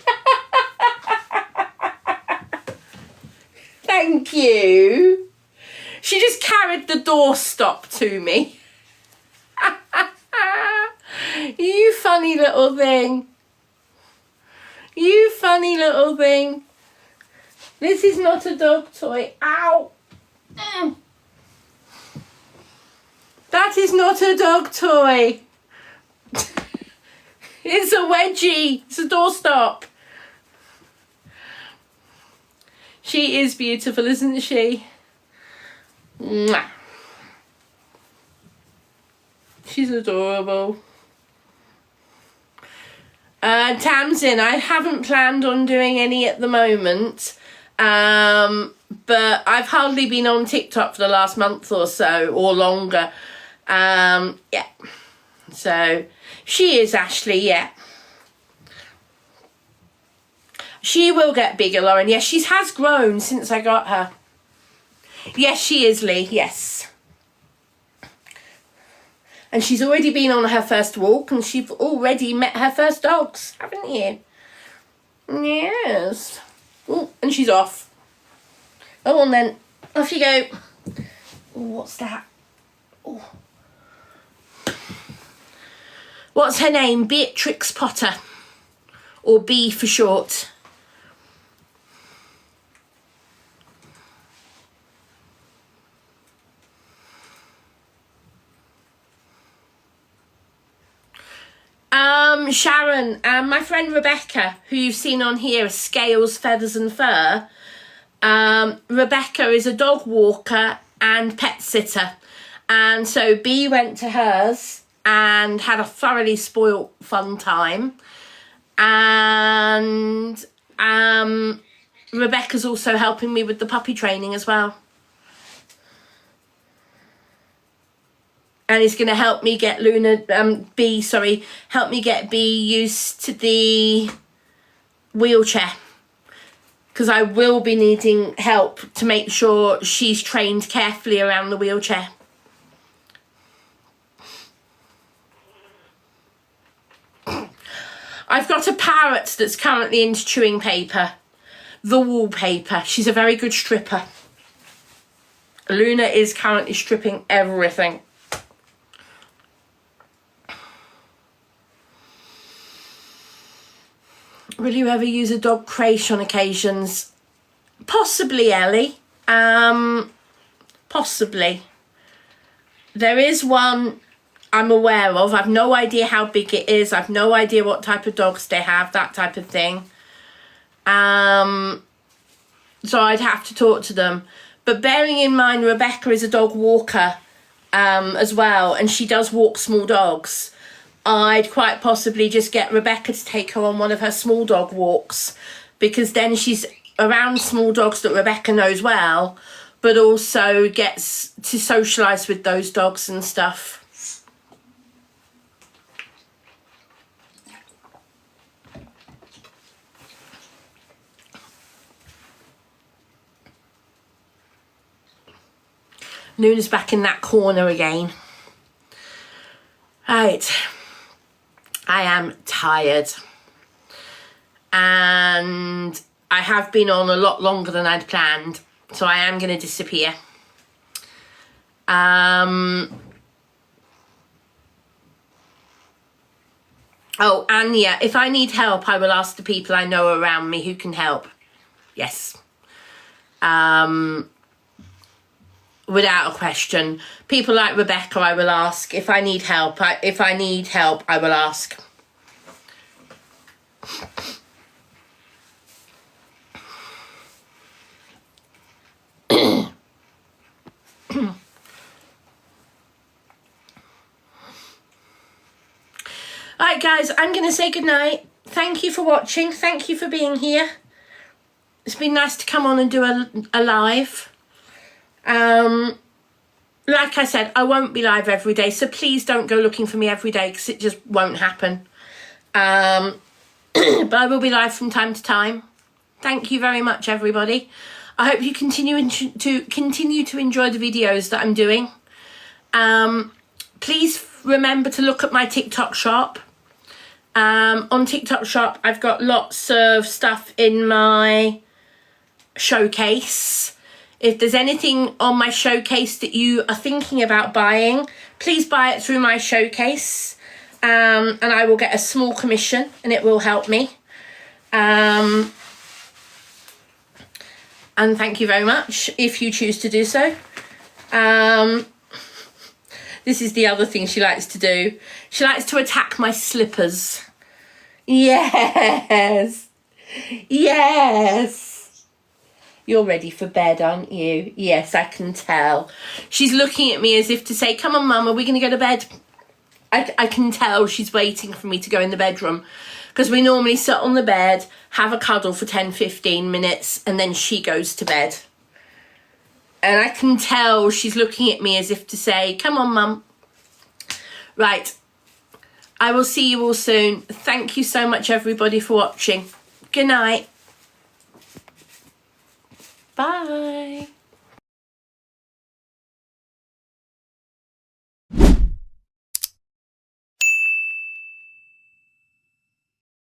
Thank you. She just carried the doorstop to me. You funny little thing. You funny little thing. This is not a dog toy. Ow. That is not a dog toy. It's a wedgie. It's a doorstop. She is beautiful, isn't she? Mwah. She's adorable. Tamsin, I haven't planned on doing any at the moment. But I've hardly been on TikTok for the last month or so, or longer. Yeah. So, she is Ashley, yeah. She will get bigger, Lauren. Yes, she has grown since I got her. Yes, she is, Lee, yes. And she's already been on her first walk, and she's already met her first dogs, haven't you? Yes. Oh, and she's off. Go on then. Off you go. Oh, what's that? Oh. What's her name? Beatrix Potter. Or B for short. Sharon, my friend Rebecca, who you've seen on here, Scales, Feathers and Fur. Rebecca is a dog walker and pet sitter. And so B went to hers and had a thoroughly spoilt fun time. And Rebecca's also helping me with the puppy training as well. And it's going to help me get help me get B used to the wheelchair. Because I will be needing help to make sure she's trained carefully around the wheelchair. I've got a parrot that's currently into chewing paper. The wallpaper. She's a very good stripper. Luna is currently stripping everything. Will you ever use a dog crate on occasions? Possibly, Ellie. Possibly. There is one I'm aware of. I've no idea how big it is. I've no idea what type of dogs they have, that type of thing. So I'd have to talk to them. But bearing in mind, Rebecca is a dog walker as well, and she does walk small dogs. I'd quite possibly just get Rebecca to take her on one of her small dog walks, because then she's around small dogs that Rebecca knows well, but also gets to socialise with those dogs and stuff. Luna's back in that corner again. Right. I am tired. And I have been on a lot longer than I'd planned. So I am going to disappear. Oh, and yeah, if I need help, I will ask the people I know around me who can help. Yes. Without a question. People like Rebecca, I will ask. If I need help, I will ask. Alright guys, I'm going to say goodnight. Thank you for watching. Thank you for being here. It's been nice to come on and do a live. Like I said, I won't be live every day, so please don't go looking for me every day, because it just won't happen. But I will be live from time to time. Thank you very much, everybody. I hope you continue to enjoy the videos that I'm doing. Please remember to look at my TikTok shop. On TikTok shop, I've got lots of stuff in my showcase. If there's anything on my showcase that you are thinking about buying, please buy it through my showcase, and I will get a small commission, and it will help me. And thank you very much if you choose to do so. This is the other thing she likes to do. She likes to attack my slippers. Yes. Yes. You're ready for bed, aren't you? Yes, I can tell. She's looking at me as if to say, come on, Mum, are we going to go to bed? I can tell she's waiting for me to go in the bedroom, because we normally sit on the bed, have a cuddle for 10-15 minutes, and then she goes to bed. And I can tell she's looking at me as if to say, come on, Mum. Right. I will see you all soon. Thank you so much, everybody, for watching. Good night. Bye.